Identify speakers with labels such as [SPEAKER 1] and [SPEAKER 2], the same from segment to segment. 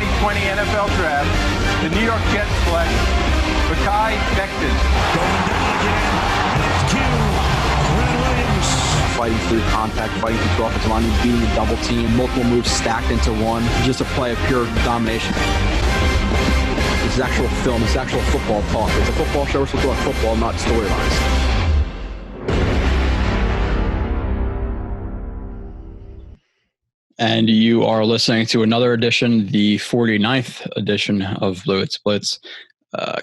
[SPEAKER 1] 2020 NFL Draft, the New York Jets select Mekhi Becton.
[SPEAKER 2] Going down again. That's Q. Red Williams.
[SPEAKER 3] Fighting through contact, fighting through offensive line, beating the double team, multiple moves stacked into one, just a play of pure domination. This is actual film, this is actual football talk. It's a football show, we're supposed to talk football, not storylines.
[SPEAKER 4] And you are listening to another edition, the 49th edition of Blewett Blitz.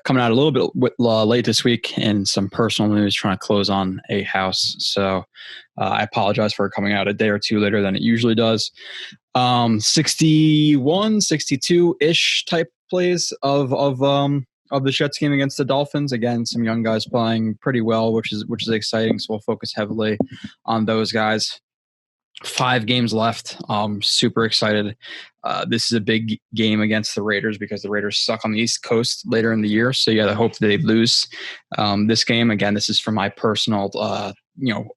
[SPEAKER 4] Coming out a little bit late this week in some personal news, trying to close on a house. So I apologize for coming out a day or two later than it usually does. 61, 62-ish type plays of the Jets game against the Dolphins. Again, some young guys playing pretty well, which is exciting. So we'll focus heavily on those guys. 5 games left. Super excited. This is a big game against the Raiders because the Raiders suck on the East Coast later in the year. So you got to hope that they lose this game. Again, this is for my personal,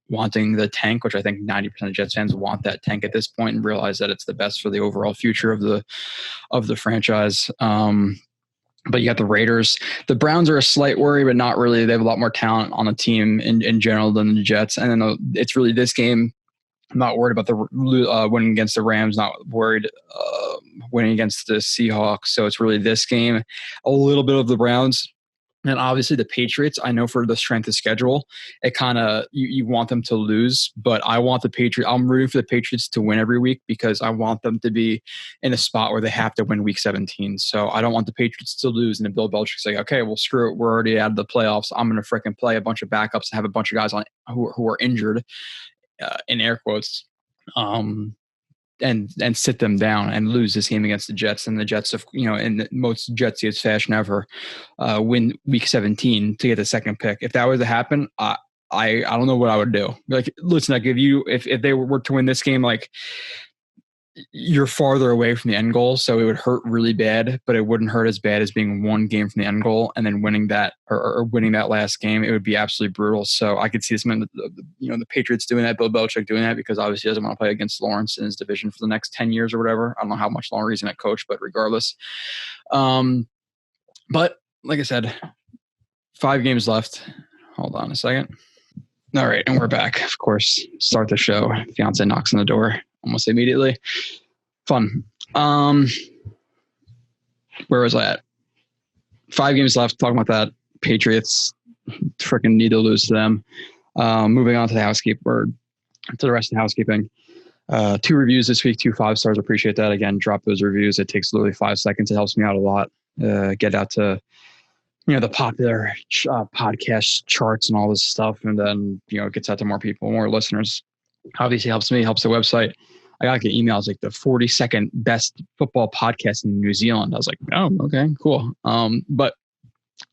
[SPEAKER 4] wanting the tank, which I think 90% of Jets fans want that tank at this point and realize that it's the best for the overall future of the franchise. But you got the Raiders. The Browns are a slight worry, but not really. They have a lot more talent on the team in general than the Jets. And then it's really this game. I'm not worried about the winning against the Rams, not worried winning against the Seahawks. So it's really this game, a little bit of the Browns, and obviously the Patriots. I know for the strength of schedule, it kind of you want them to lose, but I want the Patriots. I'm rooting for the Patriots to win every week because I want them to be in a spot where they have to win Week 17. So I don't want the Patriots to lose and then Bill Belichick's like, okay, well, screw it. We're already out of the playoffs. I'm going to freaking play a bunch of backups and have a bunch of guys on who are injured. In air quotes, and sit them down and lose this game against the Jets. And the Jets, have, in the most Jetsiest fashion ever, win Week 17 to get the second pick. If that was to happen, I don't know what I would do. Like, listen, if they were to win this game, like, you're farther away from the end goal, so it would hurt really bad, but it wouldn't hurt as bad as being one game from the end goal and then winning that or winning that last game. It would be absolutely brutal. So I could see this, the Patriots doing that, Bill Belichick doing that because obviously he doesn't want to play against Lawrence in his division for the next 10 years or whatever. I don't know how much longer he's going to coach, but regardless. But like I said, 5 games left. Hold on a second. All right, and we're back. Of course, start the show. Fiance knocks on the door almost immediately. Fun. Where was I at? 5 games left. Talking about that. Patriots freaking need to lose to them. Moving on to the rest of the housekeeping. 2 reviews this week, 2 5-stars. Appreciate that. Again, drop those reviews. It takes literally 5 seconds. It helps me out a lot. Get out to the popular podcast charts and all this stuff, and then it gets out to more people, more listeners. Obviously helps me, helps the website. I got to get emails like the 42nd best football podcast in New Zealand. I was like, oh, okay, cool. But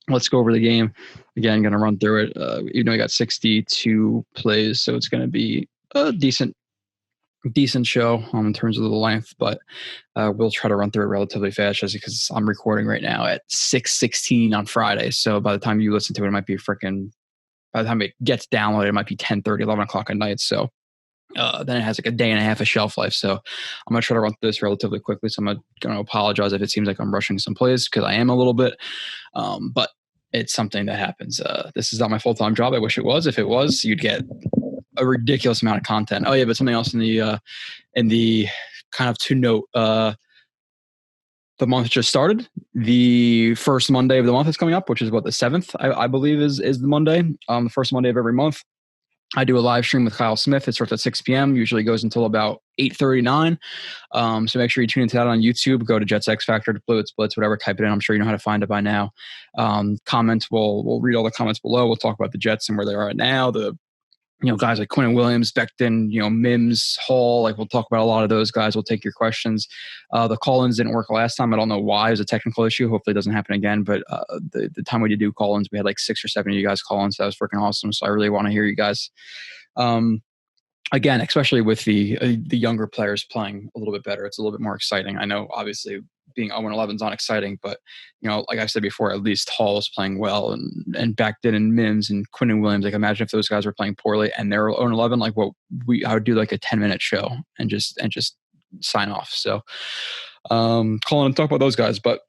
[SPEAKER 4] let's go over the game. Again, going to run through it. Even though I got 62 plays, so it's going to be a decent show in terms of the length, but we'll try to run through it relatively fast just because I'm recording right now at 6:16 on Friday. So by the time you listen to it, it might be by the time it gets downloaded, it might be 10:30, 11 o'clock at night. So then it has like a day and a half of shelf life. So I'm going to try to run through this relatively quickly. So I'm going to apologize if it seems like I'm rushing some plays because I am a little bit, but it's something that happens. This is not my full-time job. I wish it was. If it was, you'd get a ridiculous amount of content. Oh yeah, but something else in the kind of to note, the month just started. The first Monday of the month is coming up, which is the 7th, I believe is the Monday, the first Monday of every month. I do a live stream with Kyle Smith. It starts at 6 p.m. Usually goes until about 8:39. So make sure you tune into that on YouTube. Go to Jets X Factor, to Blitz, whatever. Type it in. I'm sure you know how to find it by now. Comments. We'll read all the comments below. We'll talk about the Jets and where they are right now. The guys like Quinn Williams, Becton, Mims, Hall. Like, we'll talk about a lot of those guys. We'll take your questions. The call-ins didn't work last time. I don't know why. It was a technical issue. Hopefully it doesn't happen again. But the time we did do call-ins, we had like 6 or 7 of you guys call-ins. That was freaking awesome. So I really want to hear you guys. Again, especially with the younger players playing a little bit better. It's a little bit more exciting. I know, obviously, being 0-11 is not exciting, but like I said before, at least Hall is playing well, and Becton and Mims and Quinn and Williams. Like, imagine if those guys were playing poorly and they're 0-11. Like, I would do like a 10-minute show and just sign off. So, Calling and talk about those guys, but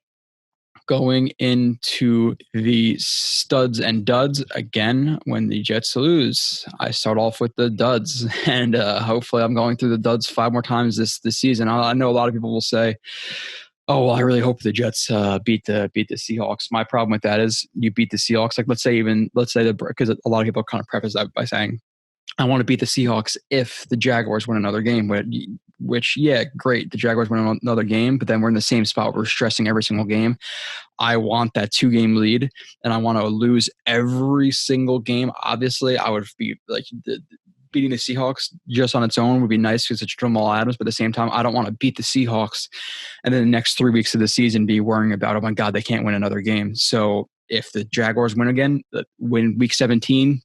[SPEAKER 4] going into the studs and duds again, when the Jets lose, I start off with the duds, and hopefully I'm going through the duds 5 more times this season. I know a lot of people will say, "Oh, well, I really hope the Jets beat the Seahawks." My problem with that is you beat the Seahawks. Like let's say because a lot of people kind of preface that by saying, I want to beat the Seahawks if the Jaguars win another game, which, yeah, great. The Jaguars win another game, but then we're in the same spot. We're stressing every single game. I want that 2-game lead, and I want to lose every single game. Obviously, I would be like beating the Seahawks just on its own would be nice because it's Jamal Adams, but at the same time, I don't want to beat the Seahawks and then the next 3 weeks of the season be worrying about, oh my God, they can't win another game. So if the Jaguars win again, win week 17,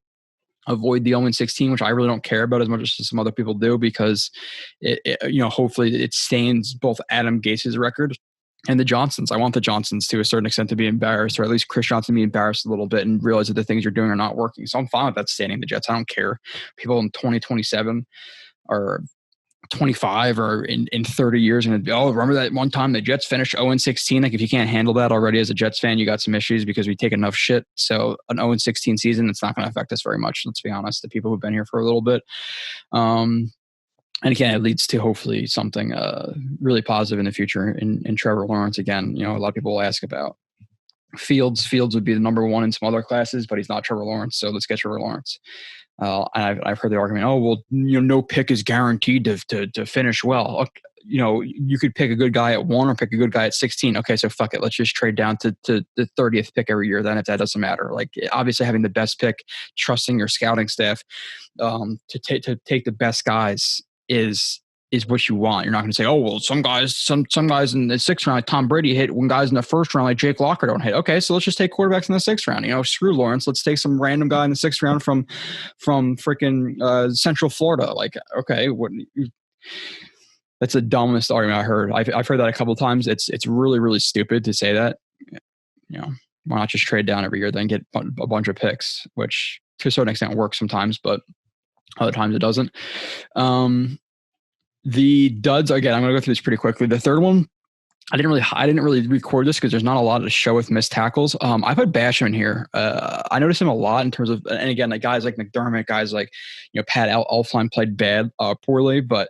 [SPEAKER 4] avoid the 0-16, which I really don't care about as much as some other people do, because hopefully it stains both Adam Gase's record and the Johnsons. I want the Johnsons to a certain extent to be embarrassed, or at least Chris Johnson to be embarrassed a little bit and realize that the things you're doing are not working. So I'm fine with that staining the Jets. I don't care. People in 2027 or 25 or in 30 years and remember that one time the Jets finished 0-16. Like if you can't handle that already as a Jets fan, you got some issues because we take enough shit. So an 0-16 season, it's not going to affect us very much. Let's be honest, the people who've been here for a little bit. And again, it leads to hopefully something really positive in the future in Trevor Lawrence. Again, a lot of people will ask about Fields. Fields would be the number 1 in some other classes, but he's not Trevor Lawrence. So let's get Trevor Lawrence. And I've heard the argument, oh, well, no pick is guaranteed to finish well. You could pick a good guy at 1 or pick a good guy at 16. Okay, so fuck it. Let's just trade down to the 30th pick every year then if that doesn't matter. Like obviously having the best pick, trusting your scouting staff to take the best guys is what you want. You're not going to say, oh, well, some guys in the 6th round, like Tom Brady hit, when guys in the 1st round, like Jake Locker, don't hit. Okay, so let's just take quarterbacks in the 6th round. Screw Lawrence. Let's take some random guy in the 6th round from freaking Central Florida. Like, okay, that's the dumbest argument I heard. I've heard that a couple of times. It's really, really stupid to say that. Why not just trade down every year, then get a bunch of picks, which to a certain extent works sometimes, but other times it doesn't. The duds, again, I'm going to go through this pretty quickly. The third one, I didn't really record this because there's not a lot to show with missed tackles. I put Basham in here. I noticed him a lot in terms of, and again, like guys like McDermott, guys like, Pat Elflein played poorly, but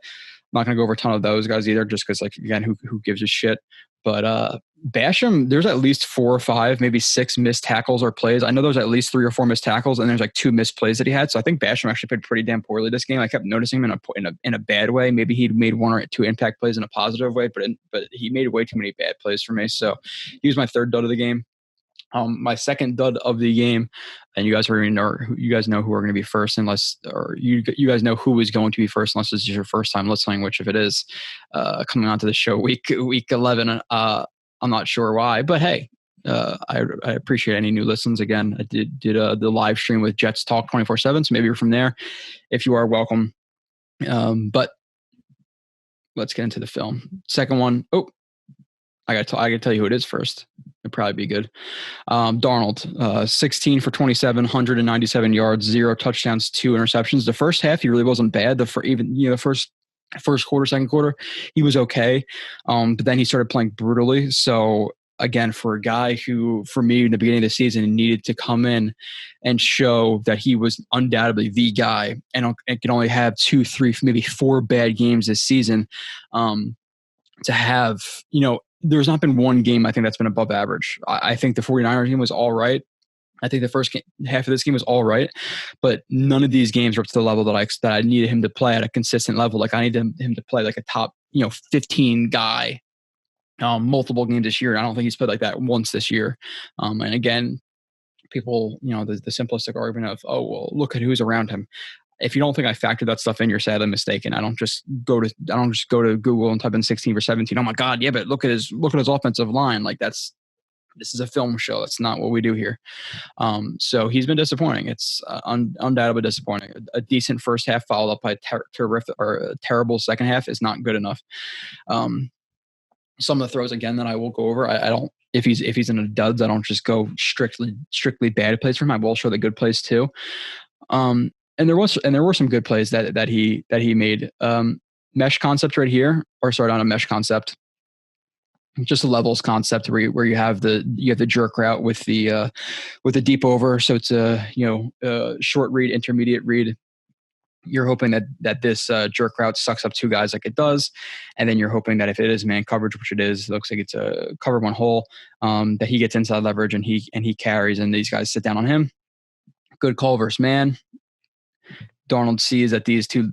[SPEAKER 4] I'm not going to go over a ton of those guys either, just because, like, again, who gives a shit? But Basham, there's at least 4 or 5, maybe 6 missed tackles or plays. I know there's at least 3 or 4 missed tackles, and there's like 2 missed plays that he had. So I think Basham actually played pretty damn poorly this game. I kept noticing him in a bad way. Maybe he'd made 1 or 2 impact plays in a positive way, but he made way too many bad plays for me. So he was my third dud of the game. My second dud of the game, and you guys know who are going to be first, unless, or you guys know who is going to be first, unless this is your first time listening. Which, if it is, coming onto the show week 11, I'm not sure why, but hey, I appreciate any new listens. Again, I did the live stream with Jets Talk 24/7, so maybe you're from there. If you are, welcome. But let's get into the film. Second one. Oh, I got to tell you who it is first. It'd probably be good. Darnold, 16 for 27, 197 yards, 0 touchdowns, 2 interceptions. The first half, he really wasn't bad. The first quarter, second quarter, he was okay. But then he started playing brutally. So again, for a guy who, for me, in the beginning of the season, needed to come in and show that he was undoubtedly the guy, and can only have 2, 3, maybe 4 bad games this season, to have, there's not been one game I think that's been above average. I think the 49ers game was all right. I think the first half of this game was all right, but none of these games were up to the level that I needed him to play at a consistent level. Like I needed him to play like a top 15 guy multiple games this year. I don't think he's played like that once this year. And again, people, the simplistic argument of, oh, well, look at who's around him. If you don't think I factored that stuff in, you're sadly mistaken. I don't just go to Google and type in 16 for 17. Oh my God, yeah, but look at his offensive line. Like this is a film show. That's not what we do here. So he's been disappointing. It's undoubtedly disappointing. A decent first half followed up by a terrible second half is not good enough. Some of the throws again that I will go over. I don't. If he's in a duds, I don't just go strictly bad plays for him. I will show the good plays too. And there were some good plays that he made. Mesh concept right here, or sorry, not a mesh concept. just a levels concept where you have the jerk route with the deep over. So it's a short read, intermediate read. You're hoping that this jerk route sucks up two guys like it does, and then you're hoping that if it is man coverage, which it is, it looks like it's a cover one hole, that he gets inside leverage and he carries, and these guys sit down on him. Good call versus man. Darnold sees that these two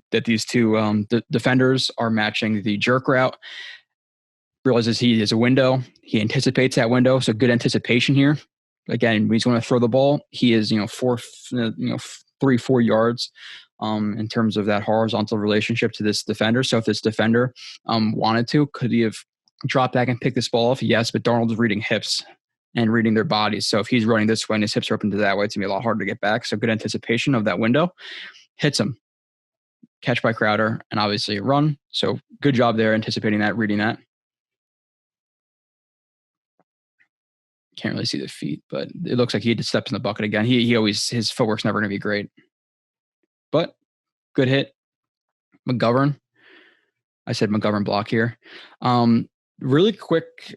[SPEAKER 4] defenders are matching the jerk route. Realizes he has a window. He anticipates that window, so good anticipation here. Again, when he's going to throw the ball, he is 3-4 yards in terms of that horizontal relationship to this defender. So if this defender wanted to, could he have dropped back and picked this ball off? Yes, but Darnold's reading hips and reading their bodies. So if he's running this way and his hips are open to that way, it's going to be a lot harder to get back. So good anticipation of that window. Hits him. Catch by Crowder, and obviously a run. So good job there, anticipating that, reading that. Can't really see the feet, but it looks like he just steps in the bucket again. He always, his footwork's never going to be great. But good hit. McGovern. I said McGovern block here. Really quick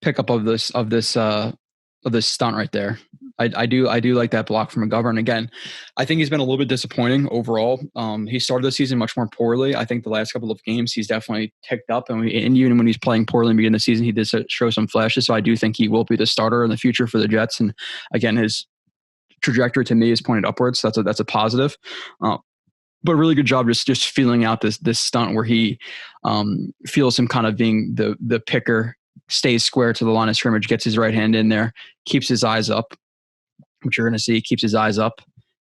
[SPEAKER 4] pickup of this stunt right there. I do like that block from McGovern. Again, I think he's been a little bit disappointing overall. He started the season much more poorly. I think the last couple of games he's definitely ticked up, and even when he's playing poorly in the beginning of the season, he did show some flashes. So I do think he will be the starter in the future for the Jets. And again, his trajectory to me is pointed upwards. So that's a positive. But really good job just feeling out this stunt where he feels him kind of being the picker, stays square to the line of scrimmage, gets his right hand in there, keeps his eyes up, which you're going to see, keeps his eyes up.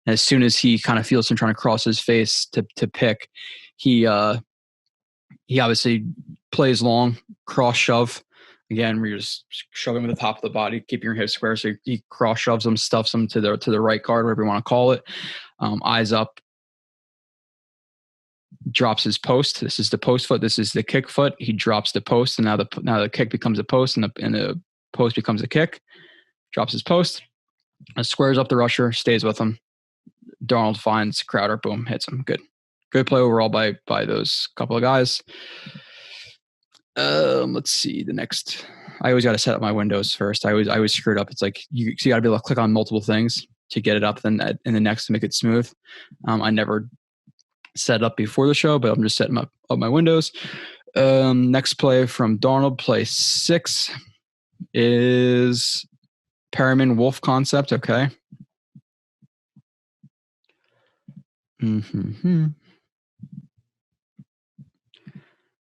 [SPEAKER 4] And as soon as he kind of feels him trying to cross his face to pick, he obviously plays long, cross shove. Again, where you're just shoving with the top of the body, keeping your hips square. So he cross shoves him, stuffs him to the right guard, whatever you want to call it. Eyes up, drops his post. This is the post foot. This is the kick foot. He drops the post, and now the kick becomes a post, and the post becomes a kick. Drops his post, squares up the rusher, stays with him. Darnold finds Crowder, boom, hits him. Good play overall by those couple of guys. Let's see the next. I always got to set up my windows first. I always screw it up. It's like you got to be able to click on multiple things to get it up, then in the next to make it smooth. I never set up before the show, but I'm just setting up my windows. Next play from Darnold, play 6 is Perriman Wolf concept. Okay. Mm-hmm.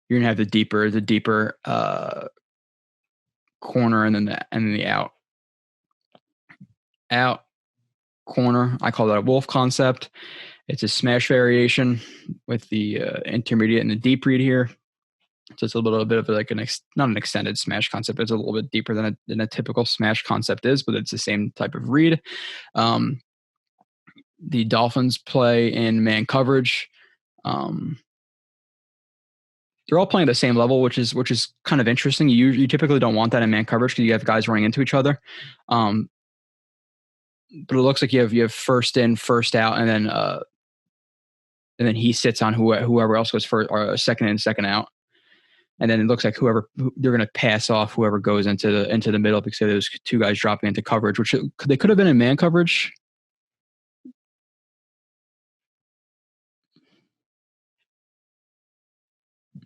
[SPEAKER 4] You're gonna have the deeper corner, and then the out corner. I call that a wolf concept. It's a smash variation with the intermediate and the deep read here. So it's a little bit of like not an extended smash concept. It's a little bit deeper than a typical smash concept is, but it's the same type of read. The Dolphins play in man coverage. They're all playing at the same level, which is kind of interesting. You typically don't want that in man coverage because you have guys running into each other. But it looks like you have first in, first out, and then he sits on whoever else goes first, or second in, second out. And then it looks like they're going to pass off whoever goes into the middle, because there's two guys dropping into coverage, which they could have been in man coverage.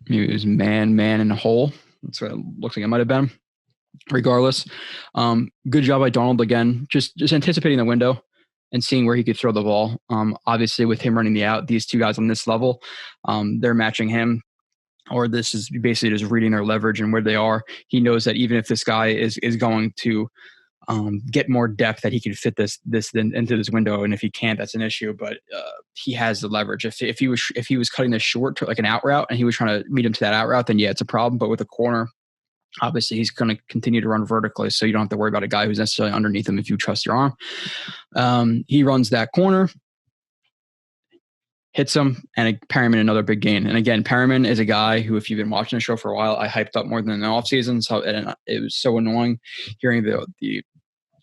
[SPEAKER 4] Maybe it was man in a hole. That's what it looks like it might have been. Regardless, good job by Darnold again, just anticipating the window and seeing where he could throw the ball. Obviously, with him running the out, these two guys on this level, they're matching him, or this is basically just reading their leverage and where they are. He knows that even if this guy is going to get more depth, that he can fit this into this window, and if he can't, that's an issue. But he has the leverage. If he was cutting this short to like an out route, and he was trying to meet him to that out route, then yeah, it's a problem. But with a corner, obviously he's going to continue to run vertically, so you don't have to worry about a guy who's necessarily underneath him if you trust your arm. He runs that corner, hits him, and Perriman another big gain. And again, Perriman is a guy who, if you've been watching the show for a while, I hyped up more than in the offseason. So it was so annoying hearing the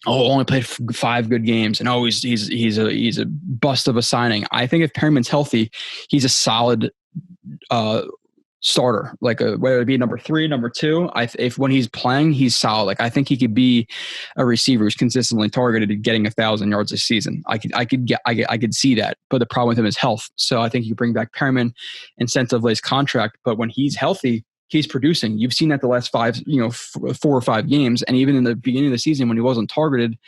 [SPEAKER 4] only played 5 good games, and he's a bust of a signing. I think if Perriman's healthy, he's a solid starter, like whether it be number 3, number 2. If when he's playing, he's solid. Like I think he could be a receiver who's consistently targeted at getting 1,000 yards a season. I could see that, but the problem with him is health. So I think you bring back Perriman, incentive his contract, but when he's healthy, he's producing. You've seen that the last 4 or 5 games, and even in the beginning of the season when he wasn't targeted,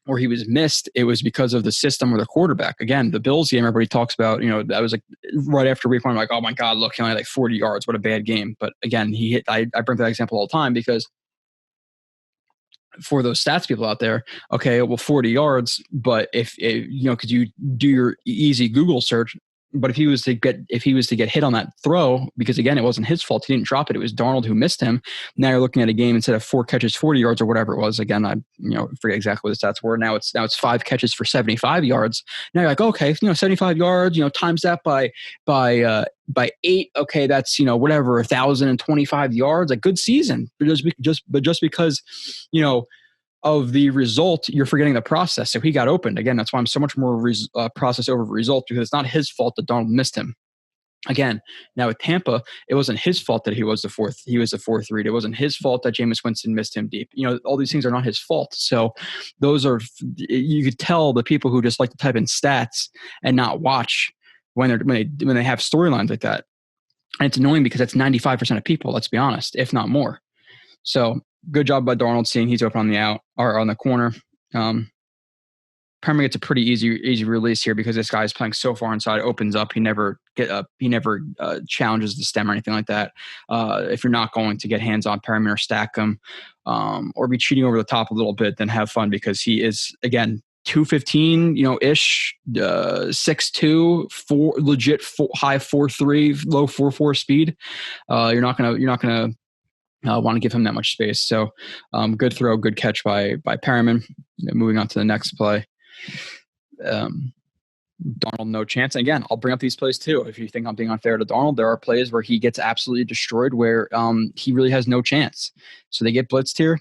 [SPEAKER 4] or he was missed, it was because of the system or the quarterback. Again, the Bills game, everybody talks about, that was like right after week 1, I'm like, oh my God, look, he only had like 40 yards. What a bad game. But again, I bring that example all the time because for those stats people out there, okay, well, 40 yards, but if could you do your easy Google search? But if he was to get hit on that throw, because again, it wasn't his fault. He didn't drop it. It was Darnold who missed him. Now you're looking at a game instead of 4 catches, 40 yards or whatever it was. Again, I forget exactly what the stats were. Now it's 5 catches for 75 yards. Now you're like, okay, 75 yards, times that by 8. Okay. That's, whatever, 1,025 yards, a good season. But just because, of the result, you're forgetting the process. So he got opened. Again, that's why I'm so much more process over result, because it's not his fault that Darnold missed him. Again, now with Tampa, it wasn't his fault that he was the fourth read. It wasn't his fault that Jameis Winston missed him deep. All these things are not his fault. So those are, you could tell the people who just like to type in stats and not watch when they have storylines like that. And it's annoying because that's 95% of people, let's be honest, if not more. So good job by Darnold seeing he's open on the out or on the corner. Perriman gets a pretty easy release here because this guy is playing so far inside. Opens up. He never challenges the stem or anything like that. If you're not going to get hands on Perriman or stack him, or be cheating over the top a little bit, then have fun because he is, again, 215, ish, 6'2", legit high 4.3, low 4.4 speed. You're not gonna want to give him that much space. So good throw, good catch by Perriman. Moving on to the next play. Darnold, no chance. And again, I'll bring up these plays too. If you think I'm being unfair to Darnold, there are plays where he gets absolutely destroyed, where he really has no chance. So they get blitzed here.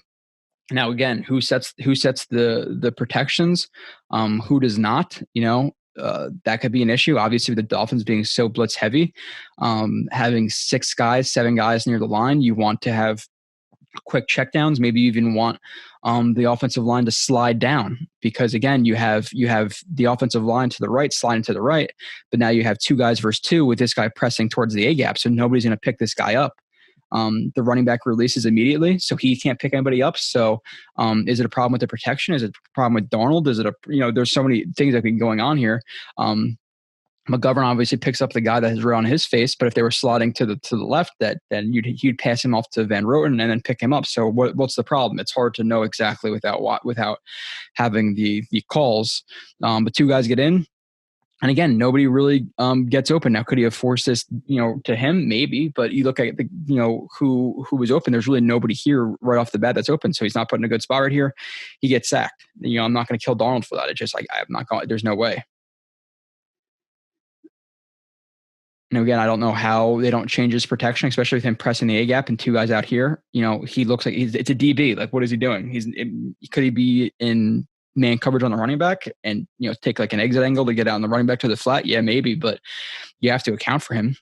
[SPEAKER 4] Now, again, who sets the protections? Who does not? That could be an issue. Obviously, with the Dolphins being so blitz heavy, having 7 guys near the line, you want to have quick checkdowns. Maybe you even want the offensive line to slide down, because again, you have the offensive line to the right, sliding to the right, but now you have 2 guys versus 2 with this guy pressing towards the A gap, so nobody's going to pick this guy up. The running back releases immediately, so he can't pick anybody up. So is it a problem with the protection? Is it a problem with Darnold? Is it there's so many things that have been going on here. McGovern obviously picks up the guy that is right on his face, but if they were sliding to the left, then you'd pass him off to Van Roten and then pick him up. So what's the problem? It's hard to know exactly without having the calls. But 2 guys get in. And again, nobody really gets open. Now, could he have forced this, to him? Maybe, but you look at who was open. There's really nobody here right off the bat that's open. So he's not put in a good spot right here. He gets sacked. I'm not going to kill Darnold for that. It's just like, I'm not going. There's no way. And again, I don't know how they don't change his protection, especially with him pressing the A gap and 2 guys out here. He looks like it's a DB. Like, what is he doing? Could he be in man coverage on the running back and take like an exit angle to get out on the running back to the flat? Yeah, maybe, but you have to account for him.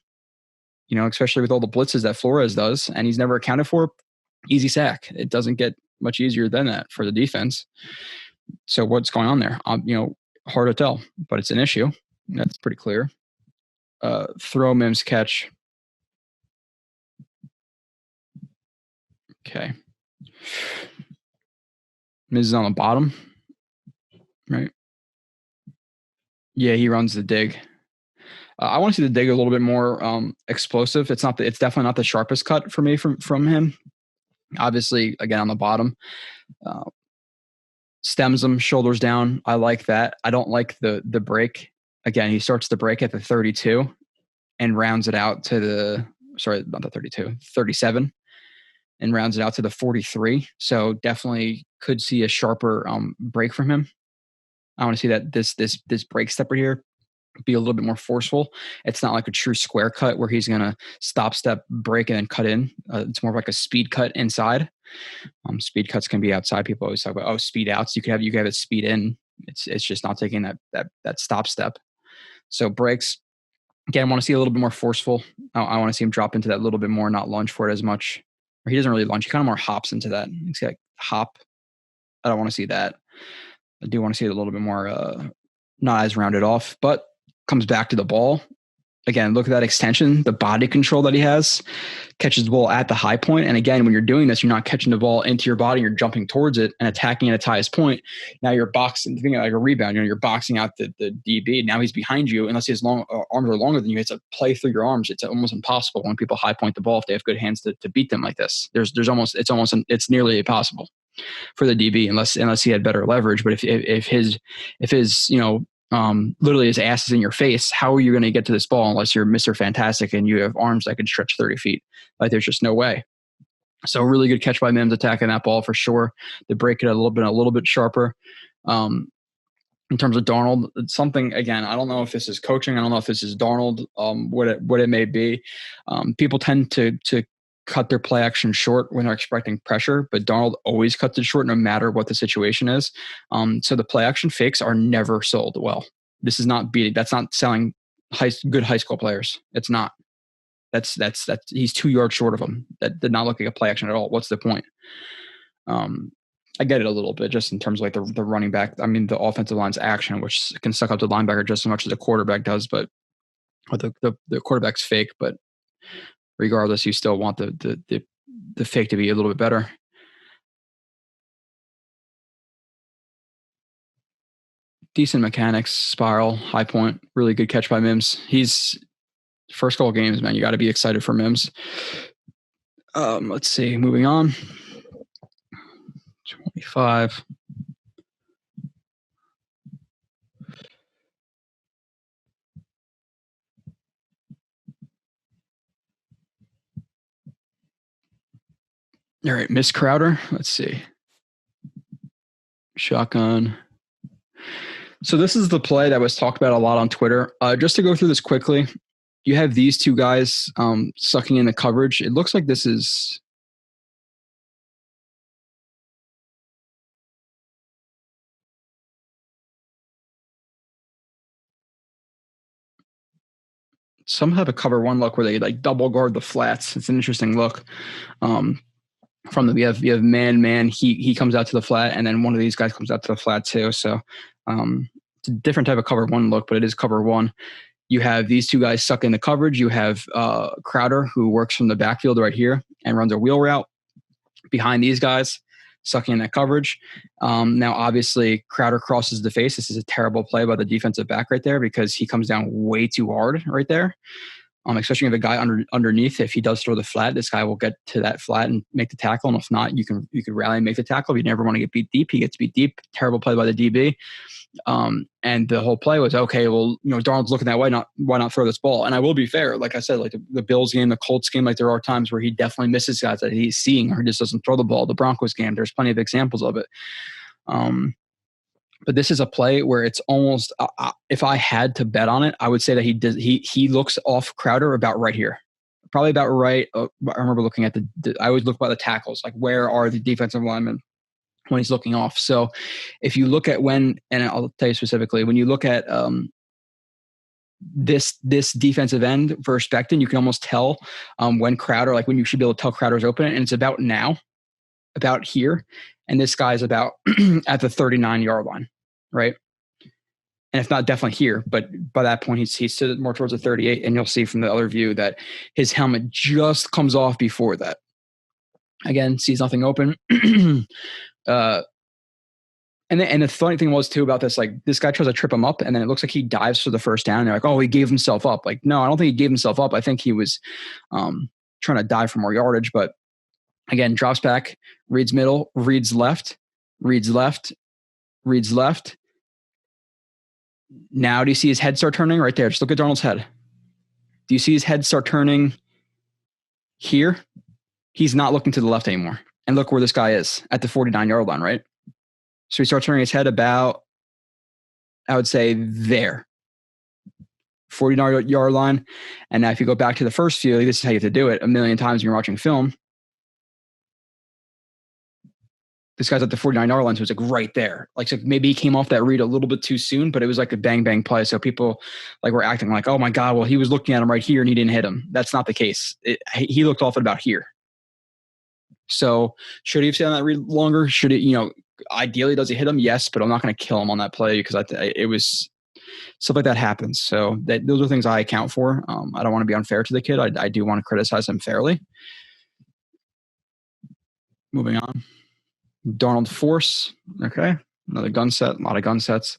[SPEAKER 4] Especially with all the blitzes that Flores does, and he's never accounted for. Easy sack. It doesn't get much easier than that for the defense. So what's going on there? Hard to tell, but it's an issue. That's pretty clear. Throw, Mims, catch. Okay. Mims is on the bottom, right? Yeah, he runs the dig. I want to see the dig a little bit more explosive. It's definitely not the sharpest cut for me from him. Obviously, again, on the bottom. Stems him, shoulders down. I like that. I don't like the break. Again, he starts the break at the 32 and rounds it out to not the 32, 37, and rounds it out to the 43. So definitely could see a sharper break from him. I want to see that this break step right here be a little bit more forceful. It's not like a true square cut where he's going to step, break, and then cut in. It's more of like a speed cut inside. Speed cuts can be outside. People always talk about, speed outs. You could have it speed in. It's just not taking that stop step. So breaks, Again, I want to see a little bit more forceful. I want to see him drop into that a little bit more, not lunge for it as much. Or he doesn't really lunge. He kind of more hops into that. He's like hop. I don't want to see that. I do want to see it a little bit more, not as rounded off, but comes back to the ball. Again, look at that extension, the body control that he has, catches the ball at the high point. And again, when you're doing this, you're not catching the ball into your body, you're jumping towards it and attacking at its highest point. Now you're boxing, thinking like a rebound, you're boxing out the DB. Now he's behind you, unless his arms are longer than you. It's a play through your arms. It's almost impossible when people high point the ball if they have good hands to beat them like this. It's nearly impossible for the DB unless he had better leverage. But if his literally his ass is in your face, how are you going to get to this ball unless you're Mr. Fantastic and you have arms that can stretch 30 feet? Like there's just no way. So really good catch by Mims attacking that ball for sure. To break it a little bit sharper. In terms of Darnold, it's something, again, I don't know if this is coaching. I don't know if this is Darnold, what it may be. People tend to cut their play action short when they're expecting pressure, but Darnold always cuts it short no matter what the situation is. So the play action fakes are never sold well. This is not beating. That's not selling good high school players. It's not. That's he's 2 yards short of them. That did not look like a play action at all. What's the point? I get it a little bit just in terms of like the running back. I mean, the offensive line's action, which can suck up the linebacker just as much as the quarterback does, but the quarterback's fake, but regardless, you still want the fake to be a little bit better. Decent mechanics, spiral, high point, really good catch by Mims. He's first couple games, man. You got to be excited for Mims. Let's see, moving on. 25. All right, Miss Crowder. Let's see. Shotgun. So this is the play that was talked about a lot on Twitter. Just to go through this quickly, you have these two guys sucking in the coverage. It looks like this is some have a cover one look where they like double guard the flats. It's an interesting look. From the we have man. He comes out to the flat, and then one of these guys comes out to the flat too. So it's a different type of cover one look, but it is cover one. You have these two guys suck in the coverage. You have Crowder, who works from the backfield right here and runs a wheel route behind these guys, sucking in that coverage. Now, obviously, Crowder crosses the face. This is a terrible play by the defensive back right there because he comes down way too hard right there. Especially if a guy underneath, if he does throw the flat, this guy will get to that flat and make the tackle. And if not, you could rally and make the tackle. If you never want to get beat deep, he gets beat deep. Terrible play by the DB. And the whole play was, okay, well, Darnold's looking that way. Why not throw this ball? And I will be fair. Like I said, like the Bills game, the Colts game, like there are times where he definitely misses guys that he's seeing or he just doesn't throw the ball. The Broncos game, there's plenty of examples of it. But this is a play where it's almost, if I had to bet on it, I would say that he looks off Crowder about right here. Probably about right. I remember looking at I always look by the tackles, like where are the defensive linemen when he's looking off. So if you look at and I'll tell you specifically, when you look at this defensive end versus Becton, you can almost tell when Crowder, like when you should be able to tell Crowder's open, and it's about now, about here. And this guy's about at the 39-yard line, right? And if not, definitely here. But by that point, he's stood more towards the 38. And you'll see from the other view that his helmet just comes off before that. Again, sees nothing open. And the funny thing was, too, about this, like this guy tries to trip him up, and then it looks like he dives for the first down. And they're like, oh, he gave himself up. Like, no, I don't think he gave himself up. I think he was trying to dive for more yardage. But again, drops back, reads middle, reads left, reads left, reads left. Now, do you see his head start turning right there? Just look at Darnold's head. Do you see his head start turning here? He's not looking to the left anymore. And look where this guy is at the 49-yard line, right? So he starts turning his head about, I would say, there. 49-yard line. And now if you go back to the first view, this is how you have to do it a million times when you're watching film. this guy's at the 49-yard line, so it's like right there. Like, so maybe he came off that read a little bit too soon, but it was like a bang bang play. So people like were acting like, oh my God, well, he was looking at him right here and he didn't hit him. That's not the case. He looked off at about here. So should he have stayed on that read longer? Should it, ideally does he hit him? Yes, but I'm not going to kill him on that play because it was stuff like that happens. So those are things I account for. I don't want to be unfair to the kid. I do want to criticize him fairly. Moving on. Darnold force. Okay. Another gun set. A lot of gun sets.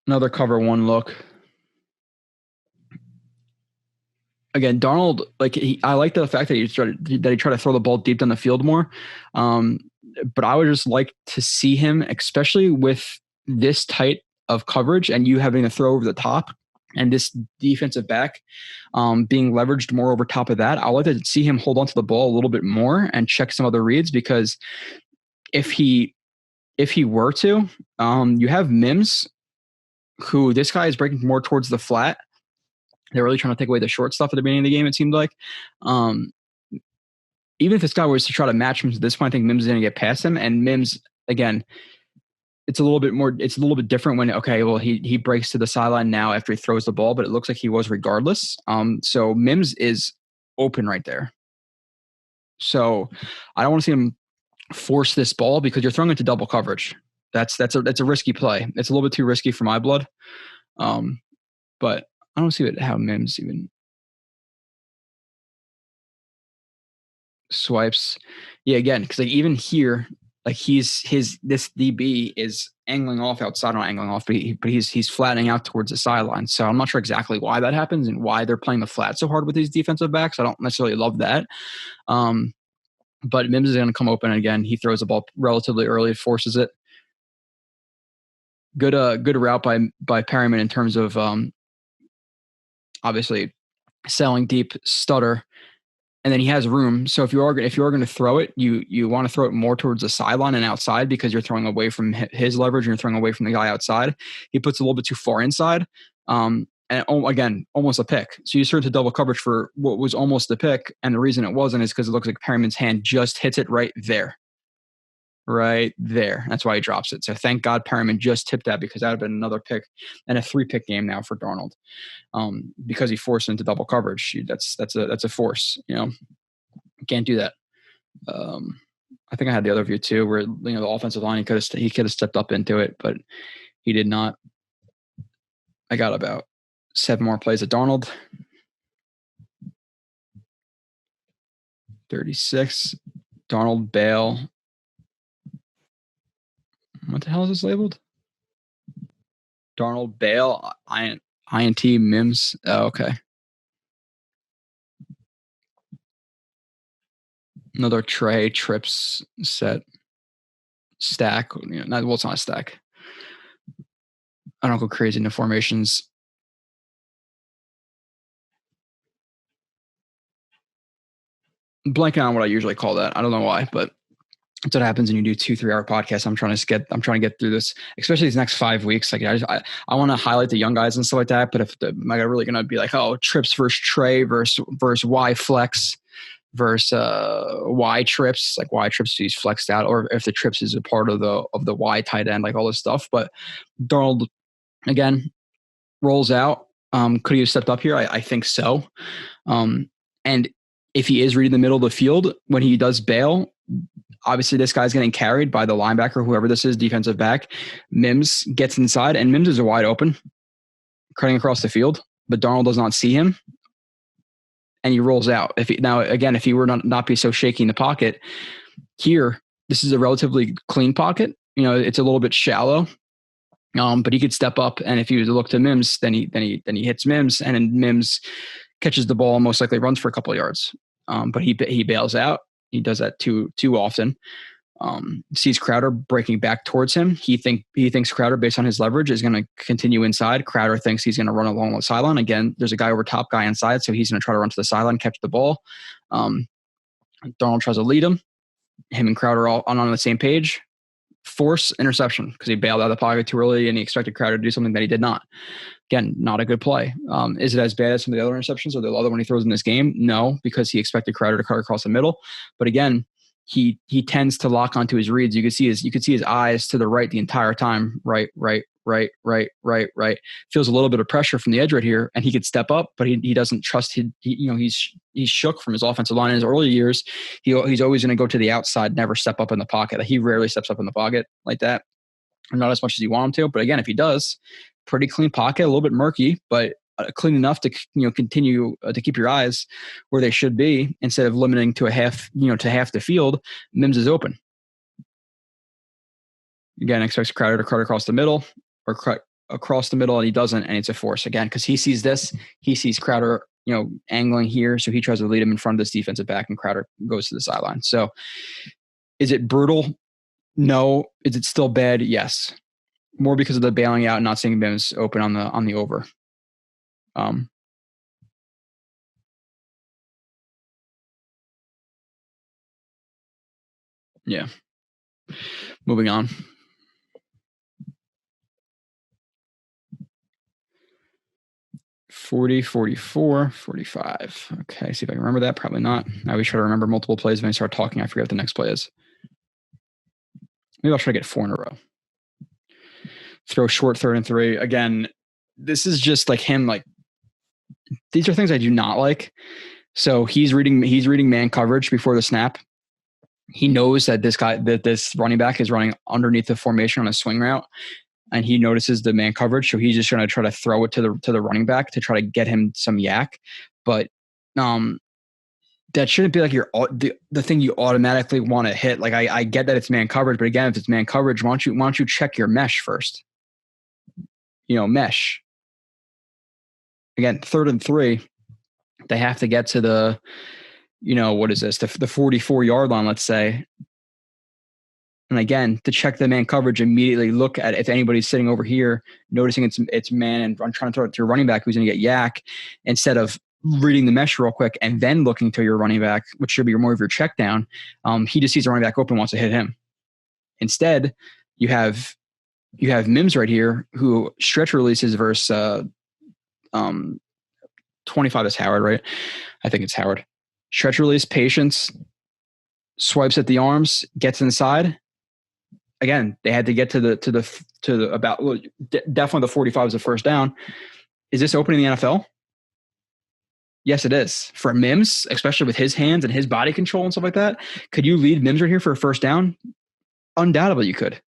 [SPEAKER 4] Another cover one look. Again, Darnold, I like the fact that he tried to throw the ball deep down the field more. But I would just like to see him, especially with this tight of coverage and you having to throw over the top and this defensive back being leveraged more over top of that. I would like to see him hold on to the ball a little bit more and check some other reads, because if he were to, you have Mims, who this guy is breaking more towards the flat. They're really trying to take away the short stuff at the beginning of the game, it seemed like. Even if this guy was to try to match him to this point, I think Mims is going to get past him. And Mims, again, it's a little bit different when, okay, well, he breaks to the sideline now after he throws the ball, but it looks like he was regardless. So Mims is open right there. So I don't want to see him force this ball because you're throwing into double coverage. That's a risky play. It's a little bit too risky for my blood. But I don't see how Mims even swipes. Yeah, again, because even here, this DB is angling off, but he's flattening out towards the sideline. So I'm not sure exactly why that happens and why they're playing the flat so hard with these defensive backs. I don't necessarily love that. But Mims is going to come open again. He throws the ball relatively early, forces it. Good route by Perryman in terms of obviously selling deep, stutter, and then he has room. So if you are going to throw it, you want to throw it more towards the sideline and outside because you're throwing away from his leverage and you're throwing away from the guy outside. He puts a little bit too far inside, and again, almost a pick. So you start to double coverage for what was almost a pick, and the reason it wasn't is because it looks like Perryman's hand just hits it right there. Right there. That's why he drops it. So thank God Perryman just tipped that, because that would have been another pick and a 3-pick game now for Darnold. Because he forced into double coverage. That's a force. Can't do that. I think I had the other view too, where the offensive line he could have stepped up into it, but he did not. I got about 7 more plays at Darnold. 36. Darnold, bail. What the hell is this labeled? Darnold, bail, INT, Mims. Oh, okay. Another tray, trips, set, stack. It's not a stack. I don't go crazy into formations. I'm blanking on what I usually call that. I don't know why, but that's what happens when you do 2-3 hour podcasts. I'm trying to get through this, especially these next 5 weeks. Like I want to highlight the young guys and stuff like that. But if am I really going to be like, oh, trips versus Trey versus Y flex versus Y trips, like Y trips he's flexed out, or if the trips is a part of the Y tight end, like all this stuff. But Darnold again rolls out. Could he have stepped up here? I think so. And if he is reading the middle of the field when he does bail, obviously this guy's getting carried by the linebacker, whoever this is, defensive back. Mims gets inside, and Mims is wide open, cutting across the field, but Darnold does not see him, and he rolls out. If he were not be so shaky in the pocket, here, this is a relatively clean pocket. It's a little bit shallow, but he could step up, and if he was to look to Mims, then he hits Mims, and then Mims catches the ball and most likely runs for a couple of yards. But he bails out. He does that too often. Sees Crowder breaking back towards him. He thinks Crowder, based on his leverage, is going to continue inside. Crowder thinks he's going to run along the sideline. Again, there's a guy over top, guy inside, so he's going to try to run to the sideline, catch the ball. Darnold tries to lead him. Him and Crowder all on the same page. force interception because he bailed out of the pocket too early and he expected Crowder to do something that he did not. Again, not a good play. Is it as bad as some of the other interceptions or the other one he throws in this game? No, because he expected Crowder to cut across the middle. But again, he tends to lock onto his reads. You could see his eyes to the right the entire time. Right. Feels a little bit of pressure from the edge right here, and he could step up, but he doesn't trust. He's shook from his offensive line in his early years. He's always going to go to the outside, never step up in the pocket. Like, he rarely steps up in the pocket like that, not as much as you want him to. But again, if he does, pretty clean pocket, a little bit murky, but clean enough to continue to keep your eyes where they should be instead of limiting to half the field. Mims is open. Again, expects Crowder to cut across the middle or cut across the middle, and he doesn't, and it's a force again because he sees this. He sees Crowder, angling here, so he tries to lead him in front of this defensive back, and Crowder goes to the sideline. So, is it brutal? No. Is it still bad? Yes. More because of the bailing out and not seeing Mims open on the over. Yeah. Moving on. 40, 44, 45. Okay, see if I can remember that. Probably not. I always try to remember multiple plays. When I start talking, I forget what the next play is. Maybe I'll try to get 4 in a row. Throw short, 3rd and 3. Again, this is just like him. Like, these are things I do not like. So he's reading man coverage before the snap. He knows that this running back is running underneath the formation on a swing route, and he notices the man coverage. So he's just going to try to throw it to the running back to try to get him some yak. But that shouldn't be like the thing you automatically want to hit. Like, I get that it's man coverage, but again, if it's man coverage, why don't you check your mesh first? Mesh. Again, 3rd and 3, they have to get to the, what is this? The 44-yard line, let's say. And again, to check the man coverage, immediately look at if anybody's sitting over here, noticing it's man, and I'm trying to throw it to your running back who's going to get yak, instead of reading the mesh real quick and then looking to your running back, which should be more of your check down. He just sees the running back open, wants to hit him. Instead, you have Mims right here who stretch releases versus 25 is Howard, right? I think it's Howard. Stretch release, patience, swipes at the arms, gets inside. Again, they had to get to the about definitely the 45 is the first down. Is this open in the NFL? Yes, it is. For Mims, especially with his hands and his body control and stuff like that, could you lead Mims right here for a first down? Undoubtedly, you could.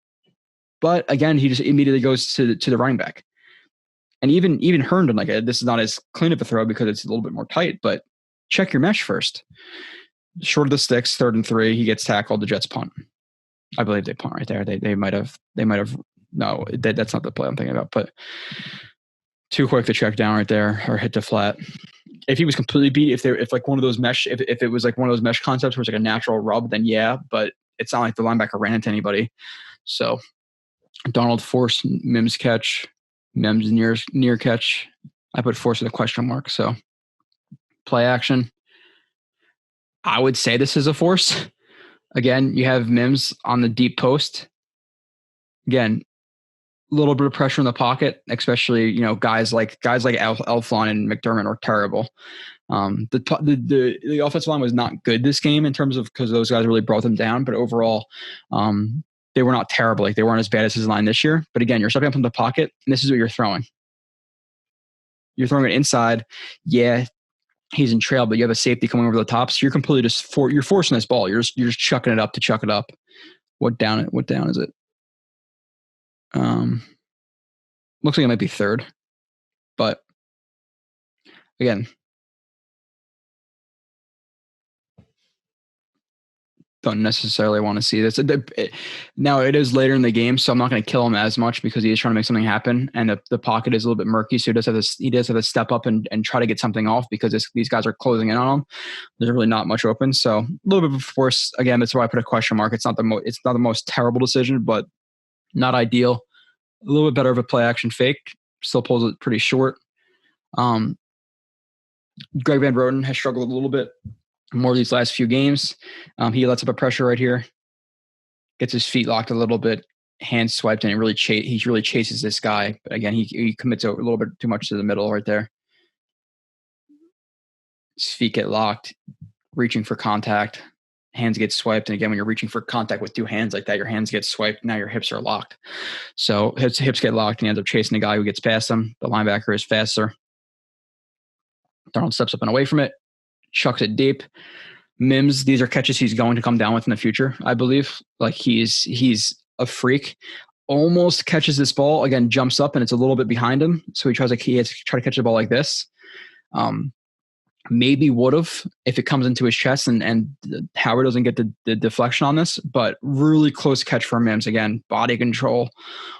[SPEAKER 4] But again, he just immediately goes to the running back. And even Herndon, this is not as clean of a throw because it's a little bit more tight, but check your mesh first. Short of the sticks, 3rd and 3, he gets tackled. The Jets punt. I believe they punt right there. They might have. No, that's not the play I'm thinking about. But too quick to check down right there or hit the flat. If he was completely beat, if like one of those mesh, if it was like one of those mesh concepts where it's like a natural rub, then yeah. But it's not like the linebacker ran into anybody. So Darnold forced Mims catch. Mims near catch. I put force with a question mark. So play action. I would say this is a force. Again, you have Mims on the deep post. Again, a little bit of pressure in the pocket, especially guys like Elflein and McDermott are terrible. The offensive line was not good this game in terms of because those guys really brought them down. But overall, they were not terrible. Like, they weren't as bad as his line this year. But again, you're stepping up in the pocket, and this is what you're throwing. You're throwing it inside. Yeah, he's in trail, but you have a safety coming over the top. So you're completely you're forcing this ball. You're just chucking it up to chuck it up. What down is it? Looks like it might be 3rd. But again, don't necessarily want to see this. Now, it is later in the game, so I'm not going to kill him as much because he is trying to make something happen, and the pocket is a little bit murky, so he does have to step up and try to get something off because these guys are closing in on him. There's really not much open, so a little bit of force. Again, that's why I put a question mark. It's not the most terrible decision, but not ideal. A little bit better of a play action fake. Still pulls it pretty short. Greg Van Roten has struggled a little bit more these last few games. He lets up a pressure right here. gets his feet locked a little bit, hands swiped, and he really chases this guy. But again, he commits a little bit too much to the middle right there. His feet get locked, reaching for contact. Hands get swiped. And again, when you're reaching for contact with two hands like that, your hands get swiped. Now your hips are locked. So hips get locked and he ends up chasing the guy who gets past him. The linebacker is faster. Darnold steps up and away from it, chucks it deep. Mims, these are catches he's going to come down with in the future, I believe. Like he's a freak. Almost catches this ball. Again, jumps up and it's a little bit behind him. So he has to try to catch the ball like this. Maybe would have if it comes into his chest and Howard doesn't get the deflection on this, but really close catch for Mims. Again, body control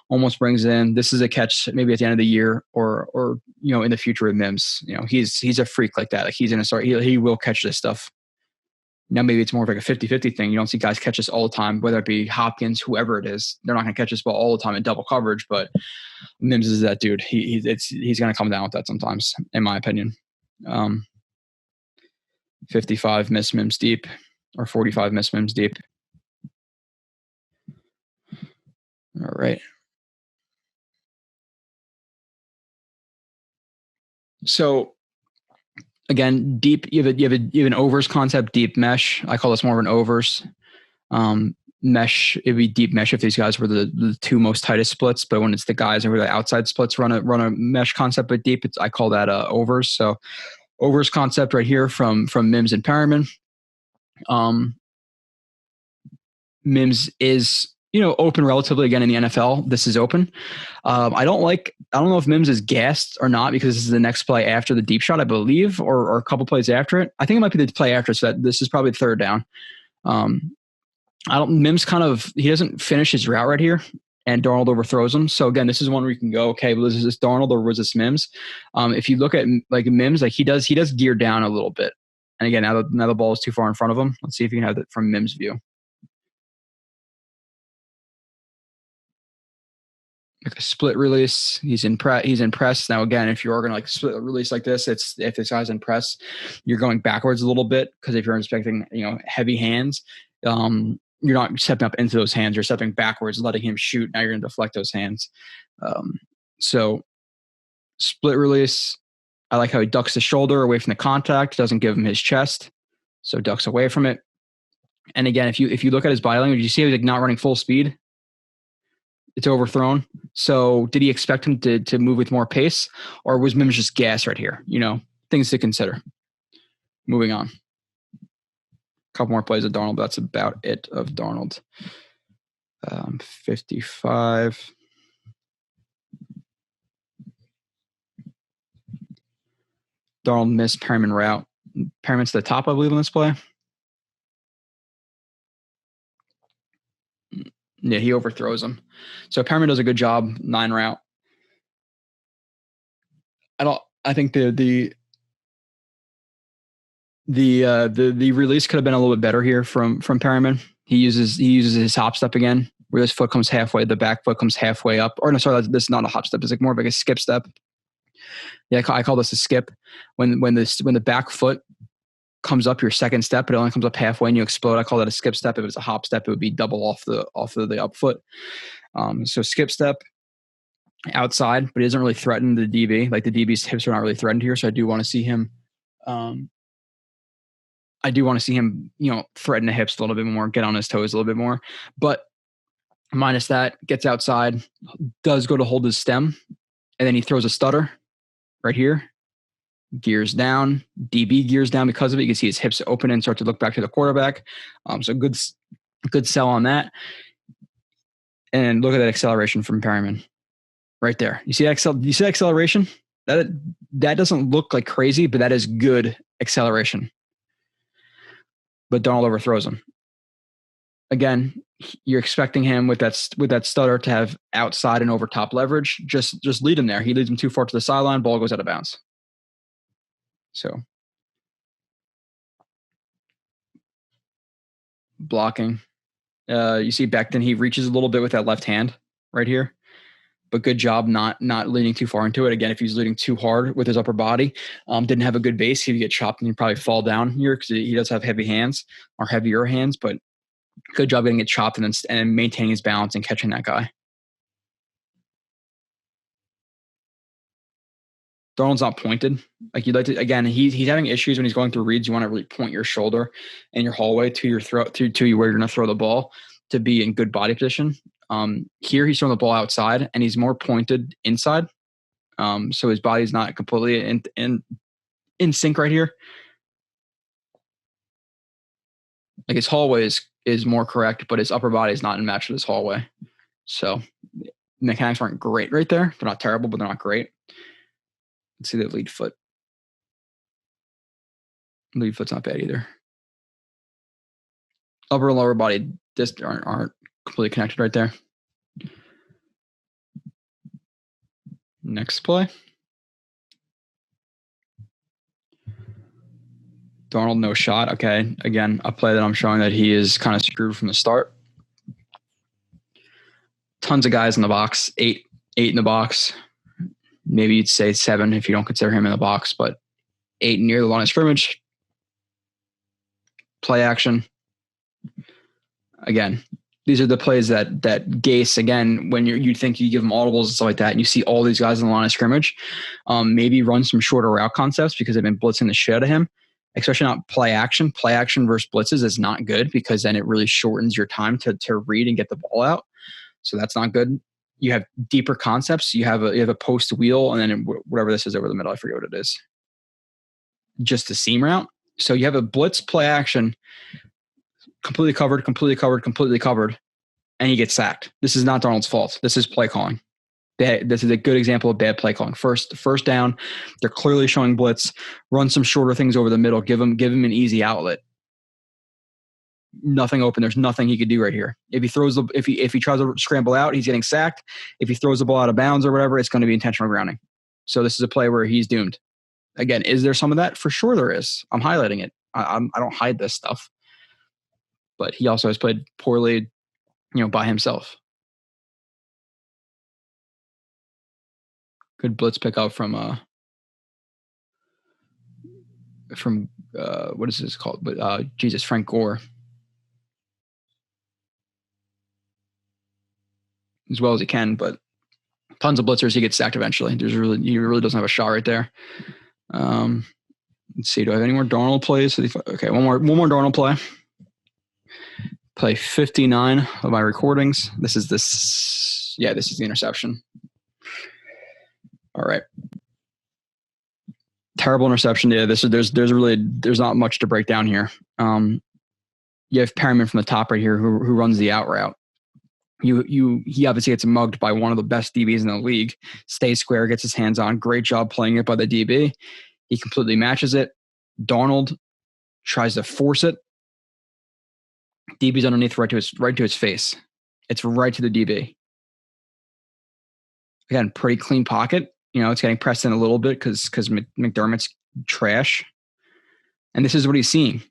[SPEAKER 4] almost brings in. This is a catch maybe at the end of the year or in the future with Mims. He's a freak like that. Like he's going to start, he will catch this stuff. Now maybe it's more of like a 50-50 thing. You don't see guys catch this all the time, whether it be Hopkins, whoever it is. They're not going to catch this ball all the time in double coverage, but Mims is that dude. He's going to come down with that sometimes, in my opinion. 55 miss Mims deep or 45 miss Mims deep. All right. So again, deep, you have an overs concept, deep mesh. I call this more of an overs mesh. It'd be deep mesh if these guys were the two most tightest splits, but when it's the guys who are the outside splits run a mesh concept, but deep, I call that overs. So overs concept right here from Mims and Perriman. Mims is, open relatively again in the NFL. This is open. I don't know if Mims is gassed or not because this is the next play after the deep shot, I believe, or a couple plays after it. I think it might be the play after, so that this is probably third down. Mims he doesn't finish his route right here. And Darnold overthrows him. So again, this is one where you can go, okay, well, is this Darnold or was this Mims? If you look at like Mims, like he does gear down a little bit. And again, now the ball is too far in front of him. Let's see if you can have that from Mims' view. Like a split release, he's in press. Now again, if you're going to like split release like this, if this guy's in press, you're going backwards a little bit because if you're expecting heavy hands, you're not stepping up into those hands. You're stepping backwards, letting him shoot. Now you're going to deflect those hands. So split release. I like how he ducks the shoulder away from the contact. Doesn't give him his chest. So ducks away from it. And again, if you look at his body language, you see he's like not running full speed. It's overthrown. So did he expect him to move with more pace or was Mims just gas right here? Things to consider. Moving on. Couple more plays of Darnold, but that's about it of Darnold. 55. Darnold missed Perriman route. Perriman's to the top, I believe, on this play. Yeah, he overthrows him. So Perriman does a good job, 9 route. I think the release could have been a little bit better here from Perriman. He uses his hop step again, where his foot comes halfway, the back foot comes halfway up. Or no, sorry, this is not a hop step. It's like more of like a skip step. Yeah, I call this a skip. When the back foot comes up your second step, it only comes up halfway and you explode. I call that a skip step. If it's a hop step, it would be double off the up foot. So skip step outside, but he doesn't really threaten the DB. Like the DB's hips are not really threatened here. So I do want to see him. Threaten the hips a little bit more, get on his toes a little bit more. But minus that, gets outside, does go to hold his stem, and then he throws a stutter right here. Gears down. DB gears down because of it. You can see his hips open and start to look back to the quarterback. So good sell on that. And look at that acceleration from Perriman right there. You see that acceleration? That doesn't look like crazy, but that is good acceleration. But Darnold overthrows him. Again, you're expecting him with that stutter to have outside and over top leverage. Just lead him there. He leads him too far to the sideline. Ball goes out of bounds. So blocking. You see Becton, he reaches a little bit with that left hand right here. But good job not leaning too far into it. Again, if he's leaning too hard with his upper body, didn't have a good base, he'd get chopped and he'd probably fall down here because he does have heavy hands or heavier hands. But Good job getting it chopped and maintaining his balance and catching that guy. Darnold's not pointed. Like you'd like to, again, he's having issues when he's going through reads. You want to really point your shoulder and your hallway to your throat, to where you're going to throw the ball to be in good body position. Here he's throwing the ball outside and he's more pointed inside. So his body's not completely in sync right here. Like his hallway is more correct, but his upper body is not in match with his hallway. So mechanics aren't great right there. They're not terrible, but they're not great. Let's see the lead foot. Lead foot's not bad either. Upper and lower body just aren't completely connected right there. Next play. Darnold, no shot. Okay. Again, a play that I'm showing that he is kind of screwed from the start. Tons of guys in the box. Eight in the box. Maybe you'd say 7 if you don't consider him in the box, but 8 near the line of scrimmage. Play action. Again, these are the plays that Gase, again, when you think you give him audibles and stuff like that, and you see all these guys in the line of scrimmage, maybe run some shorter route concepts because they've been blitzing the shit out of him, especially not play action. Play action versus blitzes is not good because then it really shortens your time to read and get the ball out. So that's not good. You have deeper concepts. You have a post wheel, and then whatever this is over the middle, I forget what it is. Just the seam route. So you have a blitz play action, completely covered, and he gets sacked. This is not Darnold's fault. This is play calling. This is a good example of bad play calling. First down, they're clearly showing blitz. Run some shorter things over the middle. Give him an easy outlet. Nothing open. There's nothing he could do right here. If he tries to scramble out, he's getting sacked. If he throws the ball out of bounds or whatever, it's going to be intentional grounding. So this is a play where he's doomed. Again, is there some of that? For sure there is. I'm highlighting it. I don't hide this stuff. But he also has played poorly, by himself. Good blitz pickup from what is this called? But Frank Gore. As well as he can, but tons of blitzers. He gets sacked eventually. He really doesn't have a shot right there. Let's see. Do I have any more Darnold plays? Okay, one more Darnold play. Play 59 of my recordings. This is the interception. All right. Terrible interception. Yeah, there's not much to break down here. You have Perryman from the top right here who runs the out route. He obviously gets mugged by one of the best DBs in the league. Stays square, gets his hands on. Great job playing it by the DB. He completely matches it. Darnold tries to force it. DB's underneath right to his face. It's right to the DB. Again, pretty clean pocket. It's getting pressed in a little bit because McDermott's trash. And this is what he's seeing.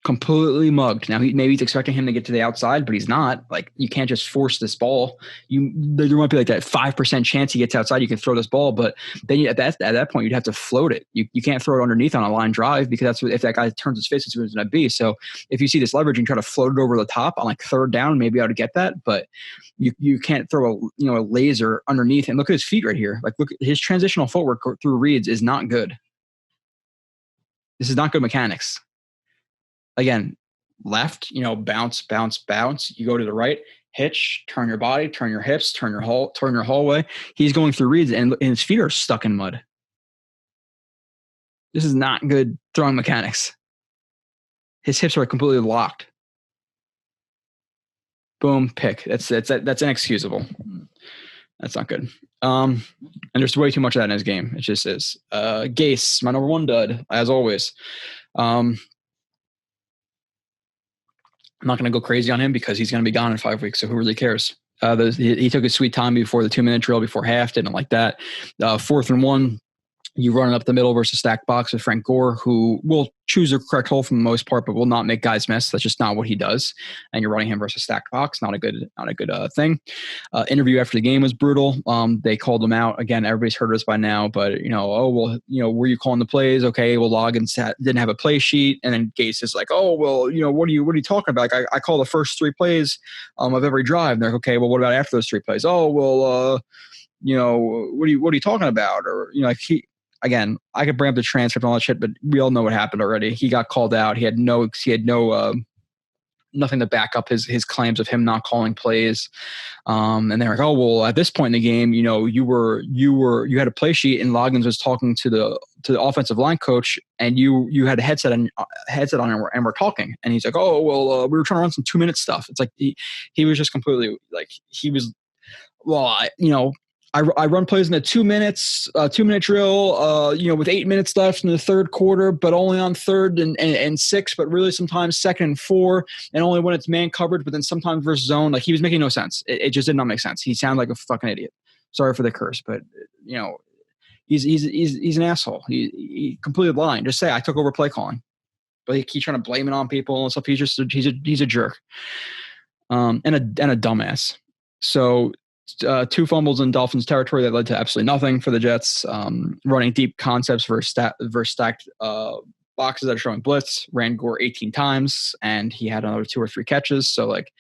[SPEAKER 4] Completely mugged. Now maybe he's expecting him to get to the outside, but he's not. Like, you can't just force this ball. There might be like that 5% chance he gets outside. You can throw this ball, but then at that point you'd have to float it. You can't throw it underneath on a line drive because that's what, if that guy turns his face, it's what it's going to be. So if you see this leverage and try to float it over the top on like third down, maybe I ought to get that, but you can't throw a laser underneath. And look at his feet right here. Like, look, his transitional footwork through reads is not good. This is not good mechanics. Again, left, bounce, bounce, bounce. You go to the right, hitch, turn your body, turn your hips, turn your hallway. He's going through reads and his feet are stuck in mud. This is not good throwing mechanics. His hips are completely locked. Boom, pick. That's inexcusable. That's not good. And there's way too much of that in his game. It just is. Gase, my number one dud, as always. I'm not going to go crazy on him because he's going to be gone in 5 weeks, so who really cares? He took his sweet time before the 2-minute drill before half. Didn't like that. 4th and 1, You run it up the middle versus stack box with Frank Gore, who will choose the correct hole for the most part, but will not make guys miss. That's just not what he does. And you're running him versus stack box, not a good thing. Interview after the game was brutal. They called him out again. Everybody's heard us by now, but were you calling the plays? Okay, well, Loggins didn't have a play sheet, and then Gase is like, oh, well, what are you talking about? Like, I call the first 3 plays of every drive. And they're like, okay, well, what about after those 3 plays? Oh, well, what are you talking about? Or Again, I could bring up the transcript and all that shit, but we all know what happened already. He got called out. He had no nothing to back up his claims of him not calling plays. And they're like, oh, well, at this point in the game, you had a play sheet and Loggins was talking to the offensive line coach, and you had a headset on and we're talking. And he's like, oh, well, we were trying to run some 2-minute stuff. It's like he was just completely like, he was, well, I run plays in the 2 minutes, 2-minute drill, with 8 minutes left in the third quarter, but only on 3rd and 6, but really sometimes 2nd and 4, and only when it's man coverage, but then sometimes versus zone. Like, he was making no sense. It just did not make sense. He sounded like a fucking idiot. Sorry for the curse, but he's an asshole. He completely lying. Just say I took over play calling, but he keeps trying to blame it on people and stuff. He's a jerk, and a dumbass. So. 2 fumbles in Dolphins territory that led to absolutely nothing for the Jets. Running deep concepts versus stacked boxes that are showing blitz. Ran Gore 18 times, and he had another 2 or 3 catches. So, like,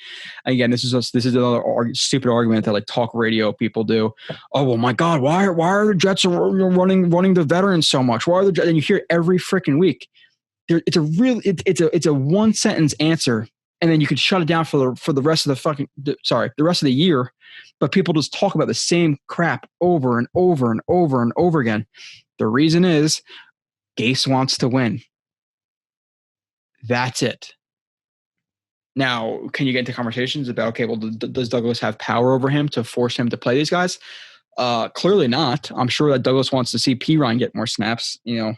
[SPEAKER 4] again, this is another stupid argument that like talk radio people do. Oh, well, my God, why are the Jets running the veterans so much? Why are the Jets? And you hear it every freaking week. It's a 1-sentence answer. And then you could shut it down for the rest of the rest of the year, but people just talk about the same crap over and over and over and over again. The reason is Gase wants to win. That's it. Now, can you get into conversations about, okay, well, does Douglas have power over him to force him to play these guys? Clearly not. I'm sure that Douglas wants to see P-Ryan get more snaps, and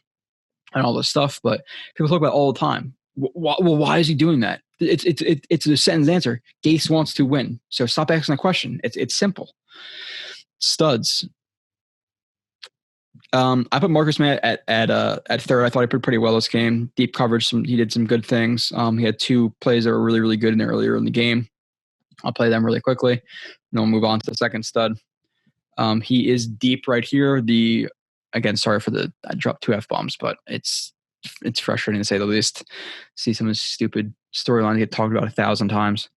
[SPEAKER 4] all this stuff, but people talk about it all the time. Well, why is he doing that? It's a sentence answer. Gase wants to win. So stop asking the question. It's simple. Studs. I put Marcus May at 3rd. I thought he played pretty well this game. Deep coverage. He did some good things. He had 2 plays that were really, really good earlier in the game. I'll play them really quickly, and then we'll move on to the second stud. He is deep right here. Again, sorry for I dropped 2 F-bombs, but it's frustrating to say the least. See some of this stupid storyline get talked about 1,000 times.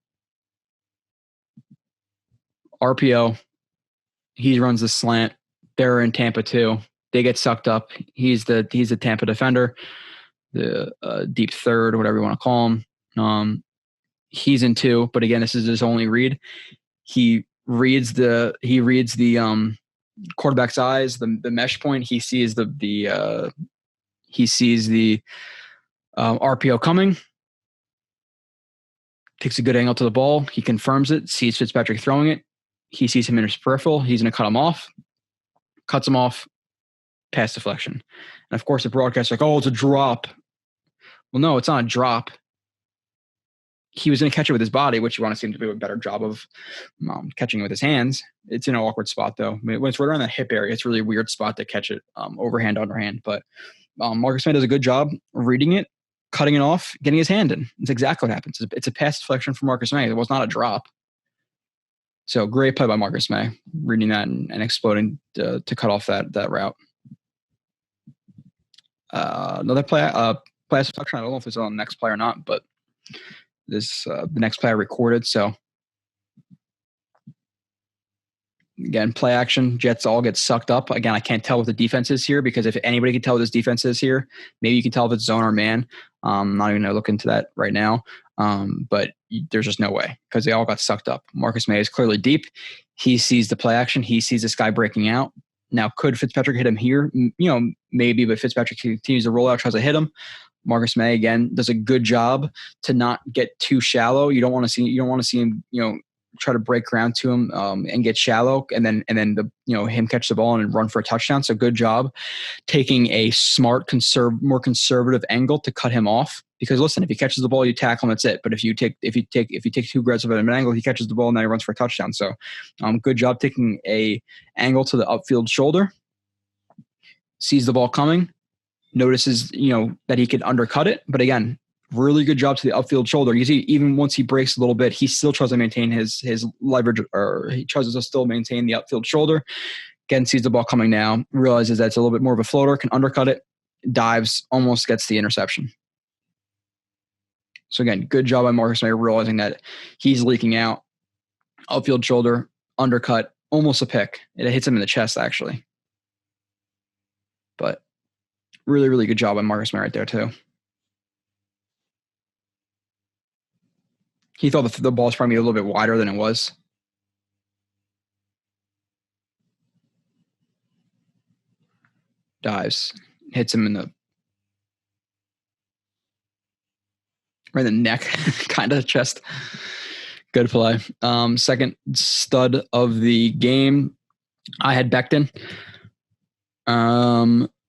[SPEAKER 4] RPO. He runs the slant. They're in Tampa too. They get sucked up. He's the Tampa defender, the deep third, whatever you want to call him. He's in 2, but again, this is his only read. He reads the quarterback's eyes, the mesh point. He sees the RPO coming, takes a good angle to the ball. He confirms it, sees Fitzpatrick throwing it. He sees him in his peripheral. He's going to cut him off, cuts him off, pass deflection. And of course, the broadcast's like, oh, it's a drop. Well, no, it's not a drop. He was going to catch it with his body, which you want to see him to do a better job of catching it with his hands. It's in an awkward spot, though. I mean, when it's right around that hip area, it's really a weird spot to catch it overhand, underhand. But Marcus May does a good job reading it, cutting it off, getting his hand in. It's exactly what happens. It's a pass deflection for Marcus May. It was not a drop. So great play by Marcus May, reading that and exploding to cut off that route. Another play, pass deflection. I don't know if it's on the next play or not, but this the next play I recorded. So again, play action. Jets all get sucked up. Again, I can't tell what the defense is here, because if anybody can tell what this defense is here, maybe you can tell if it's zone or man. I'm not even going to look into that right now. But there's just no way, because they all got sucked up. Marcus May is clearly deep. He sees the play action. He sees this guy breaking out. Now, could Fitzpatrick hit him here? Maybe, but Fitzpatrick continues to roll out, tries to hit him. Marcus May, again, does a good job to not get too shallow. You don't want to see him, try to break ground to him and get shallow, and then him catch the ball and run for a touchdown. So good job taking a smart, more conservative angle to cut him off. Because listen, if he catches the ball, you tackle him, that's it. But if you take too aggressive of an angle, he catches the ball and then he runs for a touchdown. So good job taking a angle to the upfield shoulder. sees the ball coming, notices, that he can undercut it. But again, really good job to the upfield shoulder. You see, even once he breaks a little bit, he still tries to maintain his leverage, or he tries to still maintain the upfield shoulder. Again, sees the ball coming now, realizes that it's a little bit more of a floater, can undercut it, dives, almost gets the interception. So again, good job by Marcus Mayer realizing that he's leaking out. Upfield shoulder, undercut, almost a pick. It hits him in the chest, actually. But really, really good job by Marcus Mayer right there, too. He thought the ball was probably a little bit wider than it was. Dives, hits him right in the neck, kind of chest. Good play. Second stud of the game, I had Becton.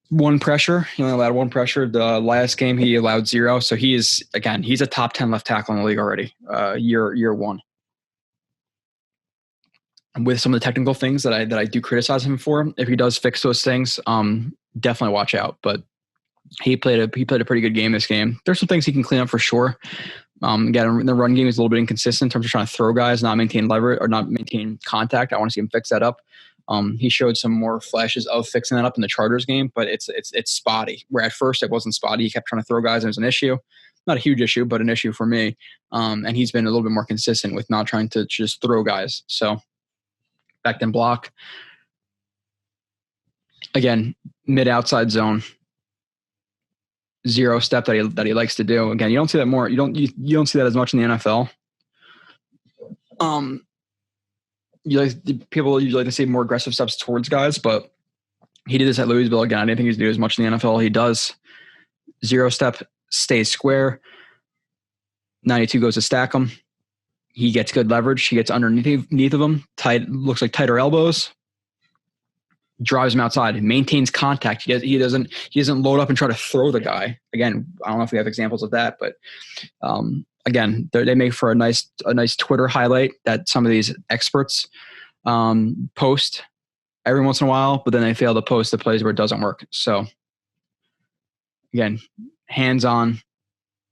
[SPEAKER 4] One pressure. He only allowed one pressure. The last game he allowed 0. So he's a top 10 left tackle in the league already. Year one. With some of the technical things that I do criticize him for, if he does fix those things, definitely watch out. But he played a pretty good game this game. There's some things he can clean up for sure. Again, the run game is a little bit inconsistent in terms of trying to throw guys, not maintain leverage or not maintain contact. I want to see him fix that up. He showed some more flashes of fixing that up in the Chargers game, but it's spotty. Where at first it wasn't spotty. He kept trying to throw guys, and it was an issue. Not a huge issue, but an issue for me. And he's been a little bit more consistent with not trying to just throw guys. So back then block. Again, mid-outside zone. 0 step that he likes to do. Again, you don't see that more. You don't see that as much in the NFL. People usually like to see more aggressive steps towards guys, but he did this at Louisville. Again, I didn't think he was doing as much in the NFL. He does. 0 step, stays square. 92 goes to stack him. He gets good leverage. He gets underneath of him. Tight, looks like tighter elbows. Drives him outside, maintains contact. He doesn't load up and try to throw the guy. Again, I don't know if we have examples of that, but again, they make for a nice Twitter highlight that some of these experts post every once in a while, but then they fail to post the plays where it doesn't work. So again, hands on,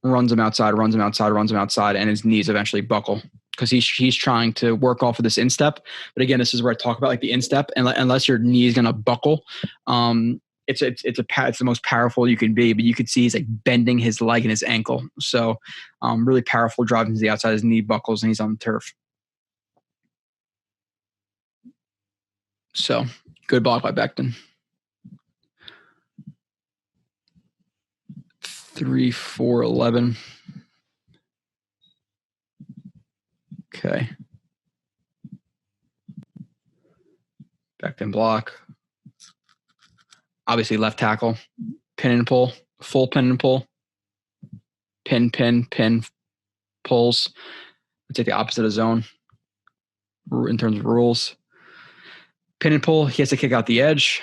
[SPEAKER 4] runs him outside, and his knees eventually buckle. Because he's trying to work off of this instep. But again, this is where I talk about like the instep. And unless your knee is going to buckle, it's the most powerful you can be. But you could see he's like bending his leg and his ankle. So really powerful driving to the outside. His knee buckles and he's on the turf. So good block by Becton. 3-4-11. Okay. Becton block. Obviously left tackle. Pin and pull. Full pin and pull. Pin, pulls. Let's take the opposite of zone in terms of rules. Pin and pull. He has to kick out the edge.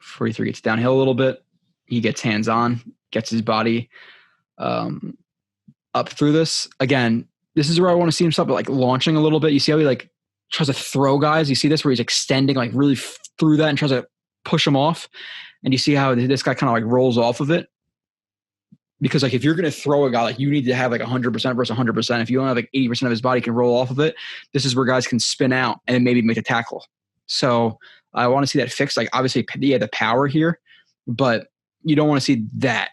[SPEAKER 4] 43 gets downhill a little bit. He gets hands on. Gets his body up through this. Again, this is where I want to see him stop like launching a little bit. You see how he like tries to throw guys? You see this where he's extending like really through that and tries to push them off. And you see how this guy kind of like rolls off of it. Because like if you're going to throw a guy, like you need to have like 100% versus 100%. If you don't have like 80% of his body can roll off of it, this is where guys can spin out and then maybe make a tackle. So I want to see that fixed. Like obviously he had the power here, but you don't want to see that.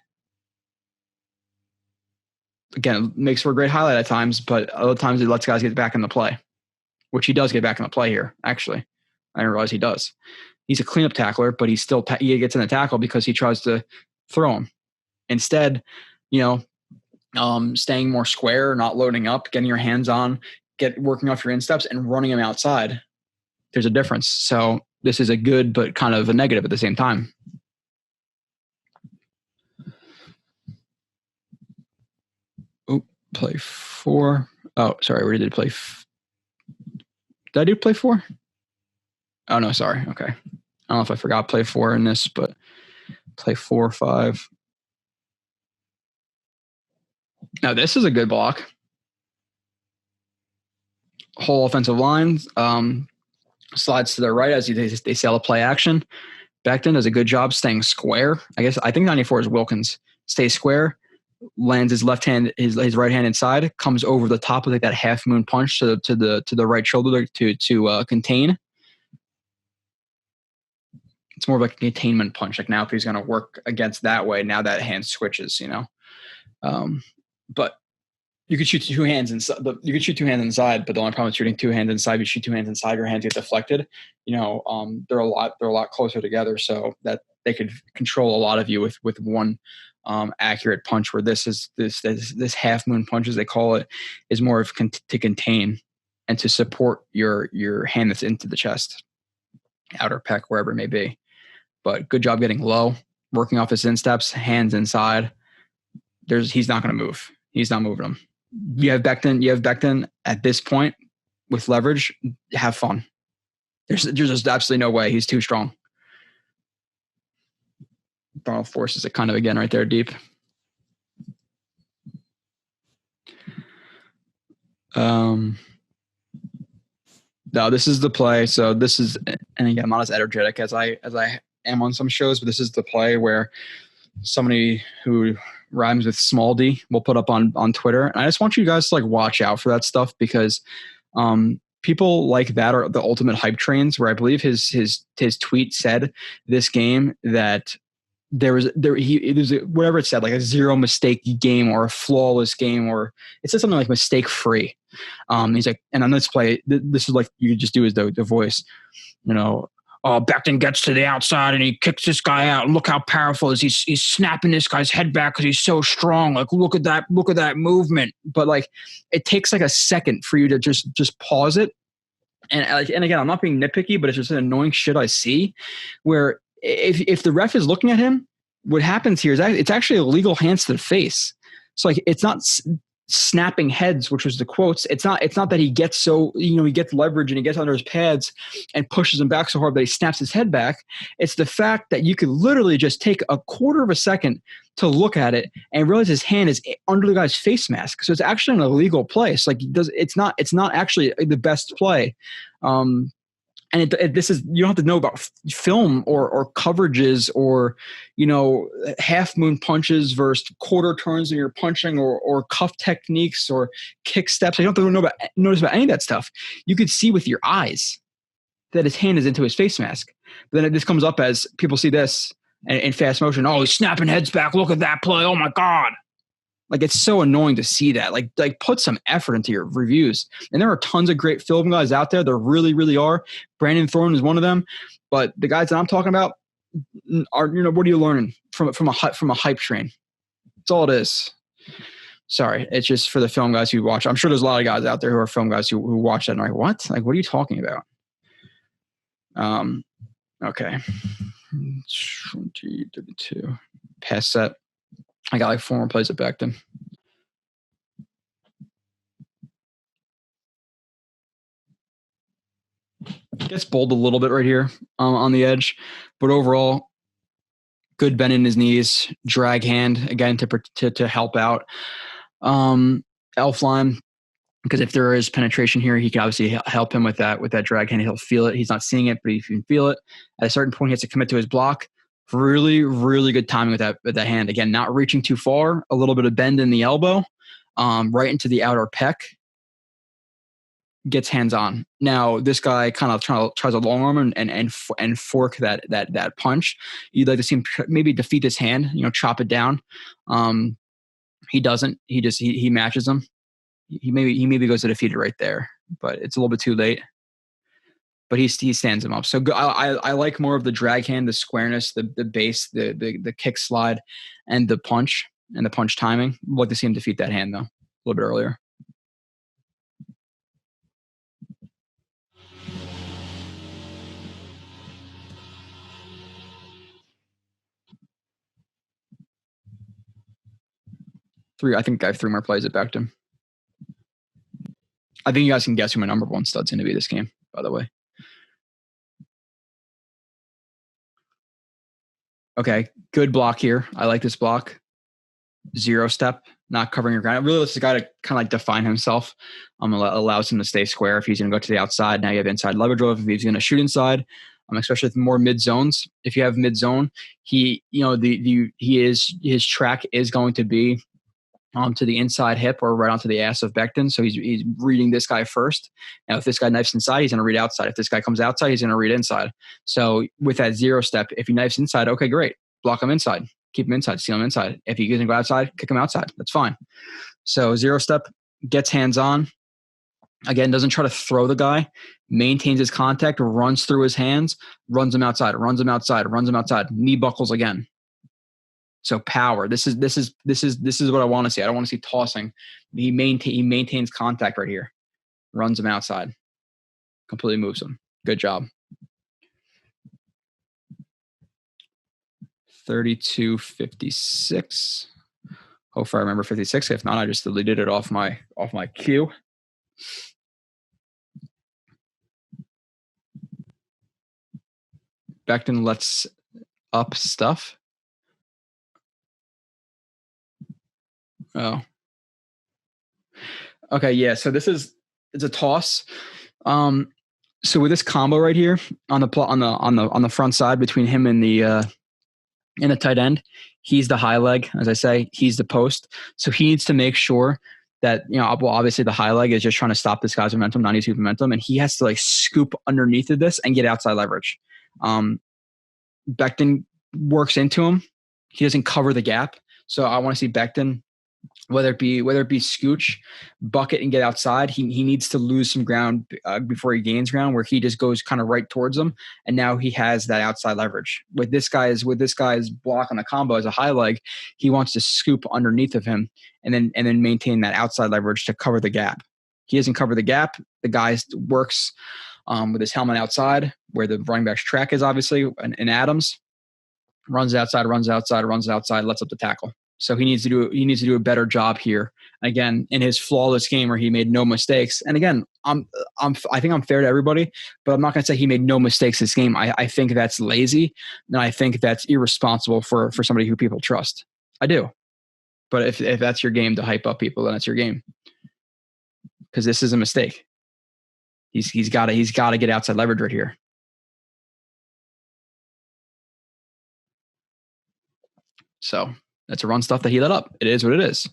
[SPEAKER 4] Again, it makes for a great highlight at times, but other times it lets guys get back in the play, which he does get back in the play here, actually. I didn't realize he does. He's a cleanup tackler, but he gets in the tackle because he tries to throw him. Instead, staying more square, not loading up, getting your hands on, working off your insteps and running him outside. There's a difference. So this is a good but kind of a negative at the same time. Play 4. Oh, sorry. We did play. Did I do play 4? Oh, no, sorry. Okay. I don't know if I forgot play 4 in this, but play 4, 5. Now, this is a good block. Whole offensive line. Slides to the right as they sell a play action. Becton does a good job staying square. I think 94 is Wilkins. Stays square, lands his left hand, his right hand inside, comes over the top of like that half moon punch to the right shoulder to contain. It's more of like a containment punch. Like now, if he's going to work against that way, now that hand switches, But you could shoot two hands inside. You could shoot two hands inside, but the only problem with shooting two hands inside, you shoot two hands inside, your hands get deflected. They're a lot closer together, so that they could control a lot of you with one accurate punch. Where this half moon punch, as they call it, is more of to contain and to support your hand that's into the chest, outer pec, wherever it may be. But good job getting low, working off his insteps, hands inside. He's not going to move. He's not moving them. You have Becton at this point with leverage. Have fun. There's just absolutely no way. He's too strong. Darnold forces it kind of again right there deep. No, this is the play. So this is, and again, I'm not as energetic as I am on some shows, but this is the play where somebody who rhymes with small d will put up on Twitter. And I just want you guys to like watch out for that stuff, because people like that are the ultimate hype trains, where I believe his tweet said this game that it was whatever it said, like a zero mistake game or a flawless game, or it said something like mistake free. He's like, and on this play, this is like, you could just do is the voice, Becton gets to the outside and he kicks this guy out. Look how powerful is he's snapping this guy's head back because he's so strong. Like, look at that movement. But like, it takes like a second for you to just pause it. And again, I'm not being nitpicky, but it's just an annoying shit I see, where if the ref is looking at him, what happens here is it's actually illegal hands to the face. So like, it's not snapping heads, which was the quotes. It's not that he gets so, he gets leverage and he gets under his pads and pushes him back so hard that he snaps his head back. It's the fact that you could literally just take a quarter of a second to look at it and realize his hand is under the guy's face mask. So it's actually an illegal play. So like, it's not actually the best play. And this is, you don't have to know about film or coverages or, half moon punches versus quarter turns when you're punching or cuff techniques or kick steps. You don't have to notice about any of that stuff. You could see with your eyes that his hand is into his face mask. But then this comes up as people see this in fast motion. Oh, he's snapping heads back. Look at that play. Oh my God. Like, it's so annoying to see that. Like put some effort into your reviews. And there are tons of great film guys out there. There really, really are. Brandon Thorne is one of them. But the guys that I'm talking about are, what are you learning from a hype train? That's all it is. Sorry, it's just for the film guys who watch. I'm sure there's a lot of guys out there who are film guys who watch that and are like, what? Like, what are you talking about? Okay. 32. Pass set. I got like 4 more plays at Becton. Gets bowled a little bit right here on the edge, but overall, good bend in his knees, drag hand again to help out. Elf line, because if there is penetration here, he can obviously help him with that drag hand. He'll feel it. He's not seeing it, but he can feel it. At a certain point, he has to commit to his block. Really, really good timing with that hand. Again, not reaching too far, a little bit of bend in the elbow, right into the outer pec. Gets hands on. Now, this guy kind of tries a long arm and fork that punch. You'd like to see him maybe defeat his hand, chop it down. He doesn't. He matches him. He maybe goes to defeat it right there, but it's a little bit too late. But he stands him up. So I like more of the drag hand, the squareness, the base, the kick slide, and the punch timing. I'd like to see him defeat that hand, though, a little bit earlier. I think I have 3 more plays at Becton. I think you guys can guess who my number 1 stud's going to be this game, by the way. Okay, good block here. I like this block. 0 step. not covering your ground. It really lets the guy to kind of like define himself. Allows him to stay square if he's going to go to the outside. Now you have inside leverage if he's going to shoot inside, especially with more mid zones. If you have mid zone, his track is going to be to the inside hip or right onto the ass of Becton. So he's reading this guy first. Now, if this guy knifes inside, he's going to read outside. If this guy comes outside, he's going to read inside. So with that 0 step, if he knifes inside, okay, great. Block him inside. Keep him inside. Seal him inside. If he doesn't go outside, kick him outside. That's fine. So 0 step, gets hands on. Again, doesn't try to throw the guy. Maintains his contact, runs through his hands, runs him outside, runs him outside, runs him outside. Knee buckles again. So power. This is what I want to see. I don't want to see tossing. He maintains contact right here. Runs him outside. Completely moves him. Good job. 32-56. Hopefully I remember 56. If not, I just deleted it off my queue. Becton lets up stuff. Oh. Okay, yeah. So it's a toss. So with this combo right here on the front side between him and the tight end, he's the high leg, as I say, he's the post. So he needs to make sure that, obviously the high leg is just trying to stop this guy's momentum, not his momentum, and he has to like scoop underneath of this and get outside leverage. Becton works into him. He doesn't cover the gap. So I want to see Becton, whether it be scooch, bucket, and get outside. He needs to lose some ground before he gains ground, where he just goes kind of right towards him, and now he has that outside leverage. With this guy's block on the combo as a high leg, he wants to scoop underneath of him and then maintain that outside leverage to cover the gap. He doesn't cover the gap. The guy works with his helmet outside, where the running back's track is, obviously, in Adams. Runs outside, lets up the tackle. So he needs to do a better job here. Again, in his flawless game where he made no mistakes. And again, I think I'm fair to everybody, but I'm not going to say he made no mistakes this game. I think that's lazy, and I think that's irresponsible for somebody who people trust. I do. But if that's your game to hype up people, then it's your game. Because this is a mistake. He's got to get outside leverage right here. So that's a run stuff that he let up. It is what it is.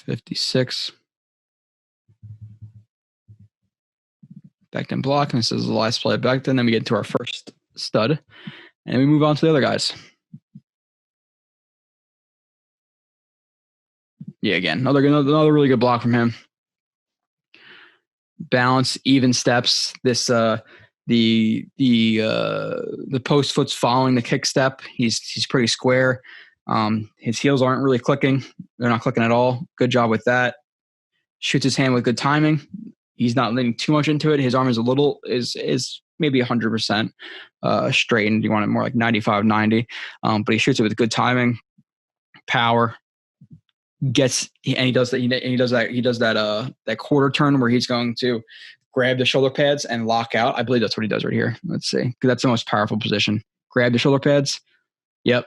[SPEAKER 4] $56. Becton block. And this is the last play of Becton. Then we get into our first stud. And we move on to the other guys. Yeah, again, another really good block from him. Balance, even steps. This the post foot's following the kick step. He's pretty square. His heels aren't really clicking. They're not clicking at all. Good job with that. Shoots his hand with good timing. He's not leaning too much into it. His arm is is maybe 100% straightened. You want it more like 95, 90. But he shoots it with good timing, power. He does that quarter turn where he's going to grab the shoulder pads and lock out. I believe that's what he does right here. Let's see, because that's the most powerful position. Grab the shoulder pads. Yep.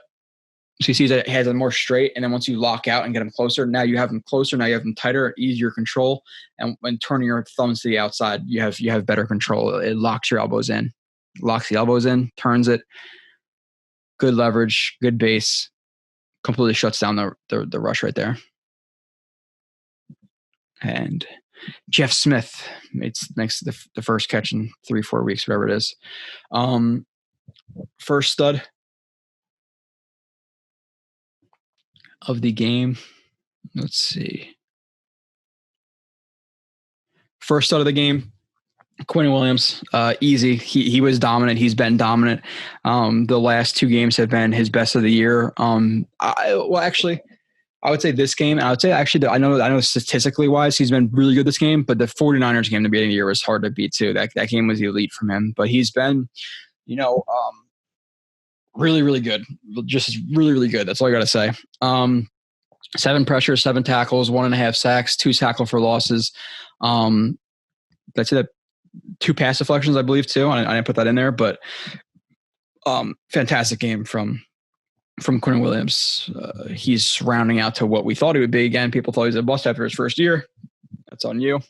[SPEAKER 4] So you see that he has them more straight, and then once you lock out and get him closer, now you have him closer. Now you have him tighter, easier control, and when turning your thumbs to the outside, you have better control. It locks your elbows in, turns it. Good leverage, good base. Completely shuts down the rush right there. And Jeff Smith makes the first catch in 3-4 weeks, whatever it is. First stud of the game. Let's see. First stud of the game, Quinn Williams. Easy. He was dominant. He's been dominant. The last 2 games have been his best of the year. I would say this game, and I would say actually, I know statistically wise, he's been really good this game, but the 49ers game at the beginning of the year was hard to beat too. That game was elite from him, but he's been, really, really good. Just really, really good. That's all I got to say. 7 pressures, 7 tackles, 1.5 sacks, 2 tackle for losses. That's it. 2 pass deflections, I believe, too. I didn't put that in there, but Fantastic game from Quinn Williams. He's rounding out to what we thought he would be. Again, people thought he was a bust after his first year. That's on you.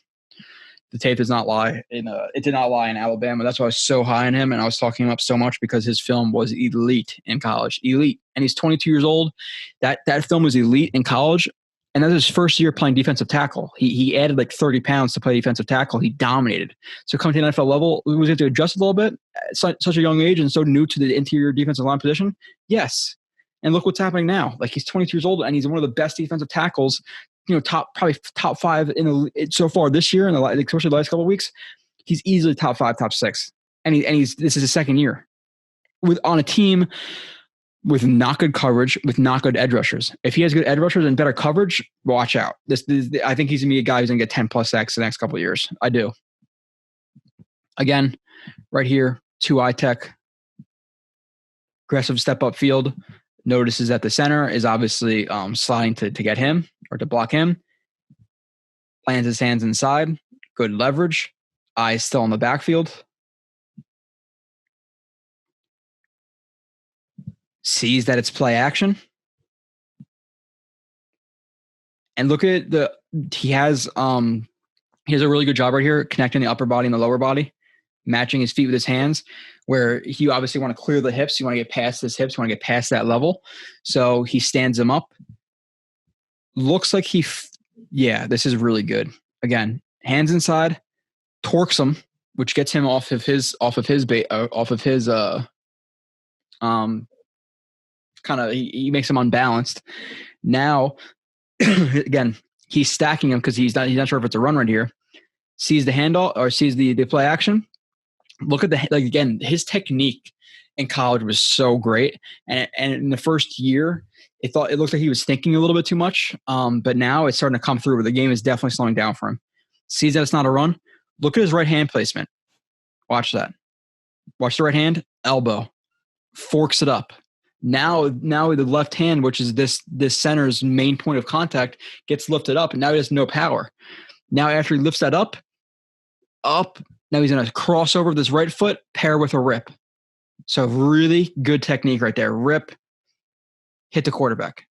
[SPEAKER 4] The tape does not lie. It did not lie in Alabama. That's why I was so high on him, and I was talking him up so much because his film was elite in college. Elite. And he's 22 years old. That film was elite in college, and that was his first year playing defensive tackle. He added like 30 pounds to play defensive tackle. He dominated. So coming to the NFL level, was he have to adjust a little bit at such a young age and so new to the interior defensive line position? Yes. And look what's happening now. Like, he's 22 years old, and he's one of the best defensive tackles, probably top 5 so far this year, and especially the last couple of weeks. He's easily top 5, top 6, and this is his second year on a team with not good coverage, with not good edge rushers. If he has good edge rushers and better coverage, watch out. I think he's gonna be a guy who's gonna get 10+ sacks the next couple of years. I do. Again, right here, 2 tech, aggressive step up field. Notices that the center is obviously sliding to get him or to block him. Lands his hands inside. Good leverage. Eyes still in the backfield. Sees that it's play action. And look at he has a really good job right here connecting the upper body and the lower body, matching his feet with his hands, where you obviously want to clear the hips. You want to get past his hips. You want to get past that level. So he stands him up. Looks like this is really good. Again, hands inside, torques him, which gets him off of his he makes him unbalanced. Now, again, he's stacking him because he's not sure if it's a run right here. Sees the handoff or sees the play action. Look at his technique in college was so great. And in the first year, it looked like he was thinking a little bit too much. But now it's starting to come through where the game is definitely slowing down for him. Sees that it's not a run. Look at his right hand placement. Watch that. Watch the right hand, elbow. Forks it up. Now the left hand, which is this center's main point of contact, gets lifted up, and now he has no power. Now after he lifts that up, now he's going to cross over this right foot, pair with a rip. So really good technique right there. Rip, hit the quarterback.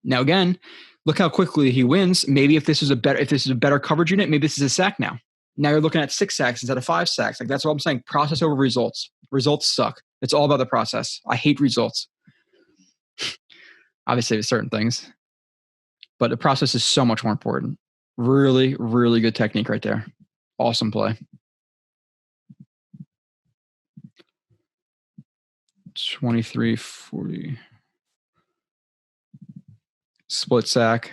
[SPEAKER 4] Now again, look how quickly he wins. Maybe if this is a better coverage unit, maybe this is a sack now. Now you're looking at 6 sacks instead of 5 sacks. Like, that's what I'm saying. Process over results. Results suck. It's all about the process. I hate results. Obviously, with certain things, but the process is so much more important. Really, really good technique right there. Awesome play. 23-40. Split sack.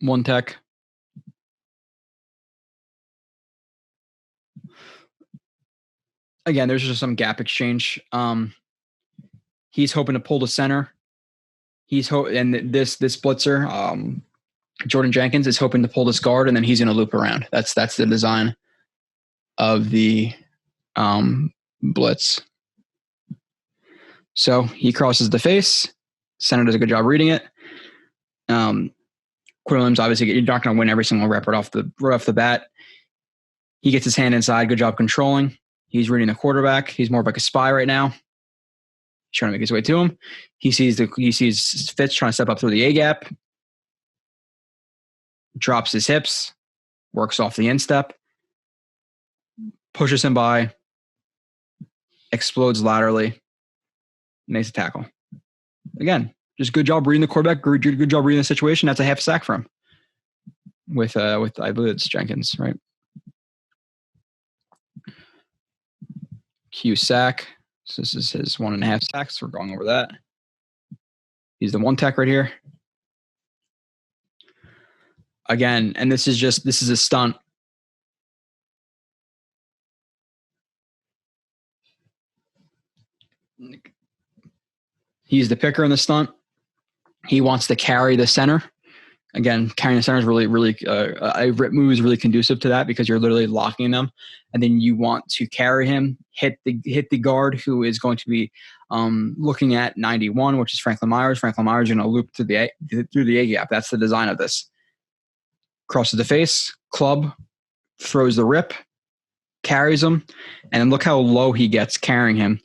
[SPEAKER 4] 1 tech. Again, there's just some gap exchange. He's hoping to pull the center. And this blitzer, Jordan Jenkins, is hoping to pull this guard, and then he's going to loop around. That's the design of the blitz. So he crosses the face. Center does a good job reading it. Quinn Williams, obviously, you're not going to win every single rep right off the bat. He gets his hand inside. Good job controlling. He's reading the quarterback. He's more of like a spy right now. He's trying to make his way to him. He sees Fitz trying to step up through the A gap. Drops his hips. Works off the instep. Pushes him by. Explodes laterally. Makes a tackle. Again, just good job reading the quarterback. Good job reading the situation. That's a half sack for him. With I believe it's Jenkins, right? Q sack. So this is his 1.5 sacks. We're going over that. He's the 1 tech right here. Again, and this is a stunt. He's the picker in the stunt. He wants to carry the center. Again, carrying the center is really, really a rip move is really conducive to that because you're literally locking them, and then you want to carry him, hit the guard who is going to be looking at 91, which is Franklin Myers. Franklin Myers is going to loop through the A gap. That's the design of this. Crosses the face, club, throws the rip, carries him, and then look how low he gets carrying him.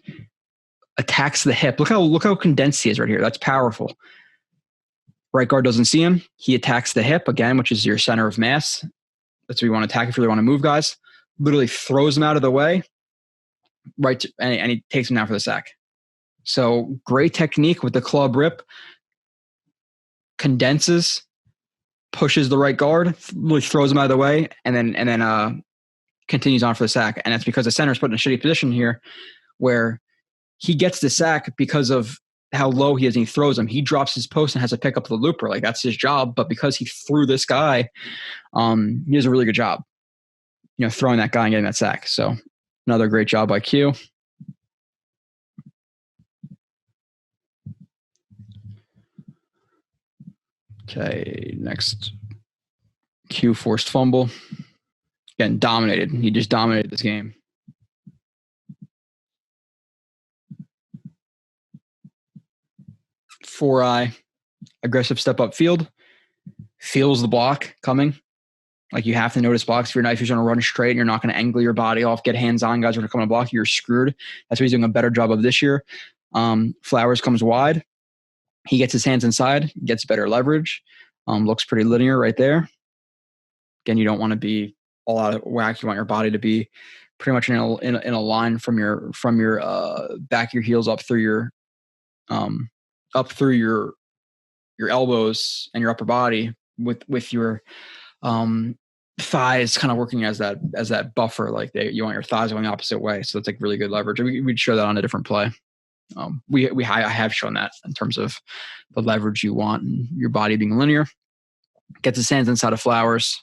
[SPEAKER 4] Attacks the hip. Look how condensed he is right here. That's powerful. Right guard doesn't see him. He attacks the hip again, which is your center of mass. That's what you want to attack if you really want to move guys. Literally throws him out of the way, and he takes him down for the sack. So great technique with the club rip. Condenses, pushes the right guard, really throws him out of the way, and then continues on for the sack. And that's because the center is put in a shitty position here, where he gets the sack because of how low he is, and he throws him. He drops his post and has to pick up the looper. Like, that's his job. But because he threw this guy, he does a really good job, throwing that guy and getting that sack. So another great job by Q. Okay, next. Q forced fumble. Again, dominated. He just dominated this game. Four-eye, aggressive step up field, feels the block coming. Like, you have to notice blocks. If you're going to run straight and you're not going to angle your body off, get hands on, guys are going to come and block, you're screwed. That's what he's doing a better job of this year. Flowers comes wide. He gets his hands inside, gets better leverage. Looks pretty linear right there. Again, you don't want to be all out of whack. You want your body to be pretty much in a line from your back of your heels up through your elbows and your upper body with your thighs kind of working as that buffer. Like, you want your thighs going the opposite way. So it's like really good leverage. We'd show that on a different play. I have shown that in terms of the leverage you want and your body being linear. Gets his hands inside of Flowers.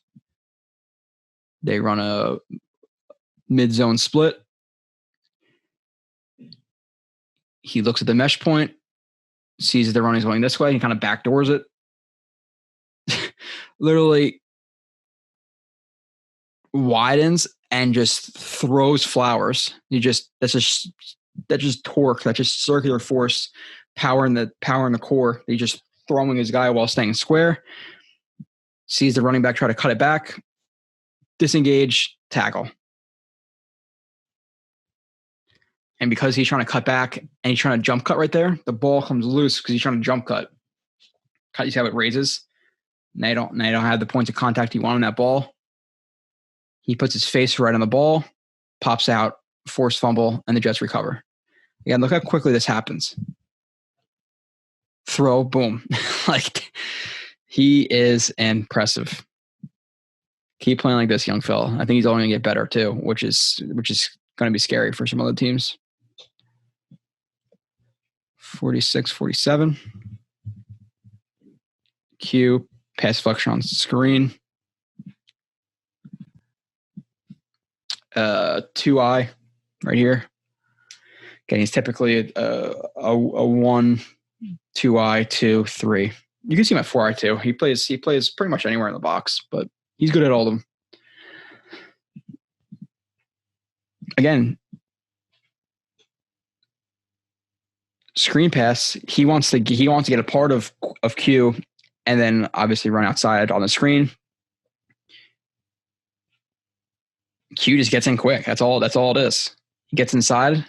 [SPEAKER 4] They run a mid-zone split. He looks at the mesh point, sees that the run is going this way. He kind of backdoors it. Literally widens and just throws Flowers. That's just torque. That's just circular force, power in the core. He's just throwing his guy while staying square. Sees the running back try to cut it back. Disengage, tackle. And because he's trying to cut back and he's trying to jump cut right there, the ball comes loose because he's trying to jump cut. You see how it raises? Now you don't have the points of contact you want on that ball. He puts his face right on the ball, pops out, forced fumble, and the Jets recover. Again, look how quickly this happens. Throw, boom. Like, he is impressive. Keep playing like this, young fella. I think he's only going to get better too, which is going to be scary for some other teams. 46-47. Q, pass deflection on screen. 2-eye right here. Again, he's typically a 1, 2-eye, 2, 3. You can see him at 4-eye too. He plays pretty much anywhere in the box, but he's good at all of them. Again, screen pass. He wants to get a part of Q, and then obviously run outside on the screen. Q just gets in quick. That's all it is. He gets inside,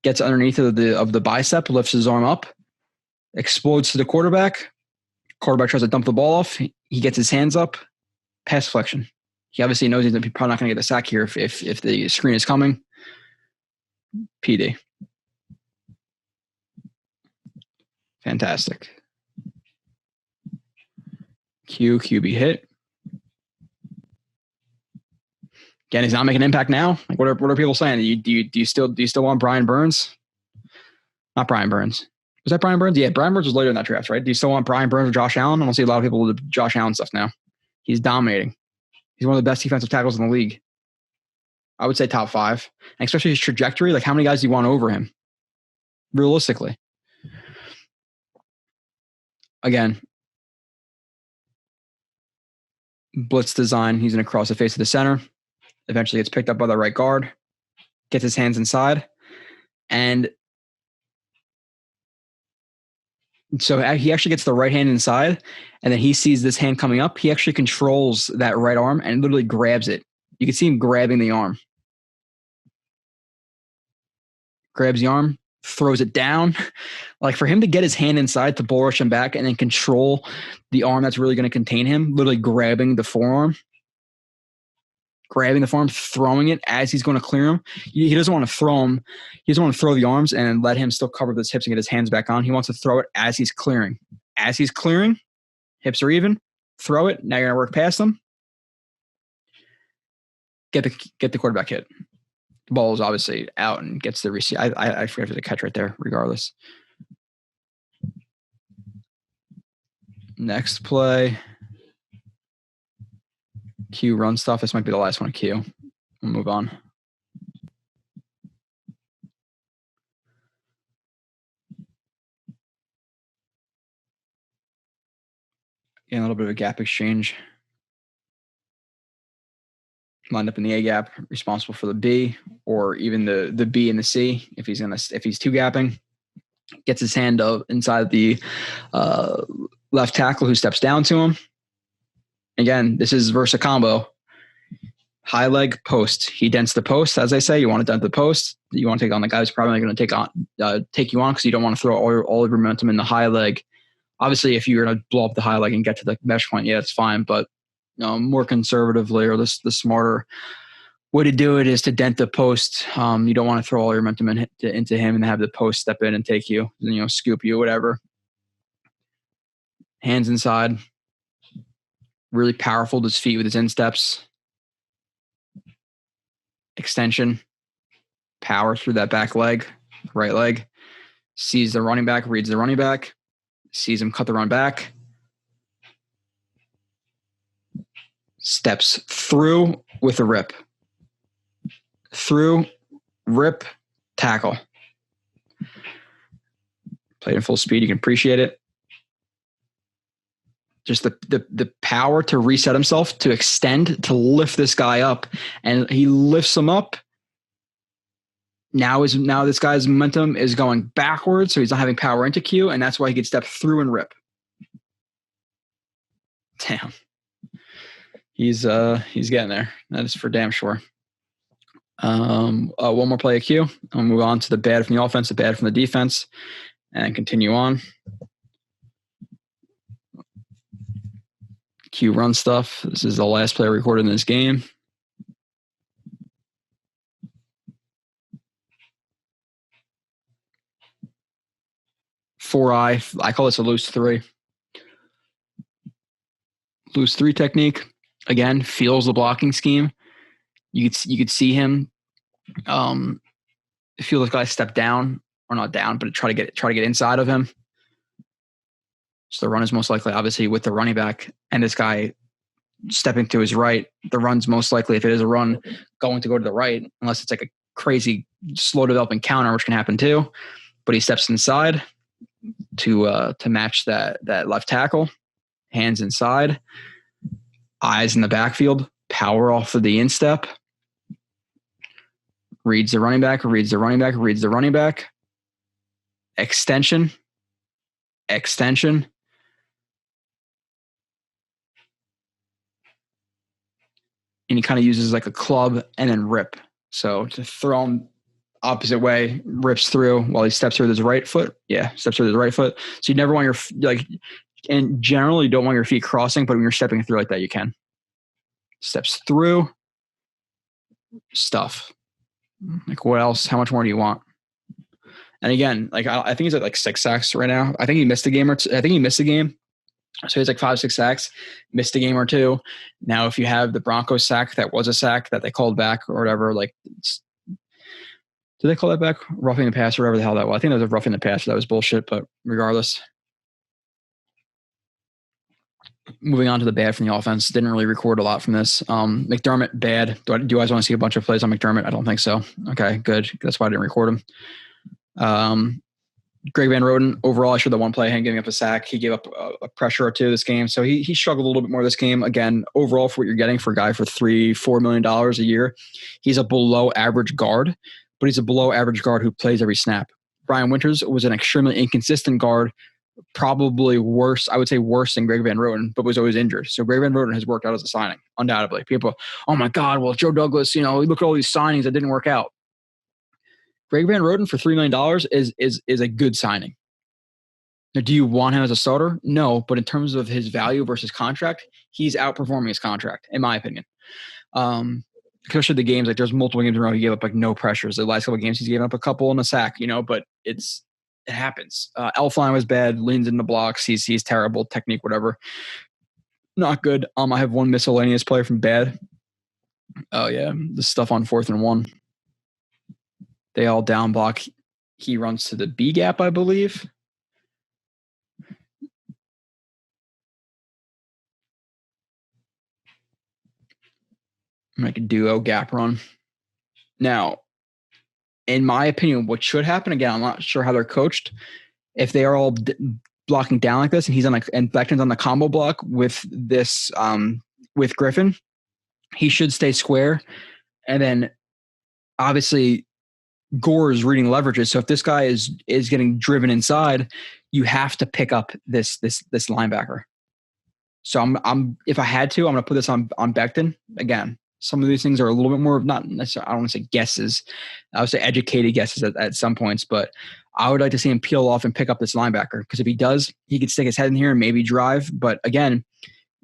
[SPEAKER 4] gets underneath of the bicep, lifts his arm up, explodes to the quarterback. Quarterback tries to dump the ball off. He gets his hands up. Pass deflection. He obviously knows he's probably not going to get the sack here if the screen is coming. PD. Fantastic. QB hit. Again, he's not making an impact now. Like, what are people saying? Do you still want Brian Burns? Not Brian Burns. Was that Brian Burns? Yeah, Brian Burns was later in that draft, right? Do you still want Brian Burns or Josh Allen? I don't see a lot of people with Josh Allen stuff now. He's dominating. He's one of the best defensive tackles in the league. I would say top 5. And especially his trajectory. Like, how many guys do you want over him? Realistically. Again, blitz design. He's going to cross the face of the center. Eventually gets picked up by the right guard. Gets his hands inside. And so he actually gets the right hand inside, and then he sees this hand coming up. He actually controls that right arm and literally grabs it. You can see him grabbing the arm. grabs the arm, throws it down. Like for him to get his hand inside to bull rush him back and then control the arm that's really going to contain him, literally grabbing the forearm, throwing it as he's going to clear him. He doesn't want to throw him. He doesn't want to throw the arms and let him still cover his hips and get his hands back on. He wants to throw it as he's clearing. As he's clearing, hips are even, throw it. Now you're going to work past them. Get the quarterback hit. The ball is obviously out and gets the receiver. I forget if there's a catch right there, regardless. Next play. Q run stuff. This might be the last one of Q. We'll move on. Again, a little bit of a gap exchange. Lined up in the A gap, responsible for the B, or even the B and the C. If he's two gapping, gets his hand up inside the left tackle who steps down to him. Again, this is versus a combo. High leg post. He dents the post, as I say. You want to dent the post. You want to take on the guy who's probably going to take you on because you don't want to throw all of your momentum in the high leg. Obviously, if you're going to blow up the high leg and get to the mesh point, yeah, it's fine. But more conservatively, or the smarter way to do it is to dent the post. You don't want to throw all your momentum into him and have the post step in and take you, scoop you, whatever. Hands inside. Really powerful to his feet with his insteps. Extension. Power through that back leg, right leg. Sees the running back, reads the running back. Sees him cut the run back. Steps through with a rip. Through, rip, tackle. Played in full speed. You can appreciate it. Just the power to reset himself, to extend, to lift this guy up. And he lifts him up. Now this guy's momentum is going backwards, so he's not having power into Q, and that's why he could step through and rip. Damn. He's getting there. That is for damn sure. One more play of Q. I'll move on to the bad from the offense, the bad from the defense, and continue on. Q run stuff. This is the last play recorded in this game. I call this a loose three. Loose three technique. Again, feels the blocking scheme. You could see him feel this guy step down, or not down, but try to get inside of him. So the run is most likely, obviously, with the running back and this guy stepping to his right. The run's most likely, if it is a run, going to go to the right, unless it's like a crazy slow developing counter, which can happen too. But he steps inside to match that left tackle, hands inside, eyes in the backfield, power off of the instep, reads the running back, extension, and he kind of uses like a club and then rip. So to throw him opposite way, rips through while he steps through with his right foot. Yeah, steps through with his right foot. So you never want and generally you don't want your feet crossing, but when you're stepping through like that, you can. Steps through, stuff. Like what else? How much more do you want? And again, like I think he's at like 6 sacks right now. I think he missed a game or two. I think he missed a game. So he's like 5-6 sacks, missed a game or two. Now, if you have the Broncos sack, that was a sack that they called back or whatever, like, did they call that back? Roughing the pass or whatever the hell that was. I think that was a roughing the pass. That was bullshit, but regardless. Moving on to the bad from the offense. Didn't really record a lot from this. McDermott, bad. Do you guys want to see a bunch of plays on McDermott? I don't think so. Okay, good. That's why I didn't record him. Greg Van Roten, overall, I showed the one play, him giving up a sack. He gave up a pressure or two this game. So he struggled a little bit more this game. Again, overall, for what you're getting for a guy for $3-4 million a year, he's a below average guard, but he's a below average guard who plays every snap. Brian Winters was an extremely inconsistent guard, probably worse, I would say worse than Greg Van Roten, but was always injured. So Greg Van Roten has worked out as a signing, undoubtedly. People, oh my God, well, Joe Douglas, look at all these signings that didn't work out. Greg Van Roten for $3 million is a good signing. Now, do you want him as a starter? No, but in terms of his value versus contract, he's outperforming his contract, in my opinion. Especially the games, like there's multiple games in a row he gave up like no pressures. The last couple of games he's given up a couple and a sack, but it happens. Elfline was bad, leans in the blocks, he's terrible, technique, whatever. Not good. I have one miscellaneous player from bad. Oh yeah, the stuff on 4th and 1. They all down block. He runs to the B gap, I believe. Make a duo gap run. Now, in my opinion, what should happen, again, I'm not sure how they're coached. If they are all blocking down like this, and he's on and Becton's on the combo block with this, with Griffin, he should stay square. And then obviously Gore is reading leverages. So if this guy is getting driven inside, you have to pick up this linebacker. So I'm if I had to, I'm going to put this on Becton again. Some of these things are a little bit more not necessarily, I don't want to say guesses. I would say educated guesses at some points, but I would like to see him peel off and pick up this linebacker because if he does, he could stick his head in here and maybe drive. But again,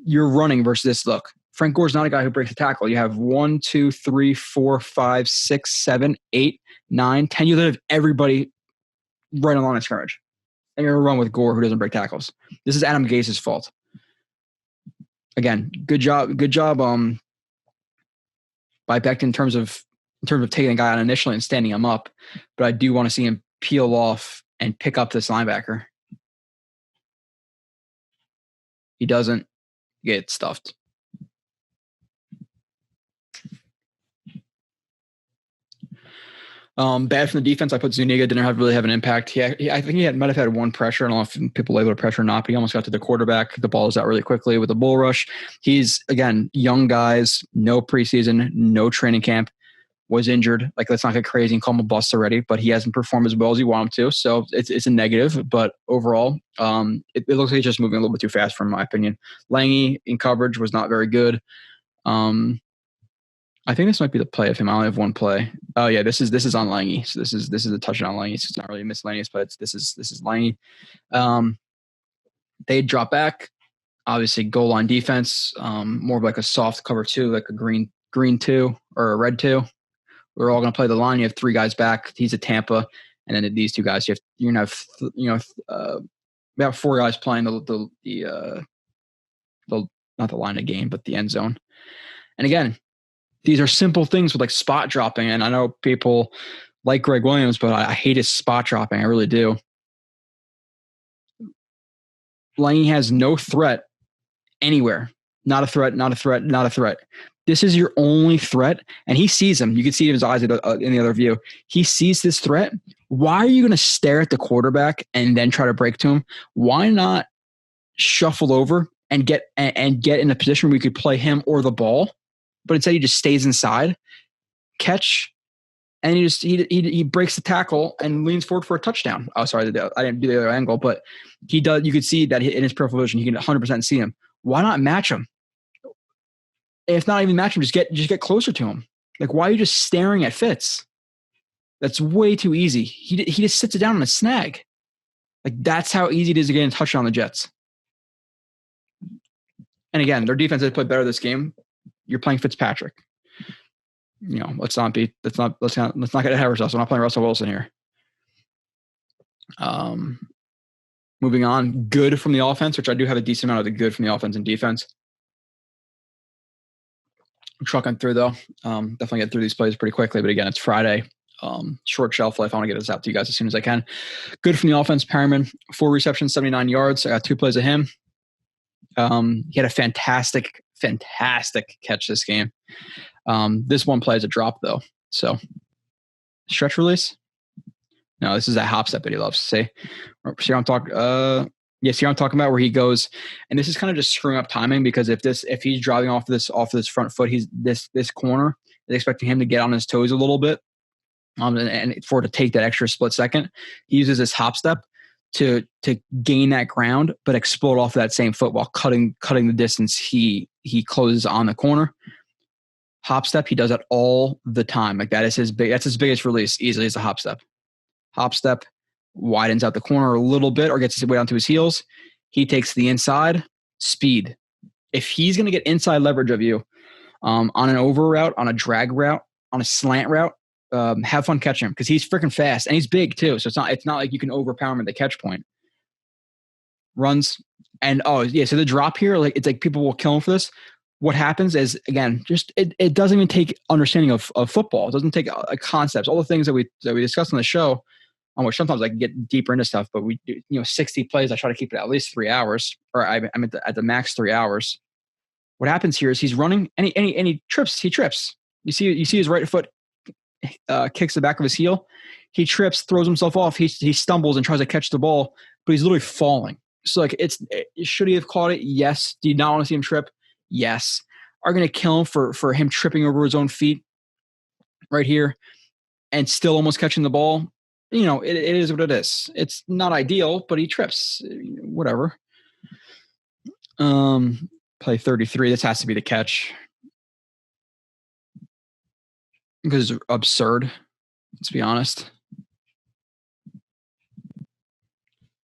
[SPEAKER 4] you're running versus this. Look, Frank Gore's not a guy who breaks a tackle. You have 1, 2, 3, 4, 5, 6, 7, 8, 9, 10. You have everybody right on the line of scrimmage. And you're going to run with Gore who doesn't break tackles. This is Adam Gase's fault. Again, good job by Becton in terms of taking a guy on initially and standing him up. But I do want to see him peel off and pick up this linebacker. He doesn't get stuffed. Bad from the defense. I put Zuniga, didn't really have an impact. I think he might have had one pressure. I don't know if people label it pressure or not, but he almost got to the quarterback. The ball was out really quickly with a bull rush. He's, again, young guys, no preseason, no training camp, was injured. Like, let's not get crazy and call him a bust already, but he hasn't performed as well as you want him to. So it's a negative, but overall, it looks like he's just moving a little bit too fast, from my opinion. Lange in coverage was not very good. I think this might be the play of him. I only have one play. Oh yeah, this is on Lange. So this is a touchdown on Lange. So it's not really miscellaneous, but this is Lange. They drop back. Obviously, goal line defense. More of like a soft cover 2, like a green 2 or a red 2. We're all going to play the line. You have 3 guys back. He's at Tampa, and then these 2 guys. You're going to have we have 4 guys playing the not the line of game, but the end zone. And again, these are simple things with like spot dropping. And I know people like Greg Williams, but I hate his spot dropping. I really do. Lange has no threat anywhere. Not a threat, not a threat, not a threat. This is your only threat. And he sees him. You can see his eyes in the other view. He sees this threat. Why are you going to stare at the quarterback and then try to break to him? Why not shuffle over and get in a position where we could play him or the ball? But instead he just stays inside, catch, and he breaks the tackle and leans forward for a touchdown. Oh, sorry, I didn't do the other angle, but he does. You could see that in his peripheral vision, he can 100% see him. Why not match him? If not even match him, just get closer to him. Like, why are you just staring at Fitz? That's way too easy. He just sits it down on a snag. Like, that's how easy it is to get in touch on the Jets. And again, their defense has played better this game. You're playing Fitzpatrick. Let's not get ahead of ourselves. I'm not playing Russell Wilson here. Moving on, good from the offense, which I do have a decent amount of the good from the offense and defense. I'm trucking through though. Definitely get through these plays pretty quickly, but again, it's Friday. Short shelf life. I want to get this out to you guys as soon as I can. Good from the offense. Perriman, 4 receptions, 79 yards. I got 2 plays of him. He had a fantastic catch this game. This one play is a drop though. So stretch release. No, this is that hop step that he loves. See what I'm talking. See what I'm talking about, where he goes, and this is kind of just screwing up timing because if he's driving off this front foot, he's this corner is expecting him to get on his toes a little bit, and for it to take that extra split second, he uses this hop step to gain that ground, but explode off of that same foot while cutting the distance he closes on the corner. Hop step, he does that all the time. Like that's his biggest release easily is a hop step. Hop step, widens out the corner a little bit or gets his way down to his heels. He takes the inside, speed. If he's going to get inside leverage of you on an over route, on a drag route, on a slant route, have fun catching him because he's freaking fast and he's big too. So it's not like you can overpower him at the catch point. Runs and so the drop here, like it's like people will kill him for this. What happens is, again, just it doesn't even take understanding of football. It doesn't take concepts, all the things that we discussed on the show, on which sometimes I can get deeper into stuff, but we do, 60 plays. I try to keep it at least 3 hours, or I'm at the max 3 hours. What happens here is he's running and he trips. He trips. You see his right foot kicks the back of his heel. He trips, throws himself off. He stumbles and tries to catch the ball, but he's literally falling. So like should he have caught it? Yes. Do you not want to see him trip? Yes. Are going to kill him for him tripping over his own feet right here and still almost catching the ball? It is what it is. It's not ideal, but he trips. Whatever. Play 33. This has to be the catch. Because it's absurd, let's be honest.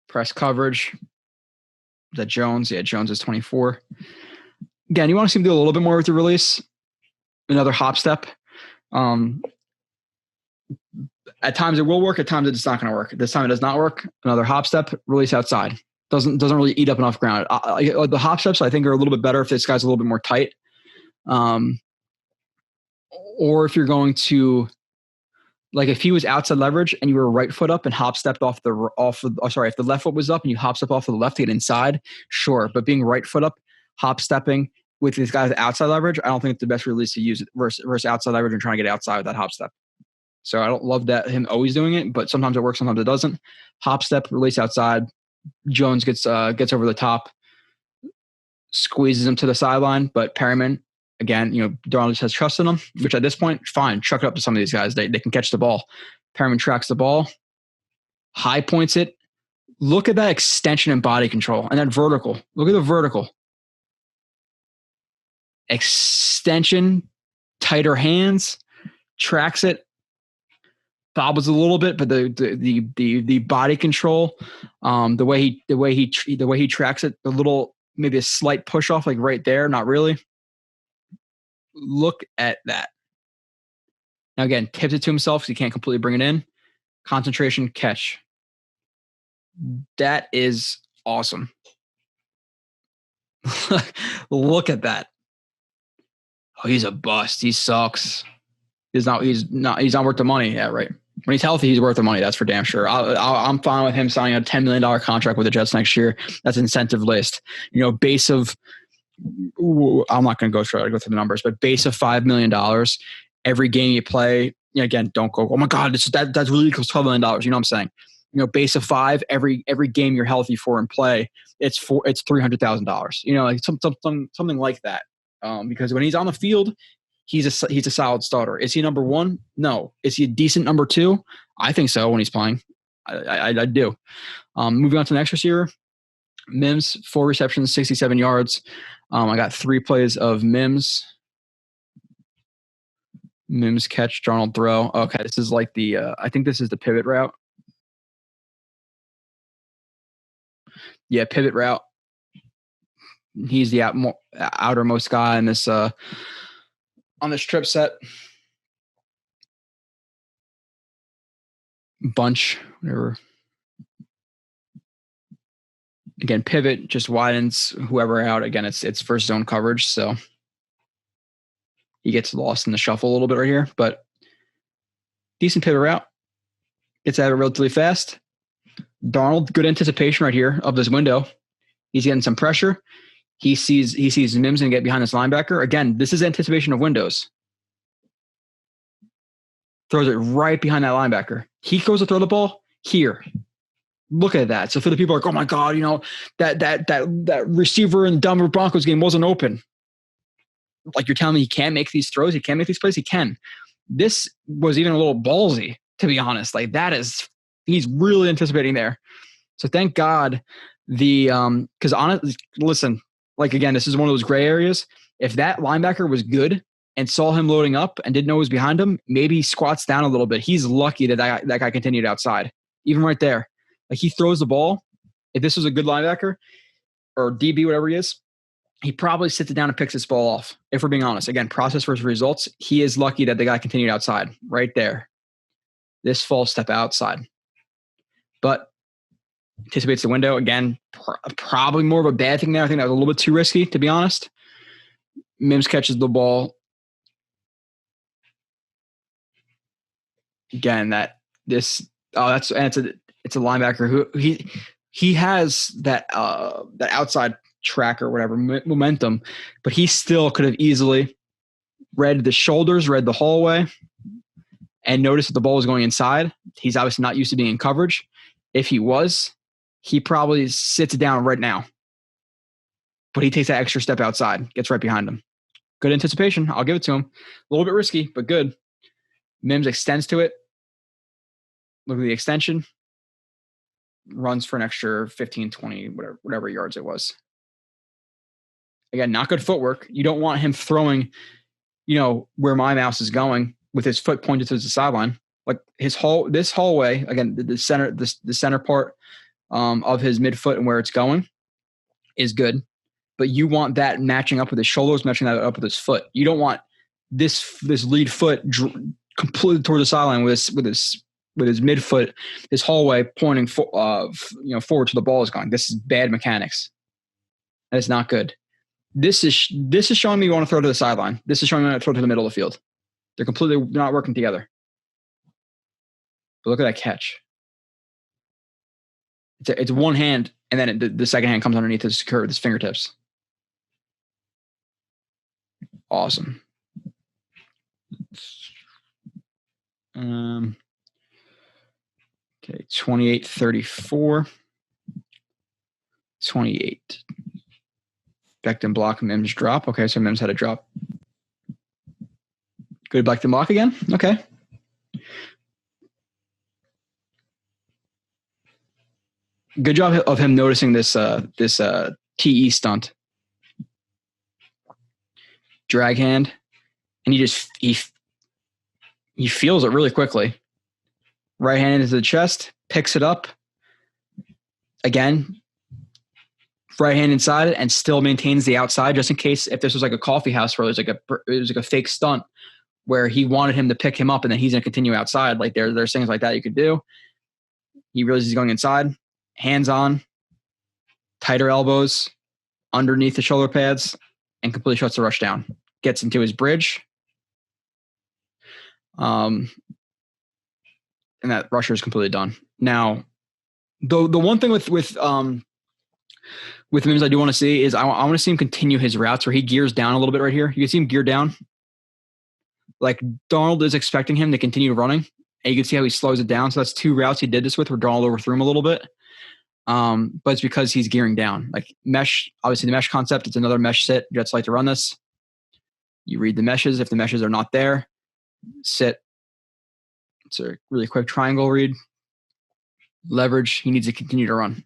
[SPEAKER 4] Press coverage. Is that Jones? Yeah, Jones is 24. Again, you want to see him do a little bit more with the release. Another hop step. At times it will work. At times it's not going to work. This time it does not work. Another hop step, release outside. Doesn't really eat up enough ground. The hop steps I think are a little bit better if this guy's a little bit more tight. Or if you're going to, like if he was outside leverage and you were right foot up and hop stepped if the left foot was up and you hop step off to the left to get inside, sure. But being right foot up, hop stepping with these guys outside leverage, I don't think it's the best release to use it versus outside leverage and trying to get outside with that hop step. So I don't love him always doing it, but sometimes it works, sometimes it doesn't. Hop step, release outside. Jones gets over the top, squeezes him to the sideline, but Perryman, again, Darnold just has trust in him, which at this point, fine, chuck it up to some of these guys. They can catch the ball. Perryman tracks the ball, high points it. Look at that extension and body control and that vertical. Look at the vertical. Extension, tighter hands, tracks it, bobbles a little bit, but the body control, the way he tracks it, a little, maybe a slight push off, like right there, not really. Look at that. Now again, tips it to himself so he can't completely bring it in. Concentration, catch. That is awesome. Look at that. Oh, he's a bust. He sucks. He's not worth the money. Yeah, right. When he's healthy, he's worth the money. That's for damn sure. I'm fine with him signing a $10 million contract with the Jets next year. That's incentive list. Base of, I'm not going to go through the numbers, but base of $5 million. Every game you play, again, don't go, oh my God, that's really equals $12 million. You know what I'm saying? Base of 5, every game you're healthy for and play, it's $300,000. Like something like that. Because when he's on the field, he's a solid starter. Is he number 1? No. Is he a decent number 2? I think so when he's playing. I do. Moving on to the next receiver, Mims, 4 receptions, 67 yards. I got 3 plays of Mims. Mims catch, Darnold throw. Okay, this is like I think this is the pivot route. Yeah, pivot route. He's the outermost guy in this on this trip set. Bunch, whatever. Again, pivot just widens whoever out. Again, it's first zone coverage, so he gets lost in the shuffle a little bit right here. But decent pivot route. Gets out of it relatively fast. Darnold, good anticipation right here of this window. He's getting some pressure. He sees Mims and get behind this linebacker. Again, this is anticipation of windows. Throws it right behind that linebacker. He goes to throw the ball here. Look at that. So for the people like, oh my God, that receiver in the Denver Broncos game wasn't open. Like you're telling me he can't make these throws, he can't make these plays, he can. This was even a little ballsy, to be honest. Like he's really anticipating there. So thank God because honestly, listen, like again, this is one of those gray areas. If that linebacker was good, and saw him loading up and didn't know what was behind him, maybe he squats down a little bit. He's lucky that guy continued outside. Even right there. Like, he throws the ball. If this was a good linebacker or DB, whatever he is, he probably sits it down and picks this ball off. If we're being honest, again, process versus results. He is lucky that the guy continued outside right there. This false step outside, but anticipates the window again. Probably more of a bad thing there. I think that was a little bit too risky, to be honest. Mims catches the ball again. It's a linebacker who he has that outside track or whatever momentum, but he still could have easily read the shoulders, read the hallway, and noticed that the ball was going inside. He's obviously not used to being in coverage. If he was, he probably sits it down right now. But he takes that extra step outside, gets right behind him. Good anticipation. I'll give it to him. A little bit risky, but good. Mims extends to it. Look at the extension. Runs for an extra 15, 20, whatever yards it was. Again, not good footwork. You don't want him throwing, where my mouse is going with his foot pointed to the sideline. Like this hallway, again, the center part of his midfoot and where it's going is good. But you want that matching up with his shoulders, matching that up with his foot. You don't want this lead foot completely toward the sideline with his midfoot, his hallway pointing forward to the ball is going. This is bad mechanics. That is not good. This is showing me you want to throw to the sideline. This is showing me you want to throw to the middle of the field. They're not working together. But look at that catch. It's one hand, and then the second hand comes underneath to secure with his fingertips. Awesome. Okay, 28-34. 28. Becton block, Mims drop. Okay, so Mims had a drop. Good Becton block again. Okay. Good job of him noticing this TE stunt. Drag hand, and he feels it really quickly. Right hand into the chest, picks it up. Again, right hand inside it, and still maintains the outside just in case if this was like a coffee house where it was like a fake stunt where he wanted him to pick him up and then he's going to continue outside. Like there's things like that you could do. He realizes he's going inside, hands on, tighter elbows, underneath the shoulder pads, and completely shuts the rush down. Gets into his bridge. And that rusher is completely done. Now, the one thing with Mims I do want to see is I want to see him continue his routes where he gears down a little bit right here. You can see him gear down. Like Darnold is expecting him to continue running, and you can see how he slows it down. So that's two routes he did this with where Darnold overthrew him a little bit. But it's because he's gearing down. Like mesh, obviously the mesh concept, it's another mesh sit. Jets like to run this. You read the meshes. If the meshes are not there, sit. It's a really quick triangle read. Leverage. He needs to continue to run.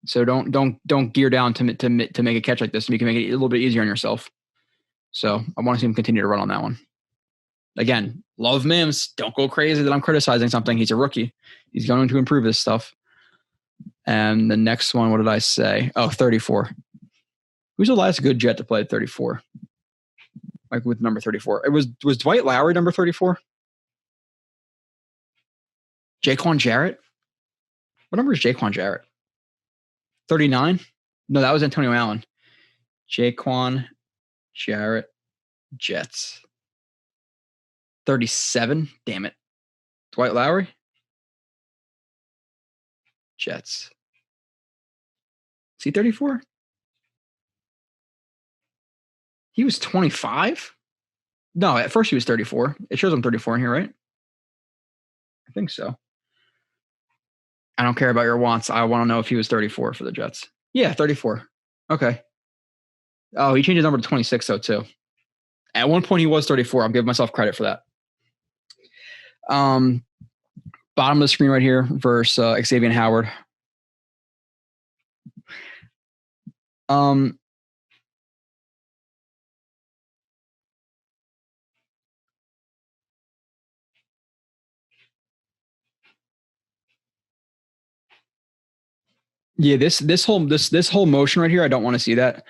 [SPEAKER 4] So don't gear down to make a catch like this. You can make it a little bit easier on yourself. So I want to see him continue to run on that one. Again, love Mims. Don't go crazy that I'm criticizing something. He's a rookie. He's going to improve this stuff. And the next one, what did I say? Oh, 34. Who's the last good Jet to play at 34? Like with number 34. Was Dwight Lowry number 34? Jaquan Jarrett? What number is Jaquan Jarrett? 39? No, that was Antonio Allen. Jaquan Jarrett, Jets. 37? Damn it. Dwight Lowry? Jets. Is he 34? He was 25? No, at first he was 34. It shows him 34 in here, right? I think so. I don't care about your wants. I want to know if he was 34 for the Jets. Yeah, 34. Okay. Oh, he changed his number to 26, though, too. At one point, he was 34. I'll give myself credit for that. Bottom of the screen right here versus Xavier Howard. Yeah, this whole motion right here, I don't want to see that.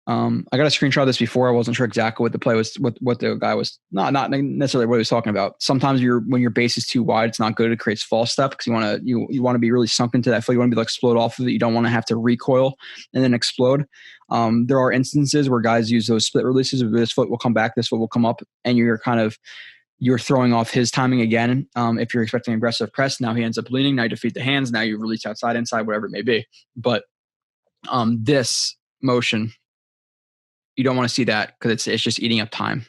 [SPEAKER 4] I got a screenshot of this before. I wasn't sure exactly what the play was, what the guy was not necessarily what he was talking about. Sometimes when your base is too wide, it's not good. It creates false step because you want to be really sunk into that foot. You want to be like explode off of it. You don't want to have to recoil and then explode. There are instances where guys use those split releases. This foot will come back, this foot will come up, and you're throwing off his timing again. If you're expecting aggressive press, now he ends up leaning. Now you defeat the hands. Now you release outside, inside, whatever it may be. But this motion, you don't want to see that because it's just eating up time.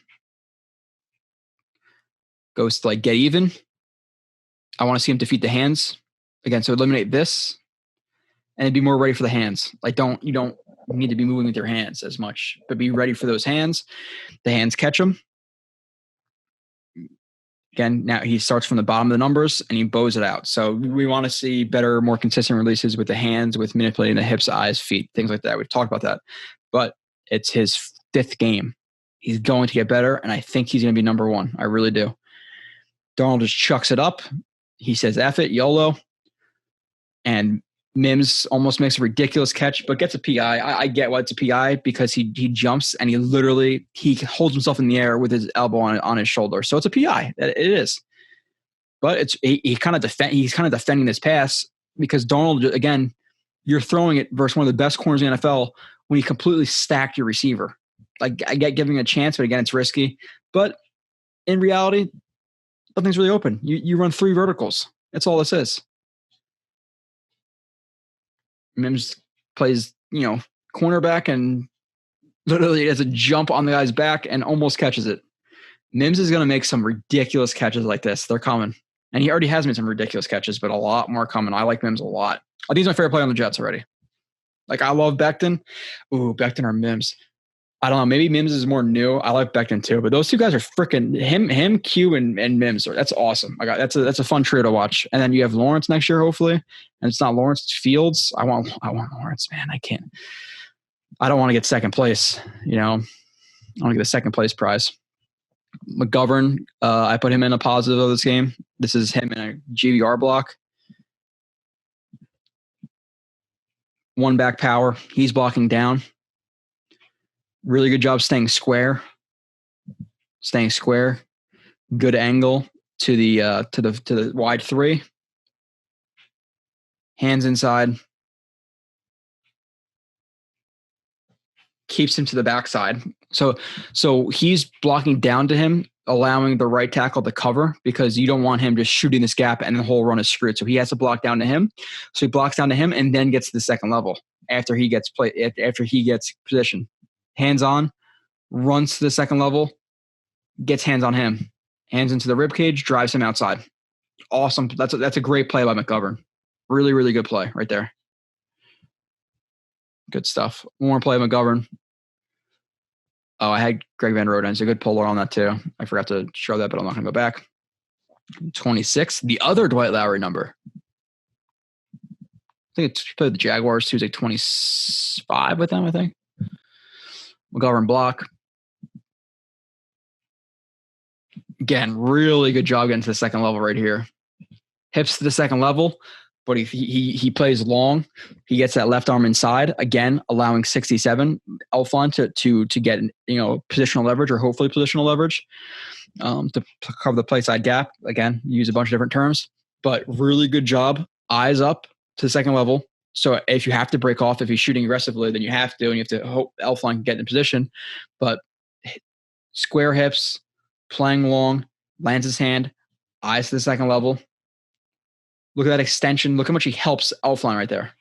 [SPEAKER 4] Goes to like get even. I want to see him defeat the hands again. So eliminate this, and be more ready for the hands. Like you don't need to be moving with your hands as much, but be ready for those hands. The hands catch them. Again, now he starts from the bottom of the numbers and he bows it out. So we want to see better, more consistent releases with the hands, with manipulating the hips, eyes, feet, things like that. We've talked about that. But it's his 5th game. He's going to get better, and I think he's going to be number 1. I really do. Darnold just chucks it up. He says, F it, YOLO. And Mims almost makes a ridiculous catch, but gets a PI. I get why it's a PI because he jumps and he holds himself in the air with his elbow on his shoulder. So it's a PI. It is. But he's kind of defending this pass because Darnold, again, you're throwing it versus one of the best corners in the NFL when you completely stacked your receiver. Like, I get giving a chance, but again, it's risky. But in reality, nothing's really open. You run 3 verticals. That's all this is. Mims plays, cornerback and literally has a jump on the guy's back and almost catches it. Mims is going to make some ridiculous catches like this. They're coming. And he already has made some ridiculous catches, but a lot more coming. I like Mims a lot. I think he's my favorite player on the Jets already. Like, I love Becton. Ooh, Becton or Mims. I don't know. Maybe Mims is more new. I like Becton too, but those two guys are freaking him, Q, and Mims. That's awesome. That's a fun trio to watch. And then you have Lawrence next year, hopefully. And it's not Lawrence, it's Fields. I want Lawrence, man. I don't want to get second place. I want to get a second place prize. McGovern, I put him in a positive of this game. This is him in a GVR block. 1 back power. He's blocking down. Really good job staying square. Good angle to the wide 3. Hands inside. Keeps him to the backside. So he's blocking down to him, allowing the right tackle to cover because you don't want him just shooting this gap and the whole run is screwed. So he has to block down to him. So he blocks down to him and then gets to the second level after he gets position. Hands on, runs to the second level, gets hands on him, hands into the rib cage, drives him outside. Awesome. That's a great play by McGovern. Really, really good play right there. Good stuff. One more play, McGovern. Oh, I had Greg Van Roden. It's a good puller on that too. I forgot to show that, but I'm not going to go back. 26, the other Dwight Lowry number. I think it's played the Jaguars too. It's like 25 with them, I think. McGovern block. Again, really good job getting to the second level right here. Hips to the second level, but he plays long. He gets that left arm inside, again, allowing 67 Elfon to get positional leverage or hopefully positional leverage to cover the play side gap. Again, use a bunch of different terms, but really good job. Eyes up to the second level. So if you have to break off, if he's shooting aggressively, then you have to, and you have to hope Elfon can get in position. But square hips, playing long, lands his hand, eyes to the second level. Look at that extension. Look how much he helps Elfon right there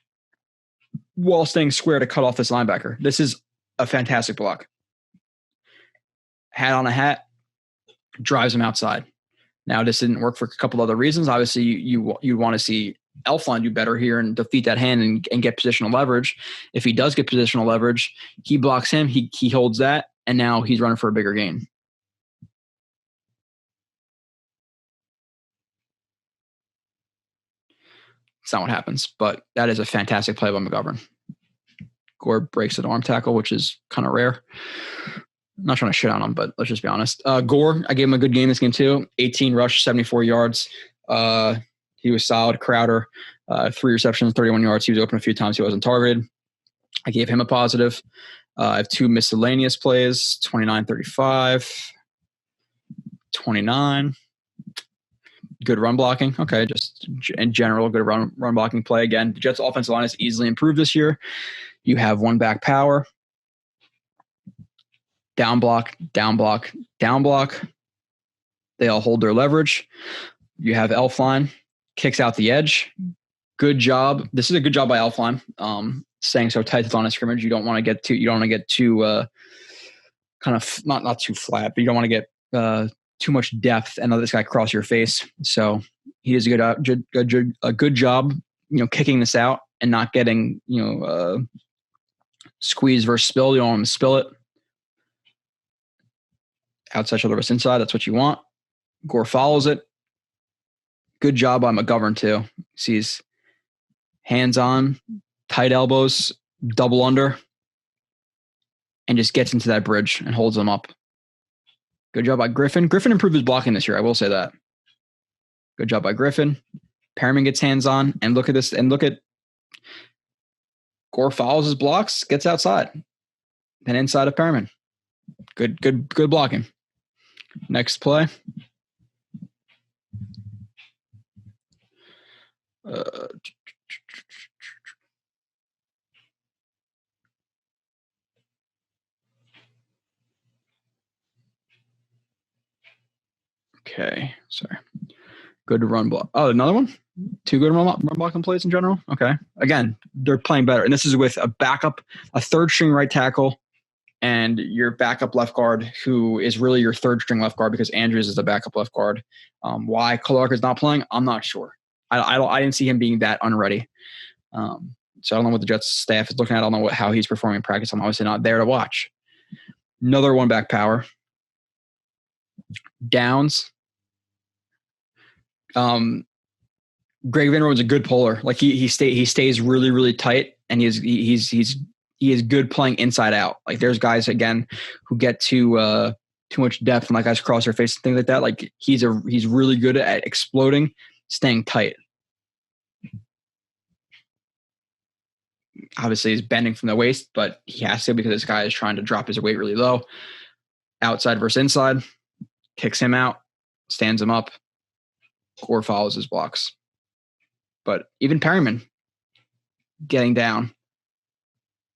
[SPEAKER 4] while staying square to cut off this linebacker. This is a fantastic block. Hat on a hat, drives him outside. Now, this didn't work for a couple other reasons. Obviously, you want to see Elfon do better here and defeat that hand and get positional leverage. If he does get positional leverage, he blocks him, he holds that, and now he's running for a bigger gain. It's not what happens, but that is a fantastic play by McGovern. Gore breaks an arm tackle, which is kind of rare. I'm not trying to shit on him, but let's just be honest. Gore, I gave him a good game this game too. 18 rush, 74 yards. He was solid. Crowder, 3 receptions, 31 yards. He was open a few times. He wasn't targeted. I gave him a positive. I have 2 miscellaneous plays, 29, 35, 29. Good run blocking. Okay, just in general, good run blocking play. Again, the Jets' offensive line has easily improved this year. You have 1 back power. Down block, down block, down block. They all hold their leverage. You have Elfline, kicks out the edge. Good job. This is a good job by Elfline. Staying so tight to the line of scrimmage. You don't want to get too kind of not too flat, but you don't want to get too much depth and let this guy cross your face. So he does a good job, kicking this out and not getting, squeeze versus spill. You don't want him to spill it. Outside shoulder versus inside. That's what you want. Gore follows it. Good job by McGovern too. Sees hands on, tight elbows, double under, and just gets into that bridge and holds them up. Good job by Griffin. Griffin improved his blocking this year. I will say that. Good job by Griffin. Perriman gets hands on, and look at this. And look at Gore follows his blocks, gets outside, and inside of Perriman. Good blocking. Next play. Okay, sorry. Good run block. Oh, another one? 2 good run blocking plays in general? Okay. Again, they're playing better. And this is with a backup, a third string right tackle, and your backup left guard, who is really your third string left guard because Andrews is the backup left guard. Why Clark is not playing, I'm not sure. I didn't see him being that unready. So I don't know what the Jets staff is looking at. I don't know how he's performing in practice. I'm obviously not there to watch. Another 1 back power. Downs. Greg Van Roten's a good puller. Like he stays really, really tight, and he is good playing inside out. Like there's guys again who get too much depth and like guys cross their face and things like that. Like he's really good at exploding, staying tight. Obviously he's bending from the waist, but he has to because this guy is trying to drop his weight really low. Outside versus inside, kicks him out, stands him up. Gore follows his blocks. But even Perriman getting down.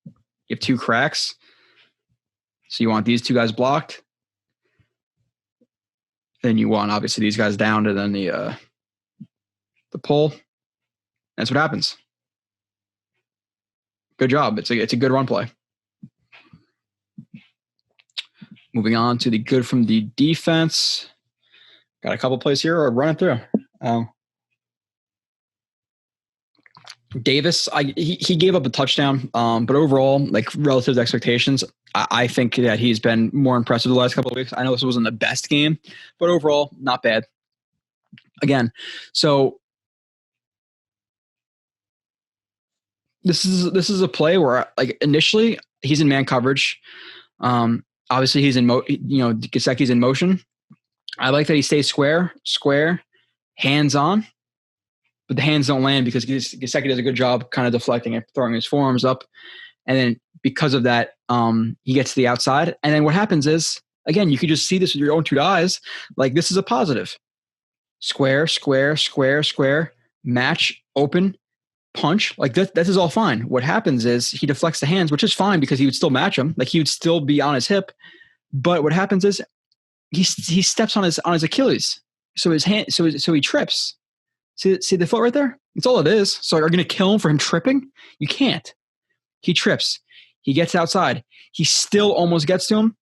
[SPEAKER 4] You have 2 cracks. So you want these 2 guys blocked. Then you want obviously these guys down to then the pull. That's what happens. Good job. It's a good run play. Moving on to the good from the defense. Got a couple plays here or run it through. Davis, he gave up a touchdown, but overall, like relative to expectations, I think that he's been more impressive the last couple of weeks. I know this wasn't the best game, but overall, not bad. Again, so this is a play where like initially he's in man coverage. Obviously he's in Gesicki's in motion. I like that he stays square, hands on, but the hands don't land because Gesicki does a good job kind of deflecting and throwing his forearms up. And then because of that, he gets to the outside. And then what happens is, again, you can just see this with your own 2 eyes. Like this is a positive. Square, match, open, punch. Like that is all fine. What happens is he deflects the hands, which is fine because he would still match him. Like he would still be on his hip. But what happens is he steps on his Achilles. So his hand, so he trips. See the foot right there? That's all it is. So are you going to kill him for him tripping? You can't. He trips. He gets outside. He still almost gets to him.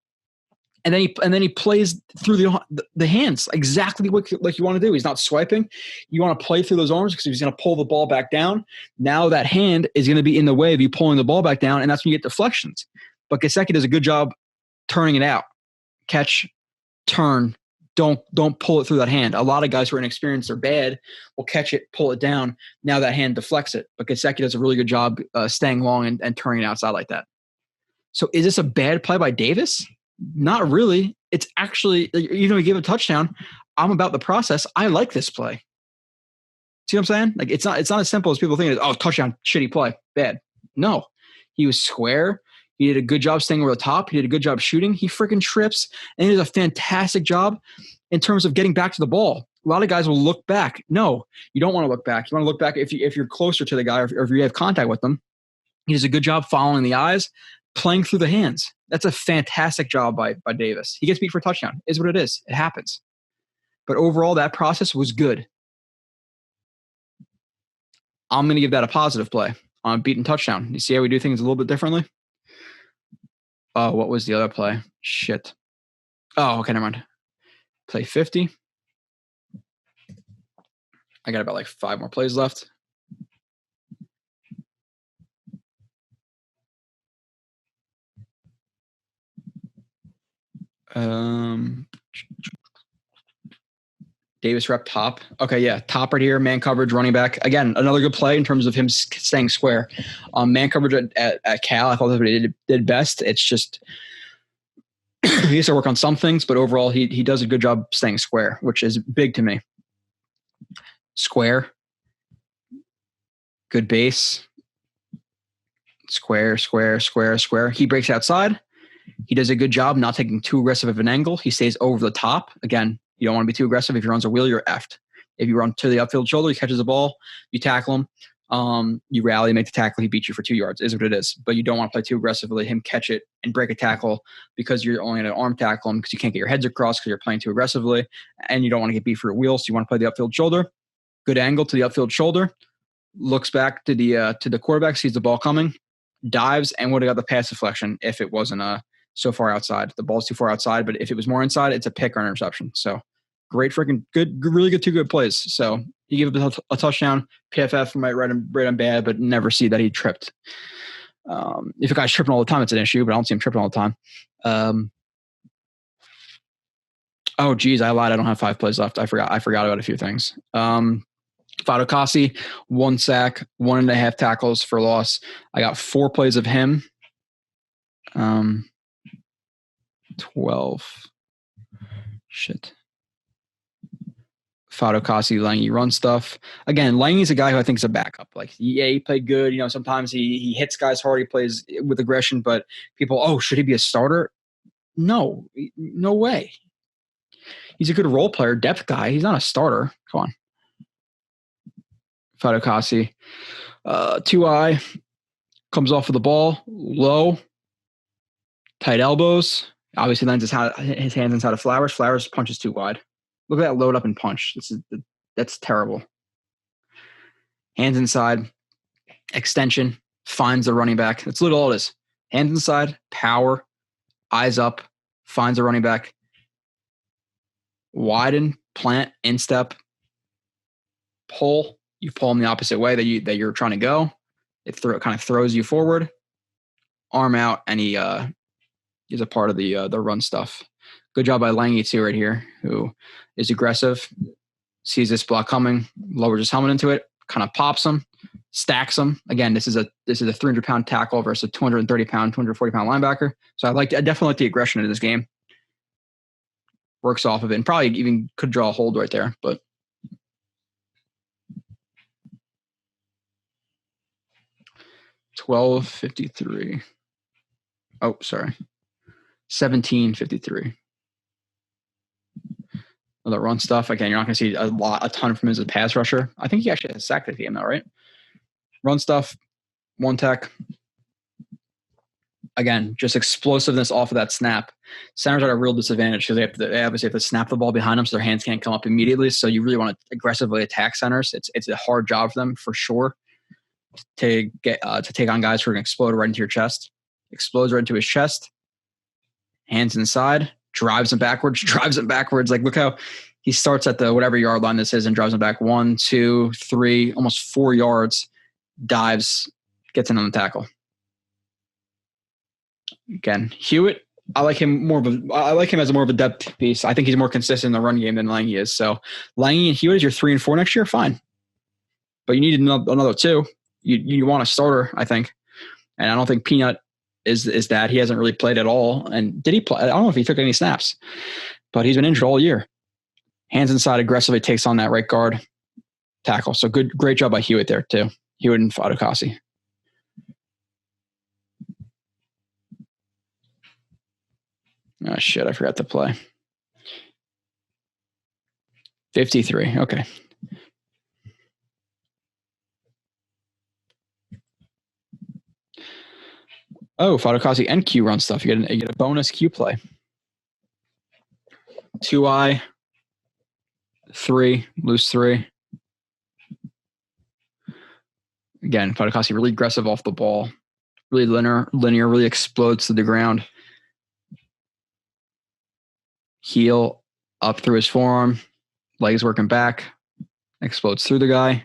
[SPEAKER 4] And then he plays through the hands exactly what like you want to do. He's not swiping. You want to play through those arms because he's going to pull the ball back down. Now that hand is going to be in the way of you pulling the ball back down, and that's when you get deflections. But Gesicki does a good job turning it out. Catch, turn. Don't pull it through that hand. A lot of guys who are inexperienced or bad will catch it, pull it down. Now that hand deflects it. But Gesicki does a really good job staying long and turning it outside like that. So is this a bad play by Davis? Not really. It's actually, even though he gave a touchdown, I'm about the process. I like this play. See what I'm saying? Like it's not as simple as people think. Oh, touchdown, shitty play, bad. No, he was square. He did a good job staying over the top. He did a good job shooting. He freaking trips, and he did a fantastic job in terms of getting back to the ball. A lot of guys will look back. No, you don't want to look back. You want to look back if you're closer to the guy or if you have contact with them. He does a good job following the eyes, playing through the hands. That's a fantastic job by Davis. He gets beat for a touchdown. Is what it is. It happens. But overall, that process was good. I'm going to give that a positive play on beaten touchdown. You see how we do things a little bit differently? Oh, what was the other play? Shit. Oh, okay, never mind. Play 50. I got about like 5 more plays left. Davis rep top. Okay, yeah, top right here, man coverage, running back. Again, another good play in terms of him staying square. Man coverage at Cal, I thought that's what he did best. It's just he has to work on some things, but overall he does a good job staying square, which is big to me. Square, good base, square. He breaks outside. He does a good job not taking too aggressive of an angle. He stays over the top. Again, you don't want to be too aggressive. If he runs a wheel, you're effed. If you run to the upfield shoulder, he catches the ball, you tackle him, you rally, make the tackle, he beats you for 2 yards, is what it is. But you don't want to play too aggressively, him catch it and break a tackle because you're only going to arm tackle him because you can't get your heads across because you're playing too aggressively, and you don't want to get beat for a wheel, so you want to play the upfield shoulder. Good angle to the upfield shoulder, looks back to the quarterback, sees the ball coming, dives, and would have got the pass deflection if it wasn't so far outside. The ball's too far outside, but if it was more inside, it's a pick or an interception. So great, freaking good, really good, 2 good plays. So he gave up a touchdown. PFF might rate him bad, but never see that he tripped. If a guy's tripping all the time, it's an issue, but I don't see him tripping all the time. Oh, geez, I lied. I don't have 5 plays left. I forgot about a few things. Fadokasi, 1 sack, 1.5 tackles for loss. I got 4 plays of him. 12. Shit. Fadokasi, Lange run stuff. Again, Lange's a guy who I think is a backup. Like, yeah, he played good. You know, sometimes he hits guys hard. He plays with aggression, but people, should he be a starter? No way. He's a good role player, depth guy. He's not a starter. Come on. Fadokasi. 2-eye. Comes off of the ball. Low. Tight elbows. Obviously lands his hands inside of Flowers. Flowers punches too wide. Look at that load up and punch. That's terrible. Hands inside. Extension. Finds the running back. That's literally all it is. Hands inside. Power. Eyes up. Finds the running back. Widen. Plant. Instep. Pull. You pull him the opposite way that you're trying to go. It kind of throws you forward. Arm out, and he is a part of the run stuff. Good job by Lange too right here, who is aggressive, sees this block coming, lowers his helmet into it, kind of pops him, stacks him. Again, this is a 300-pound tackle versus a 230-pound, 240-pound linebacker. So I definitely like the aggression in this game. Works off of it, and probably even could draw a hold right there, but. $12.53. Oh, sorry. 17.53. Other run stuff. Again, you're not going to see a ton from him as a pass rusher. I think he actually has sacked the game now, right? Run stuff. 1 tech. Again, just explosiveness off of that snap. Centers are at a real disadvantage because they obviously have to snap the ball behind them so their hands can't come up immediately. So you really want to aggressively attack centers. It's a hard job for them for sure. To get to take on guys who are going to explode right into your chest. Explodes right into his chest. Hands inside. Drives him backwards. Like, look how he starts at the whatever yard line this is and drives him back 1, 2, 3, almost 4 yards. Dives. Gets in on the tackle. Again, Hewitt. I like him as more of a depth piece. I think he's more consistent in the run game than Lange is. So Lange and Hewitt is your 3 and 4 next year. Fine. But you need another 2. You want a starter, I think. And I don't think Peanut is that. He hasn't really played at all. And did he play? I don't know if he took any snaps. But he's been injured all year. Hands inside aggressively takes on that right guard. tackle. So great job by Hewitt there too. Hewitt and Fadukasi. Oh shit, I forgot to play. 53. Okay. Oh, Fadukasi and Q run stuff. You get a bonus Q play. 2I, 3, lose 3. Again, Fadukasi really aggressive off the ball. Really linear, really explodes to the ground. Heel up through his forearm. Legs working back. Explodes through the guy.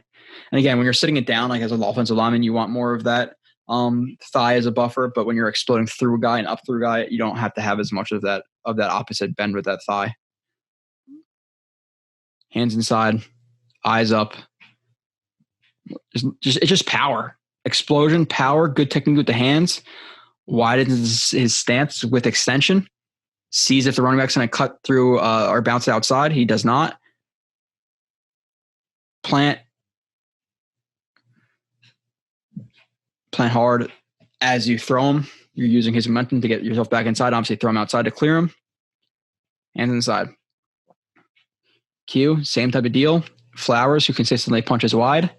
[SPEAKER 4] And again, when you're sitting it down, like as an offensive lineman, you want more of that thigh as a buffer. But when you're exploding through a guy and up through a guy, you don't have to have as much of that opposite bend with that thigh. Hands inside, eyes up. It's just power. Explosion, power, good technique with the hands. Widens his stance with extension. Sees if the running back's going to cut through or bounce outside. He does not. Plant hard as you throw him. You're using his momentum to get yourself back inside. Obviously, throw him outside to clear him. Hands inside. Q, same type of deal. Flowers, who consistently punches wide.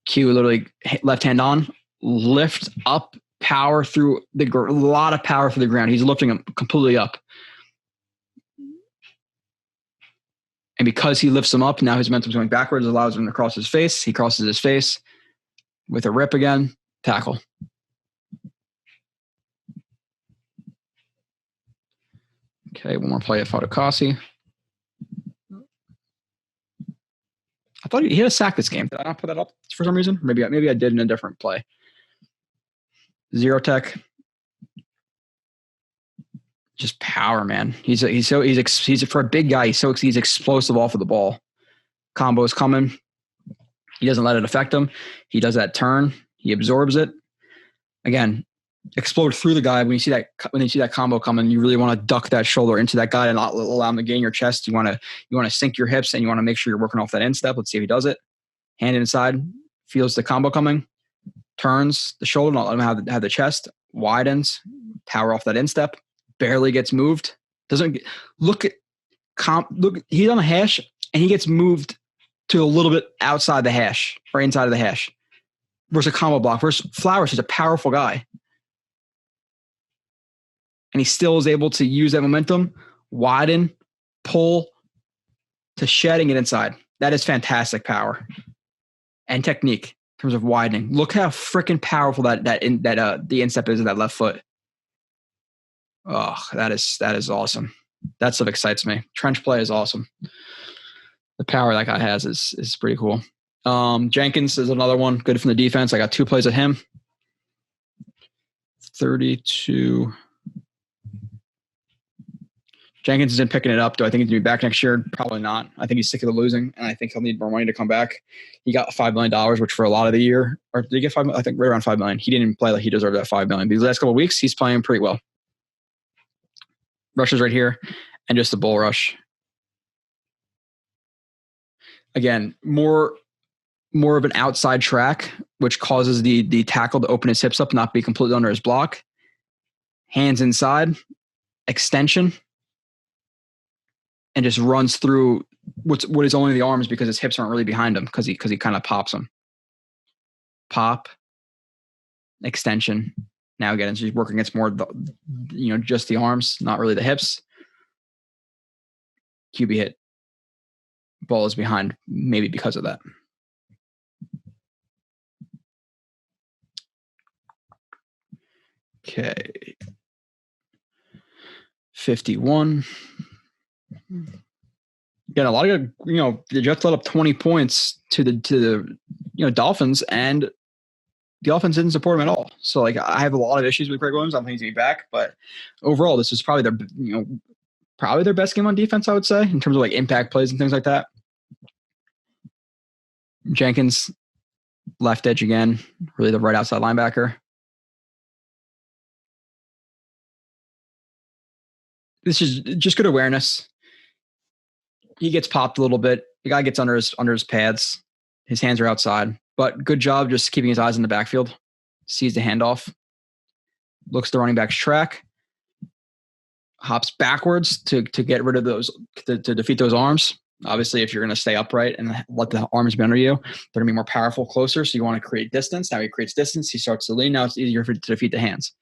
[SPEAKER 4] Q, literally left hand on, lift up, power through a lot of power through the ground. He's lifting him completely up. And because he lifts him up, now his momentum's going backwards, allows him to cross his face. He crosses his face with a rip again. Tackle. Okay, one more play at Fadukasi. I thought he had a sack this game. Did I not put that up for some reason? Maybe I did in a different play. Zero tech. Just power, man. He's for a big guy. He's explosive off of the ball. Combo is coming. He doesn't let it affect him. He does that turn. He absorbs it. Again, explode through the guy. When you see that combo coming, you really want to duck that shoulder into that guy and not allow him to gain your chest. You want to sink your hips and you want to make sure you're working off that instep. Let's see if he does it. Hand inside, feels the combo coming, turns the shoulder, not let him have the chest, widens, power off that instep. Barely gets moved. Doesn't look. He's on a hash and he gets moved to a little bit outside the hash or inside of the hash. Versus a combo block. Versus Flowers, who's a powerful guy, and he still is able to use that momentum, widen, pull to shedding it inside. That is fantastic power and technique in terms of widening. Look how freaking powerful the instep is of that left foot. Oh, that is awesome. That stuff excites me. Trench play is awesome. The power that guy has is pretty cool. Jenkins is another one. Good from the defense. I got 2 plays at him. 32. Jenkins isn't picking it up. Do I think he's going to be back next year? Probably not. I think he's sick of the losing, and I think he'll need more money to come back. He got $5 million, which for a lot of the year, or did he get $5 million? I think right around $5 million. He didn't play like he deserved that $5 million. These last couple of weeks, he's playing pretty well. Rushes right here, and just a bull rush. Again, more of an outside track, which causes the tackle to open his hips up, not be completely under his block. Hands inside, extension, and just runs through what is only the arms because his hips aren't really behind him because he kind of pops them. Pop, extension. Now again, he's working against more just the arms, not really the hips. QB hit. Ball is behind, maybe because of that. Okay. 51. Again, a lot of the Jets let up 20 points to the Dolphins, and the offense didn't support him at all. So I have a lot of issues with Greg Williams. I don't think he's going to be back, but overall, this is probably their best game on defense, I would say, in terms of impact plays and things like that. Jenkins, left edge again, really the right outside linebacker. This is just good awareness. He gets popped a little bit. The guy gets under his pads. His hands are outside, but good job just keeping his eyes in the backfield. Sees the handoff. Looks the running back's track. Hops backwards to get rid of those, to defeat those arms. Obviously, if you're going to stay upright and let the arms be under you, they're going to be more powerful closer. So you want to create distance. Now he creates distance. He starts to lean. Now it's easier to defeat the hands.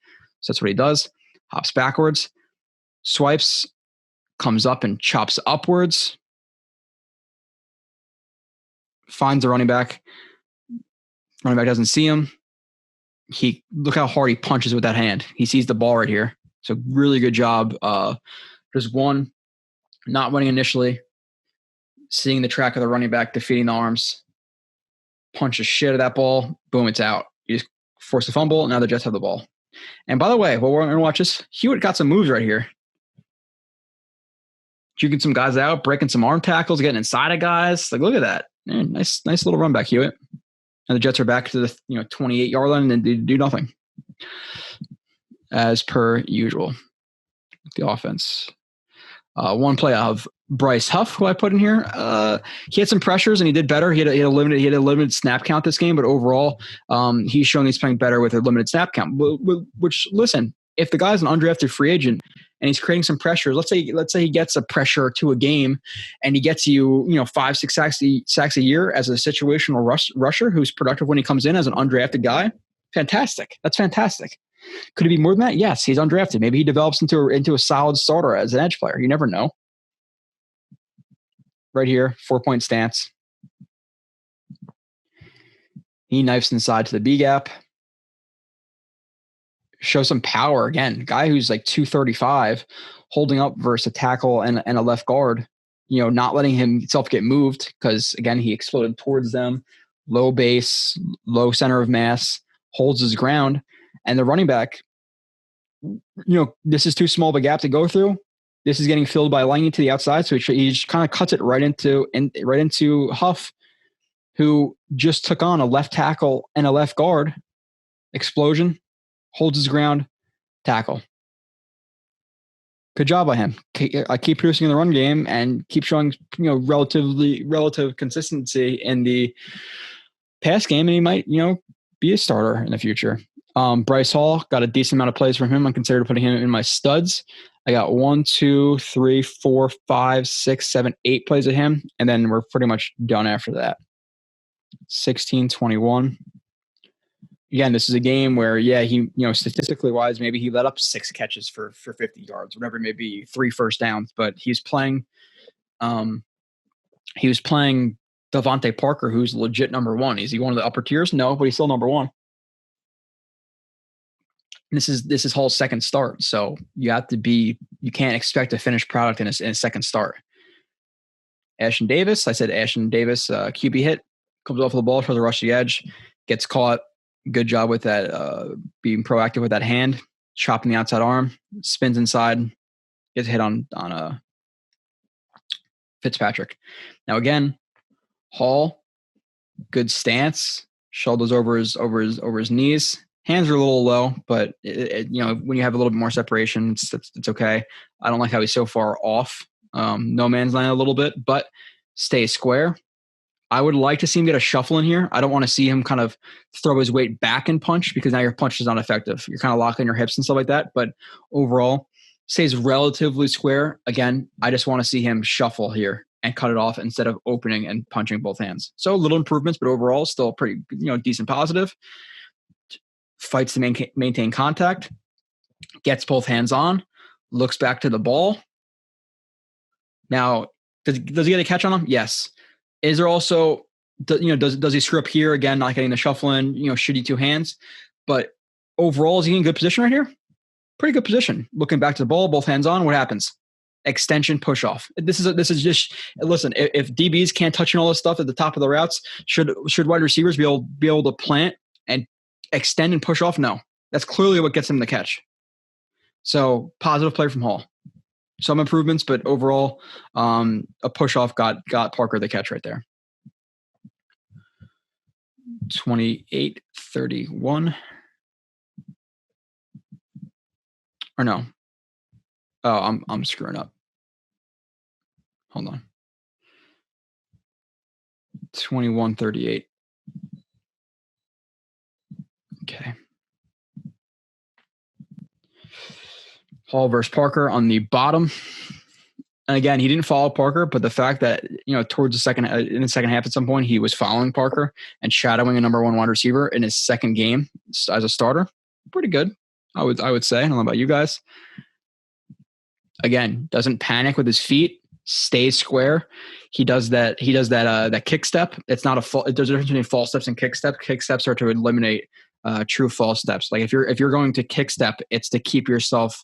[SPEAKER 4] So that's what he does. Hops backwards, swipes, comes up and chops upwards. Finds the running back. Running back doesn't see him. Look how hard he punches with that hand. He sees the ball right here. So really good job. Just one, not winning initially, seeing the track of the running back, defeating the arms, punch the shit out of that ball. Boom, it's out. You just force a fumble. Now the Jets have the ball. And by the way, while we're going to watch this, Hewitt got some moves right here. Juking some guys out, breaking some arm tackles, getting inside of guys. Like, look at that. Man, nice little run back, Hewitt. And the Jets are back to the 28-yard line and they do nothing. As per usual, the offense. One play of Bryce Huff, who I put in here. He had some pressures and he did better. He had a limited snap count this game, but overall, he's shown he's playing better with a limited snap count. Which, listen, if the guy's an undrafted free agent and he's creating some pressure, let's say he gets a pressure to a game and he gets you 5-6 sacks a year as a situational rusher who's productive when he comes in as an undrafted guy. Fantastic. That's fantastic. Could it be more than that? Yes, he's undrafted. Maybe he develops into a solid starter as an edge player. You never know. Right here, 4-point stance. He knifes inside to the B gap. Show some power again. Guy who's like 235, holding up versus a tackle and a left guard. Not letting himself get moved because again he exploded towards them. Low base, low center of mass, holds his ground. And the running back, this is too small of a gap to go through. This is getting filled by Lange to the outside, so he just kind of cuts it right into Huff, who just took on a left tackle and a left guard. Explosion, holds his ground, tackle. Good job by him. I keep producing in the run game and keep showing relative consistency in the pass game, and he might be a starter in the future. Bryce Hall, got a decent amount of plays from him. I'm considered putting him in my studs. I got 1, 2, 3, 4, 5, 6, 7, 8 plays of him, and then we're pretty much done after that. 16-21. Again, this is a game where, he, statistically wise, maybe he let up 6 catches for 50 yards, whatever it may be, 3 first downs, but he was playing Devontae Parker, who's legit number 1. Is he one of the upper tiers? No, but he's still number 1. This is Hall's second start, so you can't expect a finished product in a second start. Ashton Davis, I said Ashton Davis, QB hit, comes off of the ball for the rush to the edge, gets caught. Good job with that, being proactive with that hand, chopping the outside arm, spins inside, gets hit on Fitzpatrick. Now again, Hall, good stance, shoulders over his knees. Hands are a little low, but when you have a little bit more separation, it's okay. I don't like how he's so far off. No man's land a little bit, but stay square. I would like to see him get a shuffle in here. I don't want to see him kind of throw his weight back and punch because now your punch is not effective. You're kind of locking your hips and stuff like that. But overall, stays relatively square. Again, I just want to see him shuffle here and cut it off instead of opening and punching both hands. So little improvements, but overall still pretty decent positive. Fights to maintain contact, gets both hands on, looks back to the ball. Now, does he get a catch on him? Yes. Is there also, does he screw up here again, not getting the shuffle in, shitty 2 hands? But overall, is he in good position right here? Pretty good position. Looking back to the ball, both hands on, what happens? Extension, push off. This is just, listen, if DBs can't touch on all this stuff at the top of the routes, should wide receivers be able to plant and extend and push off? No. That's clearly what gets him the catch. So positive play from Hall. Some improvements, but overall, a push off got Parker the catch right there. 28-31. Or no. Oh, I'm screwing up. Hold on. 21-38. Okay. Hall versus Parker on the bottom. And again, he didn't follow Parker, but the fact that, towards in the second half at some point, he was following Parker and shadowing a number one wide receiver in his second game as a starter, pretty good. I would say. I don't know about you guys. Again, doesn't panic with his feet, stays square. He does that kick step. It's not there's a difference between false steps and kick steps. Kick steps are to eliminate true false steps. Like if you're going to kick step, it's to keep yourself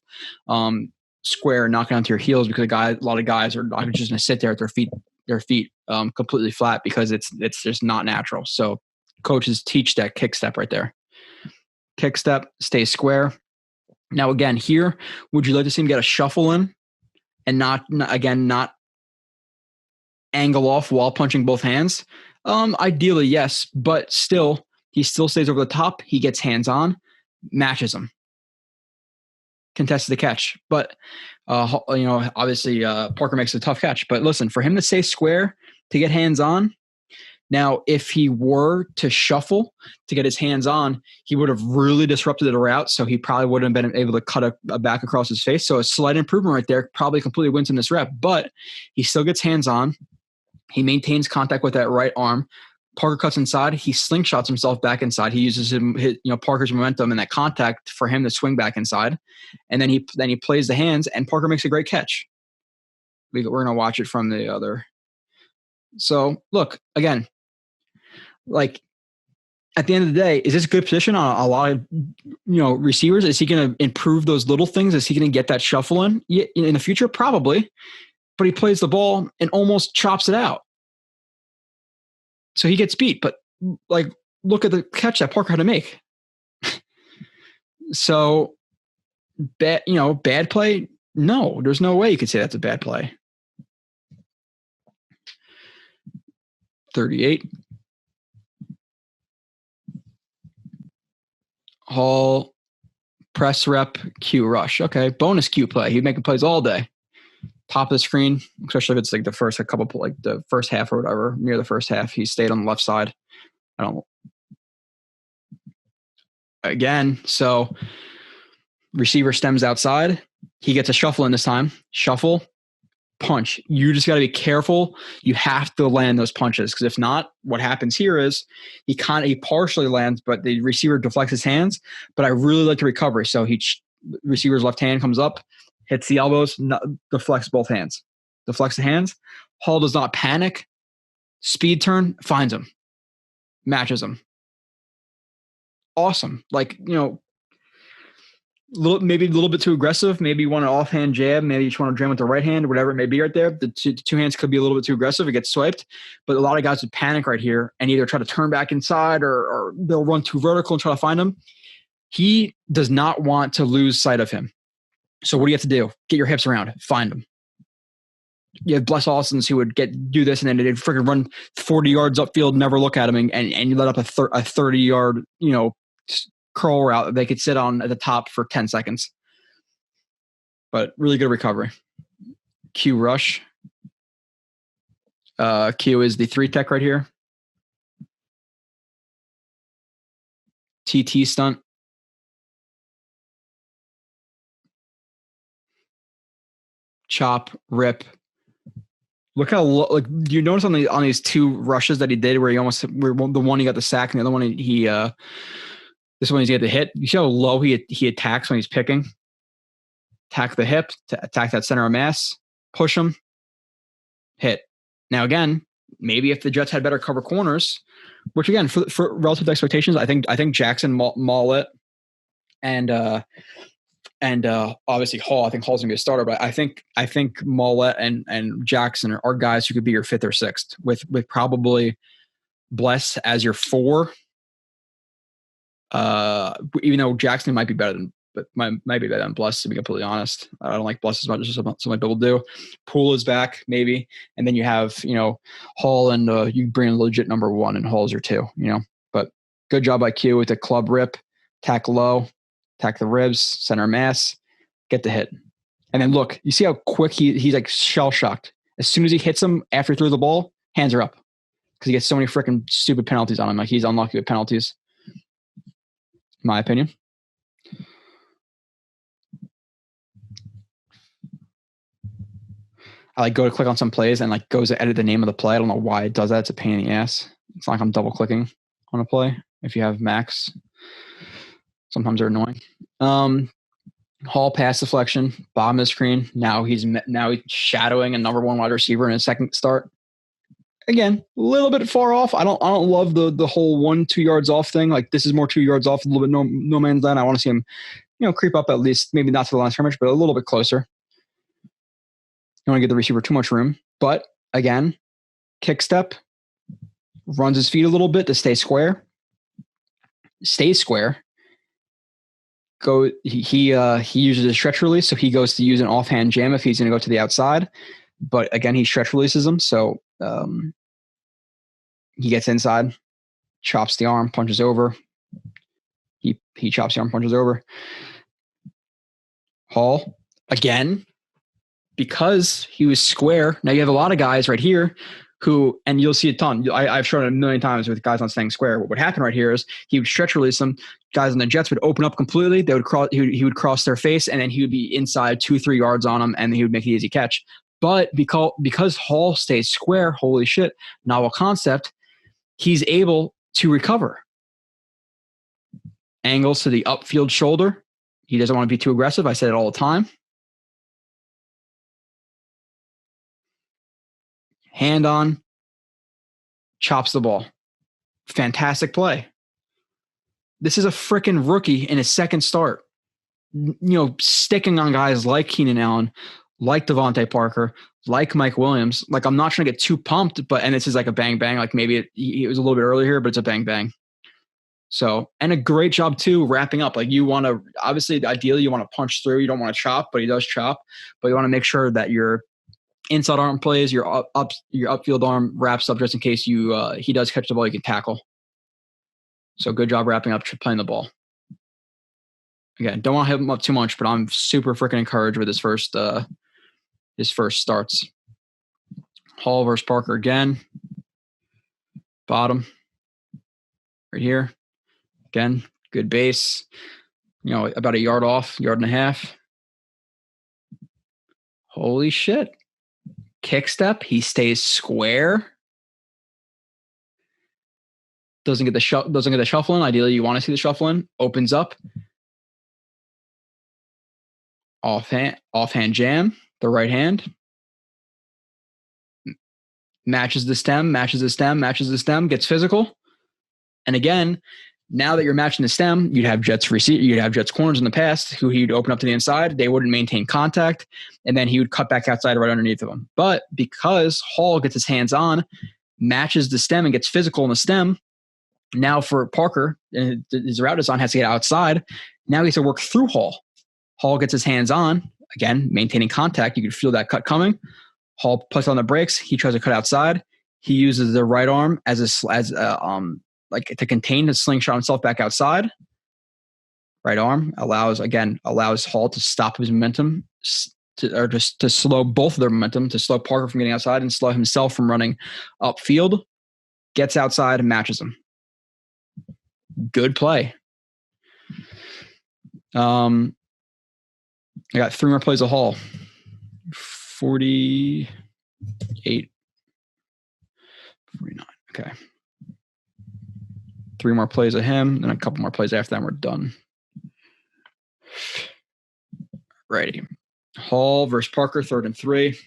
[SPEAKER 4] square, knocking onto your heels, because a lot of guys are not just going to sit there at their feet completely flat, because it's just not natural. So coaches teach that kick step right there. Kick step, stay square. Now again, here, would you like to see him get a shuffle in and not angle off while punching both hands? Ideally, yes, but still, he still stays over the top. He gets hands on, matches him, contests the catch. But obviously, Parker makes a tough catch. But listen, for him to stay square, to get hands on. Now, if he were to shuffle to get his hands on, he would have really disrupted the route, so he probably wouldn't have been able to cut a back across his face. So a slight improvement right there, probably completely wins him this rep. But he still gets hands on. He maintains contact with that right arm. Parker cuts inside. He slingshots himself back inside. He uses Parker's momentum and that contact for him to swing back inside. And then he plays the hands, and Parker makes a great catch. We're going to watch it from the other. So, look, again, like at the end of the day, is this a good position on a lot of receivers? Is he going to improve those little things? Is he going to get that shuffle in the future? Probably, but he plays the ball and almost chops it out, so he gets beat. But like, look at the catch that Parker had to make. So bad play? No, there's no way you could say that's a bad play. 38. Hall, press rep, Q rush. Okay, bonus Q play. He's making plays all day. Top of the screen, especially if it's like the first the first half or whatever, near the first half. He stayed on the left side. So receiver stems outside. He gets a shuffle in this time. Shuffle, punch. You just got to be careful. You have to land those punches, because if not, what happens here is he partially lands, but the receiver deflects his hands. But I really like the recovery. So receiver's left hand comes up, hits the elbows, deflects both hands. Deflects the hands. Hall does not panic. Speed turn, finds him. Matches him. Awesome. Like, maybe a little bit too aggressive. Maybe you want an offhand jab. Maybe you just want to jam with the right hand, whatever it may be right there. The two hands could be a little bit too aggressive. It gets swiped. But a lot of guys would panic right here and either try to turn back inside or they'll run too vertical and try to find him. He does not want to lose sight of him. So what do you have to do? Get your hips around. Find him. You have Bless Austins who would do this, and then they'd freaking run 40 yards upfield, never look at him, and you let up a 30-yard, curl route that they could sit on at the top for 10 seconds. But really good recovery. Q rush. Q is the 3-tech right here. TT stunt. Chop, rip. Look how do you notice on these two rushes that he did where the one he got the sack and the other one this one he's got the hit. You see how low he attacks when he's picking. Attack the hip, attack that center of mass, push him, hit. Now again, maybe if the Jets had better cover corners, which again for relative to expectations, I think Jackson, Mollett, and obviously Hall. I think Hall's gonna be a starter, but I think Mollett and Jackson are guys who could be your 5th or 6th with probably Bless as your 4. Even though Jackson might be better than Bless, to be completely honest. I don't like Bless as much as some people do. Poole is back, maybe. And then you have, Hall and you bring a legit number 1 and Hall's your 2, But good job by Q with the club rip, tack low, tack the ribs, center mass, get the hit. And then look, you see how quick he's like shell shocked. As soon as he hits him after he threw the ball, hands are up. because he gets so many freaking stupid penalties on him. Like, he's unlucky with penalties, in my opinion. I like go to click on some plays and like goes to edit the name of the play. I don't know why it does that. It's a pain in the ass. It's not like I'm double clicking on a play. If you have Max, sometimes they're annoying. Hall pass deflection, bottom of the screen. Now he's shadowing a number one wide receiver in his second start. Again, a little bit far off. I don't love the whole 1-2 yards off thing. Like, this is more 2 yards off, a little bit no man's land. I want to see him, creep up at least, maybe not to the line of scrimmage, but a little bit closer. You want to give the receiver too much room. But again, kick step, runs his feet a little bit to stay square. Stays square. He uses a stretch release, so he goes to use an offhand jam if he's going to go to the outside. But again, he stretch releases him, so he gets inside, chops the arm, punches over. He chops the arm, punches over. Hall, again, because he was square. Now you have a lot of guys right here who, and you'll see a ton. I've shown it a million times with guys not staying square. What would happen right here is he would stretch release them. Guys on the Jets would open up completely. They would cross. He would cross their face, and then he would be inside 2-3 yards on them, and he would make an easy catch. But because Hall stays square, holy shit, novel concept, he's able to recover. Angles to the upfield shoulder. He doesn't want to be too aggressive. I say it all the time. Hand on, chops the ball. Fantastic play. This is a freaking rookie in his second start. Sticking on guys like Keenan Allen, like Devontae Parker, like Mike Williams. Like, I'm not trying to get too pumped, and this is like a bang-bang. Like, maybe it was a little bit earlier here, but it's a bang-bang. So, and a great job too, wrapping up. Like, you want to, obviously, ideally, you want to punch through. You don't want to chop, but he does chop. But you want to make sure that your inside arm plays, your upfield arm wraps up just in case he does catch the ball, you can tackle. So good job wrapping up, playing the ball. Again, don't want to hit him up too much, but I'm super freaking encouraged with his first starts. Hall versus Parker again. Bottom. Right here. Again, good base. About a yard off, yard and a half. Holy shit. Kick step, he stays square. Doesn't get the shuffling. Ideally, you want to see the shuffling. Opens up. Offhand jam, the right hand. Matches the stem, gets physical. And again, now that you're matching the stem, you'd have Jets corners in the past who he'd open up to the inside. They wouldn't maintain contact, and then he would cut back outside right underneath of them. But because Hall gets his hands on, matches the stem, and gets physical in the stem, now for Parker, his route design has to get outside. Now he has to work through Hall. Hall gets his hands on, again, maintaining contact. You can feel that cut coming. Hall puts on the brakes. He tries to cut outside. He uses the right arm to contain the slingshot himself back outside. Right arm allows Hall to stop his momentum, to slow both of their momentum, to slow Parker from getting outside and slow himself from running upfield. Gets outside and matches him. Good play. I got 3 more plays of Hall. 48, 49. Okay. 3 more plays of him, and a couple more plays after that, and we're done. Righty. Hall versus Parker, 3rd and 3.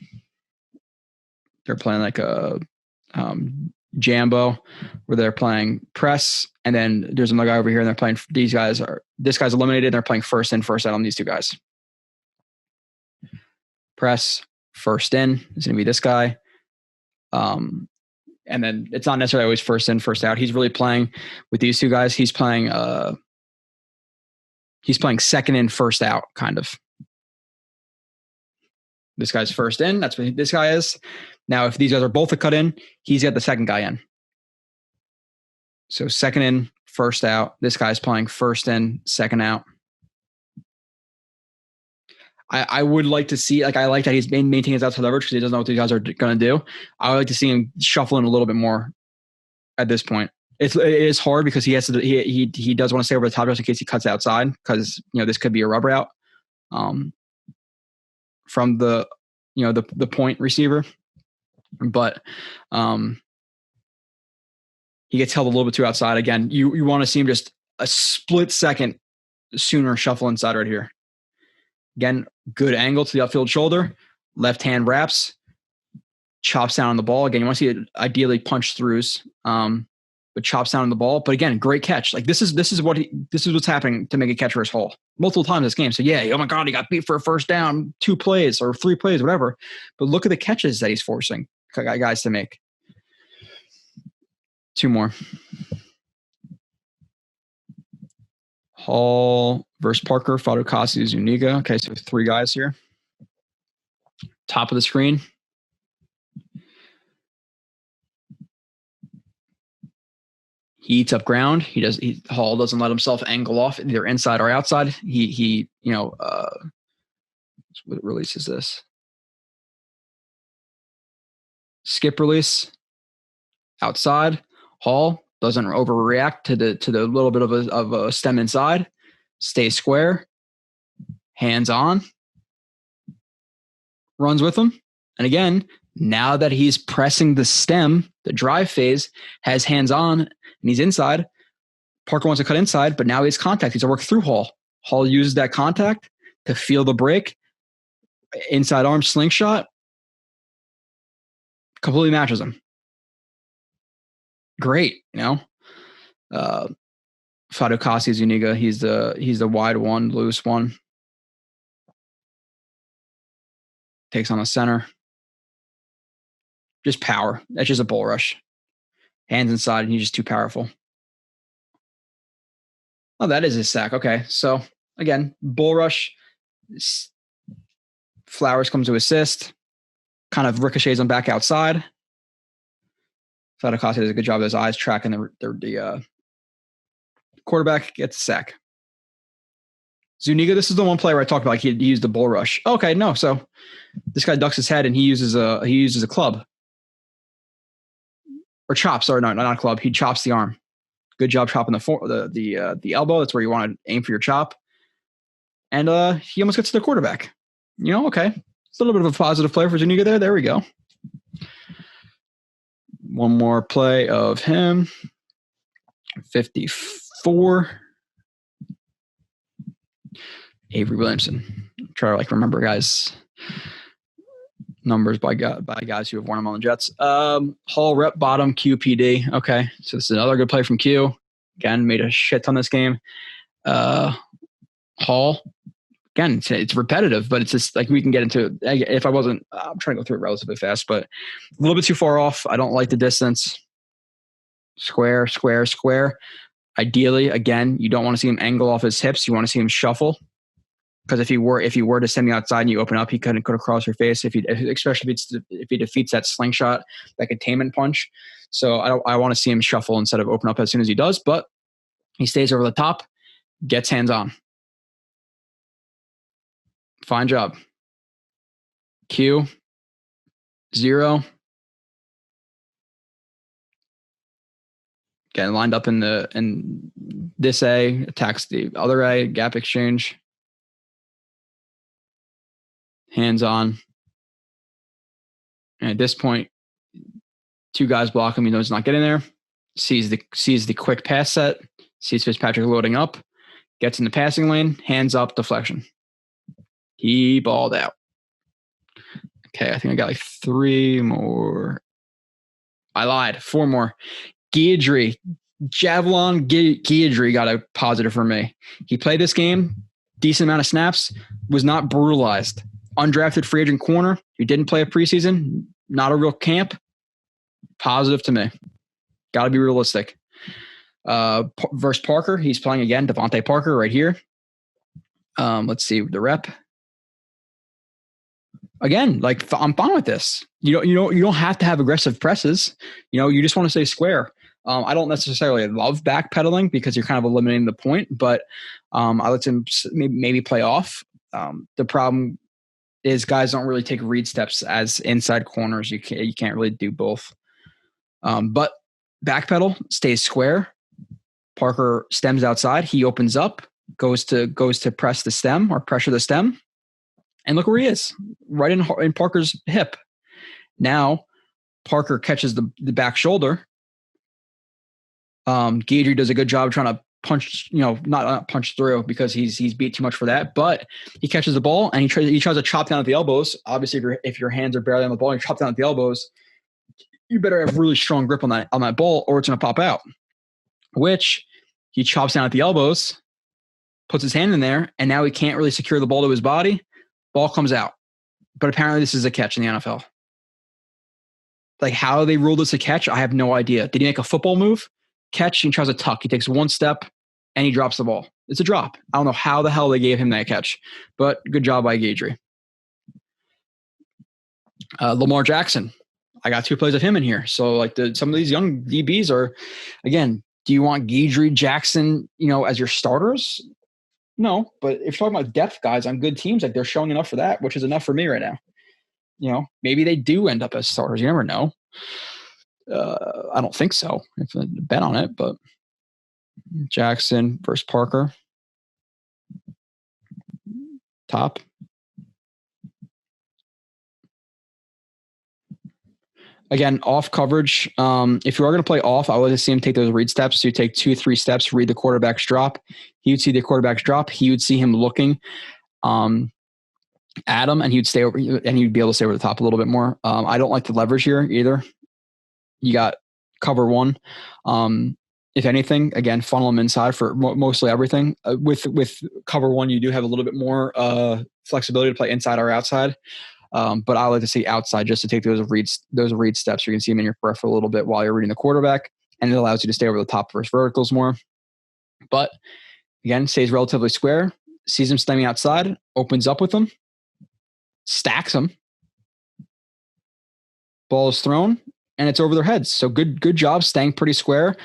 [SPEAKER 4] They're playing like a Jambo, where they're playing press, and then there's another guy over here, and they're playing. This guy's eliminated. And they're playing first in, first out on these 2 guys. Press, first in is going to be this guy. And then it's not necessarily always first in, first out. He's really playing with these 2 guys. He's playing second in, first out, kind of. This guy's first in. That's what this guy is. Now, if these guys are both a cut in, he's got the second guy in. So second in, first out. This guy's playing first in, second out. I would like to see, I like that he's maintaining his outside leverage because he doesn't know what these guys are going to do. I would like to see him shuffling a little bit more at this point. It is hard because he has to. He does want to stay over the top just in case he cuts outside because this could be a rub route from the the point receiver, but he gets held a little bit too outside. Again, you want to see him just a split second sooner shuffle inside right here. Again, good angle to the upfield shoulder, left hand wraps, chops down on the ball. Again, you want to see it ideally punch throughs, but chops down on the ball. But again, great catch. Like this is what's happening to make a catch for his Hall multiple times this game. So yeah, oh my God, he got beat for a first down, 2 plays or 3 plays, whatever. But look at the catches that he's forcing guys to make. 2 more. Hall versus Parker, Fadukasi, Zuniga. Okay, so 3 guys here. Top of the screen. He eats up ground. Hall doesn't let himself angle off either inside or outside. He what release is this? Skip release outside. Hall doesn't overreact to the little bit of a stem inside. Stay square. Hands on. Runs with him. And again, now that he's pressing the stem, the drive phase, has hands on, and he's inside. Parker wants to cut inside, but now he has contact. He's to work through Hall. Hall uses that contact to feel the break. Inside arm slingshot. Completely matches him. Great, Fadukasi Zuniga, he's the wide one, loose one. Takes on the center. Just power. That's just a bull rush. Hands inside, and he's just too powerful. Oh, that is his sack. Okay, so again, bull rush. Flowers comes to assist. Kind of ricochets him back outside. Fadukasi does a good job of his eyes tracking the quarterback, gets a sack. Zuniga, this is the one play where I talked about he used the bull rush. Okay, no, so this guy ducks his head and he uses a club. Or chops, sorry, no, not a club. He chops the arm. Good job chopping the elbow. That's where you want to aim for your chop. And he almost gets to the quarterback. Okay. It's a little bit of a positive play for Zuniga there. There we go. One more play of him. 54. Avery Williamson. Try to remember guys' numbers by guys who have worn them on the Jets. Hall rep bottom QPD. Okay, so this is another good play from Q. Again, made a shit ton this game. Hall. Again, it's repetitive, but it's just we can get into it. If I wasn't, I'm trying to go through it relatively fast, but a little bit too far off. I don't like the distance. Square, square, square. Ideally, again, you don't want to see him angle off his hips. You want to see him shuffle. Because if he were to send me outside and you open up, he couldn't go across your face. Especially if he defeats that slingshot, that containment punch. So I want to see him shuffle instead of open up as soon as he does. But he stays over the top, gets hands on. Fine job. Q 0. Getting lined up in this A, attacks the other A, gap exchange. Hands on. And at this point, 2 guys block him. He knows he's not getting there. Sees the quick pass set. Sees Fitzpatrick loading up. Gets in the passing lane. Hands up, deflection. He balled out. Okay, I think I got 3 more. I lied. 4 more. Guidry. Javelin Guidry got a positive for me. He played this game. Decent amount of snaps. Was not brutalized. Undrafted free agent corner. He didn't play a preseason. Not a real camp. Positive to me. Got to be realistic. Versus Parker. He's playing again. Devontae Parker right here. Let's see the rep. Again, I'm fine with this. You don't have to have aggressive presses. You just want to stay square. I don't necessarily love backpedaling because you're kind of eliminating the point, but I let him maybe play off. The problem is guys don't really take read steps as inside corners. You can't really do both. But backpedal, stays square. Parker stems outside. He opens up, goes to press the stem or pressure the stem. And look where he is, right in Parker's hip. Now, Parker catches the back shoulder. Guidry does a good job trying to punch, not punch through because he's beat too much for that. But he catches the ball and he tries to chop down at the elbows. Obviously, if your hands are barely on the ball and you chop down at the elbows, you better have really strong grip on that ball or it's going to pop out. Which he chops down at the elbows, puts his hand in there, and now he can't really secure the ball to his body. Ball comes out. But apparently this is a catch in the NFL. Like how they ruled this a catch, I have no idea. Did he make a football move? Catch, and tries to tuck. He takes one step, and he drops the ball. It's a drop. I don't know how the hell they gave him that catch, but good job by Guidry. Lamar Jackson. I got 2 plays of him in here. So like some of these young DBs are, again, do you want Guidry, Jackson, as your starters? No, but if you're talking about depth guys on good teams, like they're showing enough for that, which is enough for me right now. Maybe they do end up as starters. You never know. I don't think so. If I bet on it, but Jackson versus Parker. Top. Again, off coverage. If you are going to play off, I would see him take those read steps. So you take 2-3 steps, read the quarterback's drop. He would see the quarterback's drop. He would see him looking at him, and he'd stay over, and he'd be able to stay over the top a little bit more. I don't like the leverage here either. You got cover one. If anything, again, funnel him inside for mostly everything. With cover one, you do have a little bit more flexibility to play inside or outside. But I like to see outside just to take those read steps. You can see them in your peripheral a little bit while you're reading the quarterback, and it allows you to stay over the top versus verticals more. But again, stays relatively square, sees him stemming outside, opens up with him, stacks him, ball is thrown, and it's over their heads. So good job staying pretty square,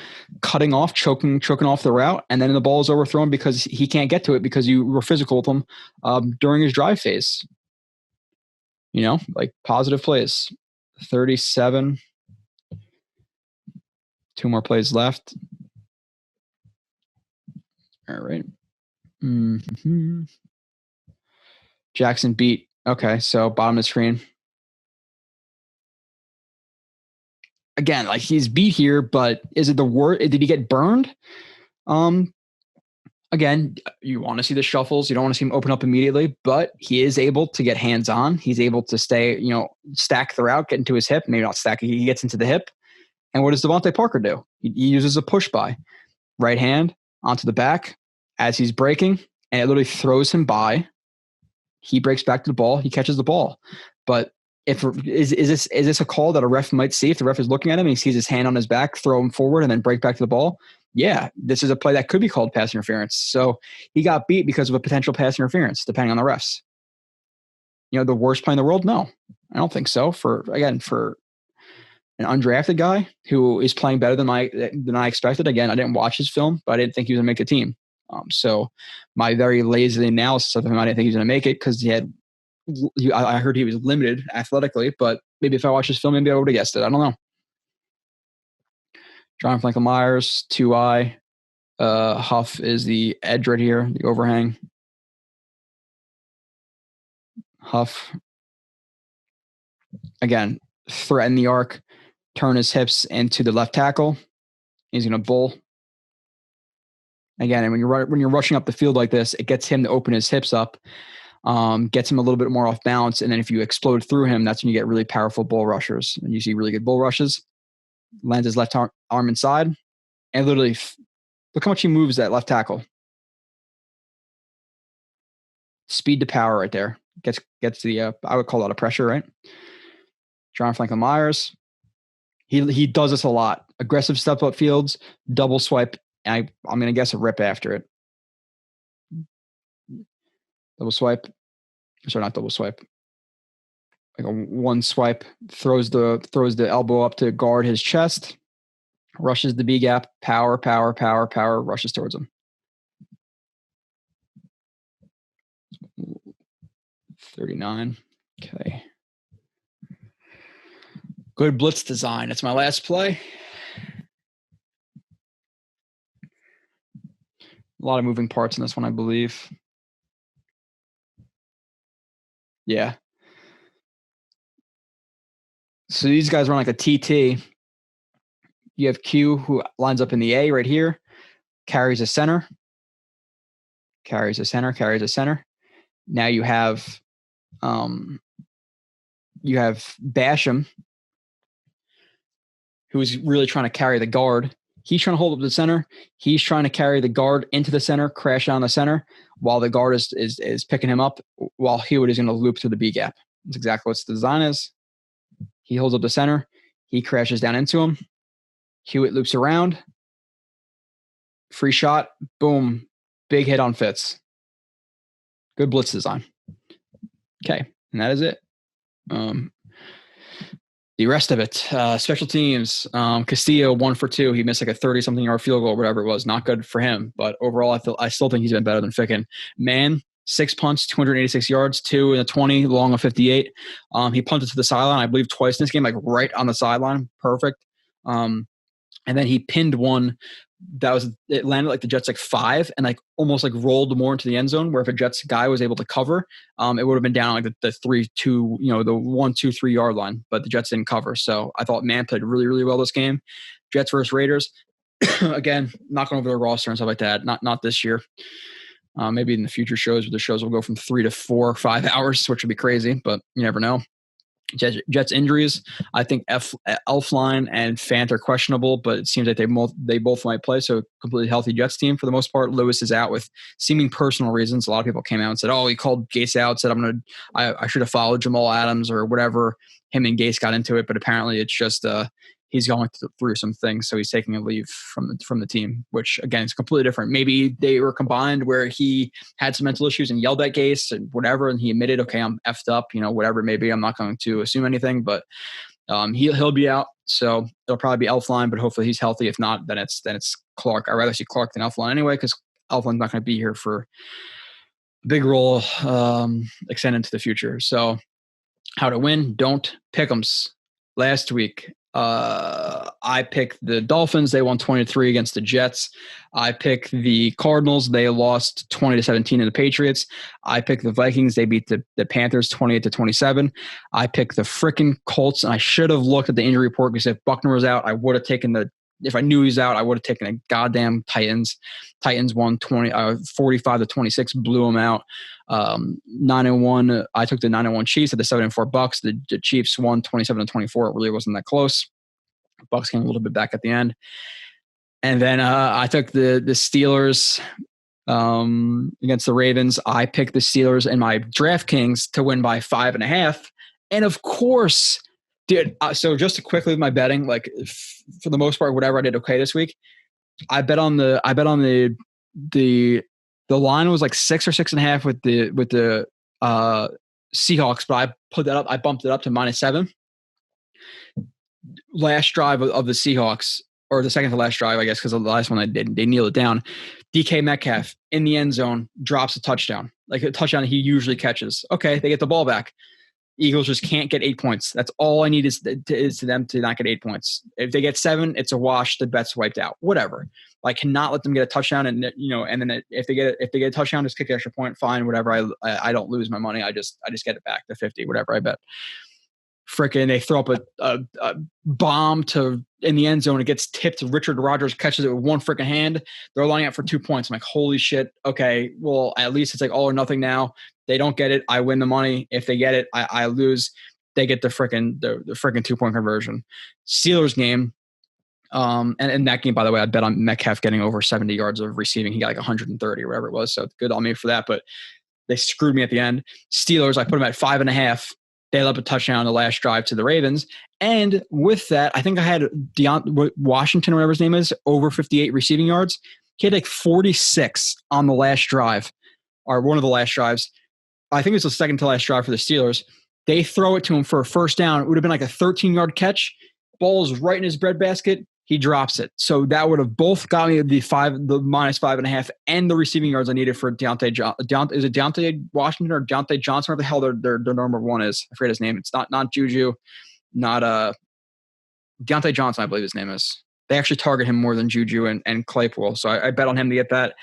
[SPEAKER 4] cutting off, choking off the route, and then the ball is overthrown because he can't get to it because you were physical with him during his drive phase. Like positive plays. 37. 2 more plays left. All right. Mm-hmm. Jackson beat. Okay, so bottom of the screen. Again, like he's beat here, but is it the word? Did he get burned? Again, you want to see the shuffles. You don't want to see him open up immediately, but he is able to get hands on. He's able to stay, stack the route, get into his hip. Maybe not stack. He gets into the hip. And what does Devontae Parker do? He uses a push by. Right hand onto the back as he's breaking, and it literally throws him by. He breaks back to the ball. He catches the ball. But is this a call that a ref might see if the ref is looking at him and he sees his hand on his back, throw him forward, and then break back to the ball? Yeah, this is a play that could be called pass interference. So he got beat because of a potential pass interference, depending on the refs. The worst play in the world? No, I don't think so. For an undrafted guy who is playing better than I expected. Again, I didn't watch his film, but I didn't think he was going to make the team. So my very lazy analysis of him, I didn't think he was going to make it because I heard he was limited athletically, but maybe if I watched his film, maybe I would have guessed it. I don't know. John Franklin Myers, 2I. Huff is the edge right here, the overhang. Huff. Again, threaten the arc, turn his hips into the left tackle. He's going to bull. Again, and when you're rushing up the field like this, it gets him to open his hips up, gets him a little bit more off balance, and then if you explode through him, that's when you get really powerful bull rushers. And you see really good bull rushes. Lands his left arm inside, and literally look how much he moves that left tackle. Speed to power right there. Gets the I would call that a pressure, right? John Franklin Myers. He does this a lot. Aggressive step up fields, double swipe. And I'm gonna guess a rip after it. Double swipe. Sorry, not double swipe. Like a one swipe, throws the elbow up to guard his chest, rushes the B gap, power, rushes towards him. 39. Okay. Good blitz design. It's my last play. lot of moving parts in this one, I believe. Yeah. So these guys run like a TT. You have Q, who lines up in the A right here, carries a center, carries a center, carries a center. Now you have Basham, who's really trying to carry the guard. He's trying to hold up the center. He's trying to carry the guard into the center, crash down the center, while the guard is picking him up, while Hewitt is going to loop through the B gap. That's exactly what the design is. He holds up the center. He crashes down into him. Hewitt loops around. Free shot. Boom. Big hit on Fitz. Good blitz design. Okay. And that is it. The rest of it, special teams, Castillo 1 for 2. He missed like a 30-something yard field goal, whatever it was. Not good for him. But overall, I still think he's been better than Ficken. Man, 6 punts, 286 yards, 2 in the 20, long of 58. He punted to the sideline, I believe, twice in this game, like right on the sideline. Perfect. And then he pinned one it landed like the Jets like 5 and like almost like rolled more into the end zone, where if a Jets guy was able to cover, it would have been down like the 3-2, the 1-2-3 yard line, but the Jets didn't cover. So I thought Man played really, really well this game. Jets versus Raiders. Again, not going over the roster and stuff like that. Not this year. Maybe in the future shows, where the shows will go from 3 to 4 or 5 hours, which would be crazy, but you never know. Jets injuries. I think Elfline and Fant are questionable, but it seems like they both might play. So completely healthy Jets team for the most part. Lewis is out with seeming personal reasons. A lot of people came out and said, "Oh, he called Gase out. Said I should have followed Jamal Adams or whatever." Him and Gase got into it, but apparently it's just he's going through some things, so he's taking a leave from the team, which again is completely different. Maybe they were combined where he had some mental issues and yelled at Gase and whatever, and he admitted, okay, I'm effed up, whatever it may be. I'm not going to assume anything, but he'll be out, so it'll probably be Elfline, but hopefully he's healthy. If not, then it's Clark. I'd rather see Clark than Elfline anyway, because Elfline's not going to be here for a big role extended into the future. So how to win? Don't pick 'ems. Last week, I picked the Dolphins. They won 20-3 against the Jets. I picked the Cardinals. They lost 20-17 to the Patriots. I picked the Vikings. They beat the Panthers 28-27. I picked the freaking Colts, and I should have looked at the injury report, because if Buckner was out, I would have taken if I knew he was out, I would have taken the goddamn Titans. Titans won 45-26, blew them out. 9-1. I took the 9-1 Chiefs at the 7-4 Bucks. The Chiefs won 27-24. It really wasn't that close. Bucks came a little bit back at the end. And then I took the Steelers against the Ravens. I picked the Steelers in my DraftKings to win by 5.5. And of course, dude, so just to quickly with my betting, like for the most part, whatever I did okay this week. I bet on the line was like 6 or 6.5 with the Seahawks, but I put that up. I bumped it up to -7. Last drive of the Seahawks, or the second to last drive, I guess, because the last one they kneeled it down. DK Metcalf in the end zone drops a touchdown, like a touchdown he usually catches. Okay, they get the ball back. Eagles just can't get 8 points. That's all I need is to them to not get 8 points. If they get 7, it's a wash. The bet's wiped out. Whatever. I cannot let them get a touchdown, and then if they get a touchdown, just kick the extra point. Fine, whatever. I don't lose my money. I just get it back to 50, whatever I bet. Frickin', they throw up a bomb in the end zone. It gets tipped. Richard Rodgers catches it with one frickin' hand. They're lining up for 2 points. I'm like, holy shit. Okay, well, at least it's like all or nothing now. They don't get it, I win the money. If they get it, I lose. They get the frickin' 2-point conversion. Steelers game. And in that game, by the way, I bet on Metcalf getting over 70 yards of receiving. He got like 130 or whatever it was. So good on me for that. But they screwed me at the end. Steelers, I put them at 5.5. They let up a touchdown on the last drive to the Ravens. And with that, I think I had Washington, or whatever his name is, over 58 receiving yards. He had like 46 on the last drive, or one of the last drives. I think it was the second to last drive for the Steelers. They throw it to him for a first down. It would have been like a 13-yard catch. Ball's right in his breadbasket. He drops it. So that would have both got me the -5.5 and the receiving yards I needed for Deontay. Is it Deontay Washington or Deontay Johnson? Whatever the hell their number one is. I forget his name. It's not Juju, not Deontay Johnson, I believe his name is. They actually target him more than Juju and Claypool. So I bet on him to get that.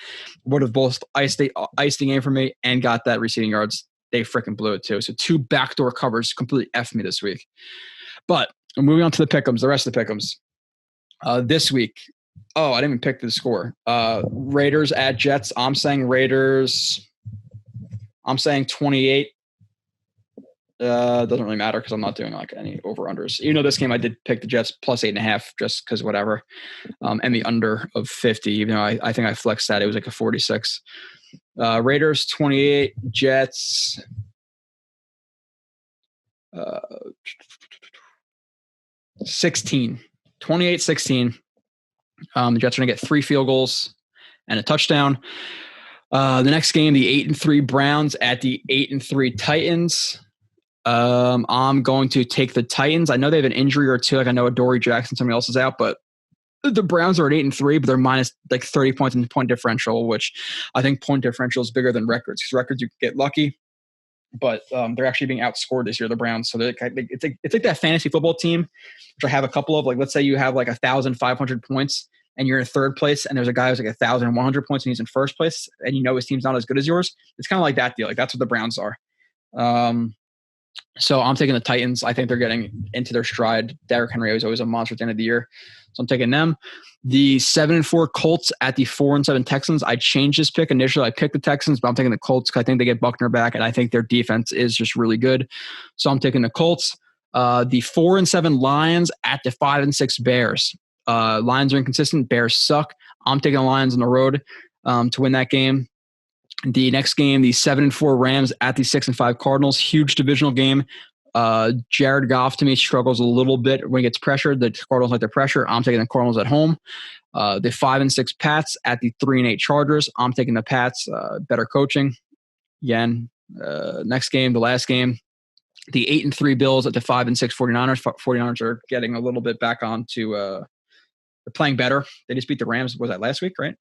[SPEAKER 4] Would have both iced the game for me and got that receiving yards. They freaking blew it too. So 2 backdoor covers completely effed me this week. But moving on to the pick'ems, the rest of the pick'ems. This week, I didn't even pick the score. Raiders at Jets. I'm saying Raiders. I'm saying 28. Doesn't really matter because I'm not doing like any over-unders. Even though this game I did pick the Jets plus 8.5 just because whatever. And the under of 50, even though I think I flexed that. It was like a 46. Raiders 28, Jets 16. 28-16. The Jets are going to get 3 field goals and a touchdown. The next game, the 8-3 Browns at the 8-3 Titans. I'm going to take the Titans. I know they have an injury or two. Like I know Adoree Jackson, somebody else is out, but the Browns are at 8-3, but they're minus like 30 points in point differential, which I think point differential is bigger than records because records you get lucky, but they're actually being outscored this year, the Browns. So it's like that fantasy football team, which I have a couple of. Like let's say you have like 1,500 points and you're in third place, and there's a guy who's like 1,100 points and he's in first place, and you know his team's not as good as yours. It's kind of like that deal. Like that's what the Browns are. So I'm taking the Titans. I think they're getting into their stride. Derrick Henry was always a monster at the end of the year. So I'm taking them. The 7-4 Colts at the 4-7 Texans. I changed this pick. Initially, I picked the Texans, but I'm taking the Colts because I think they get Buckner back, and I think their defense is just really good. So I'm taking the Colts. The 4-7 Lions at the 5-6 Bears. Lions are inconsistent. Bears suck. I'm taking the Lions on the road to win that game. The next game, the 7-4 Rams at the 6-5 Cardinals. Huge divisional game. Jared Goff, to me, struggles a little bit when he gets pressured. The Cardinals like their pressure. I'm taking the Cardinals at home. The 5-6 Pats at the 3-8 Chargers. I'm taking the Pats. Better coaching. Again, next game, the last game. The 8-3 Bills at the 5-6 49ers. 49ers are getting a little bit back on to they're playing better. They just beat the Rams. Was that last week, right?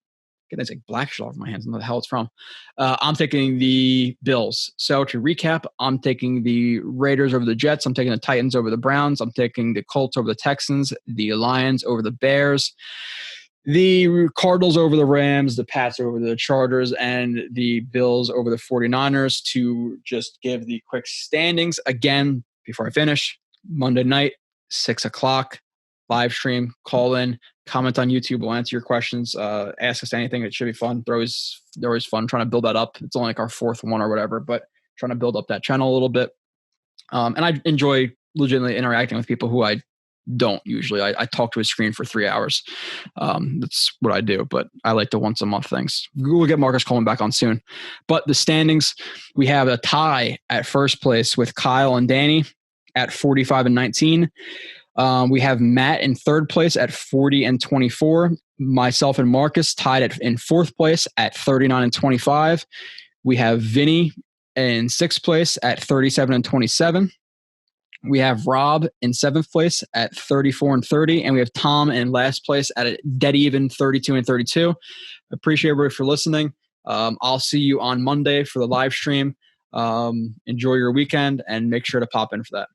[SPEAKER 4] It's like black shit off my hands. I don't know the hell it's from. I'm taking the Bills. So to recap, I'm taking the Raiders over the Jets. I'm taking the Titans over the Browns. I'm taking the Colts over the Texans, the Lions over the Bears, the Cardinals over the Rams, the Pats over the Chargers, and the Bills over the 49ers. To just give the quick standings again before I finish, Monday night, 6 o'clock, live stream, call in. Comment on YouTube. We'll answer your questions. Ask us anything. It should be fun. They're always fun trying to build that up. It's only like our 4th one or whatever, but trying to build up that channel a little bit. And I enjoy legitimately interacting with people who I don't usually. I talk to a screen for 3 hours. That's what I do, but I like the once a month things. We'll get Marcus Coleman back on soon. But the standings, we have a tie at first place with Kyle and Danny at 45-19. We have Matt in third place at 40-24. Myself and Marcus tied in fourth place at 39-25. We have Vinny in sixth place at 37-27. We have Rob in seventh place at 34-30. And we have Tom in last place at a dead even 32-32. Appreciate everybody for listening. I'll see you on Monday for the live stream. Enjoy your weekend and make sure to pop in for that.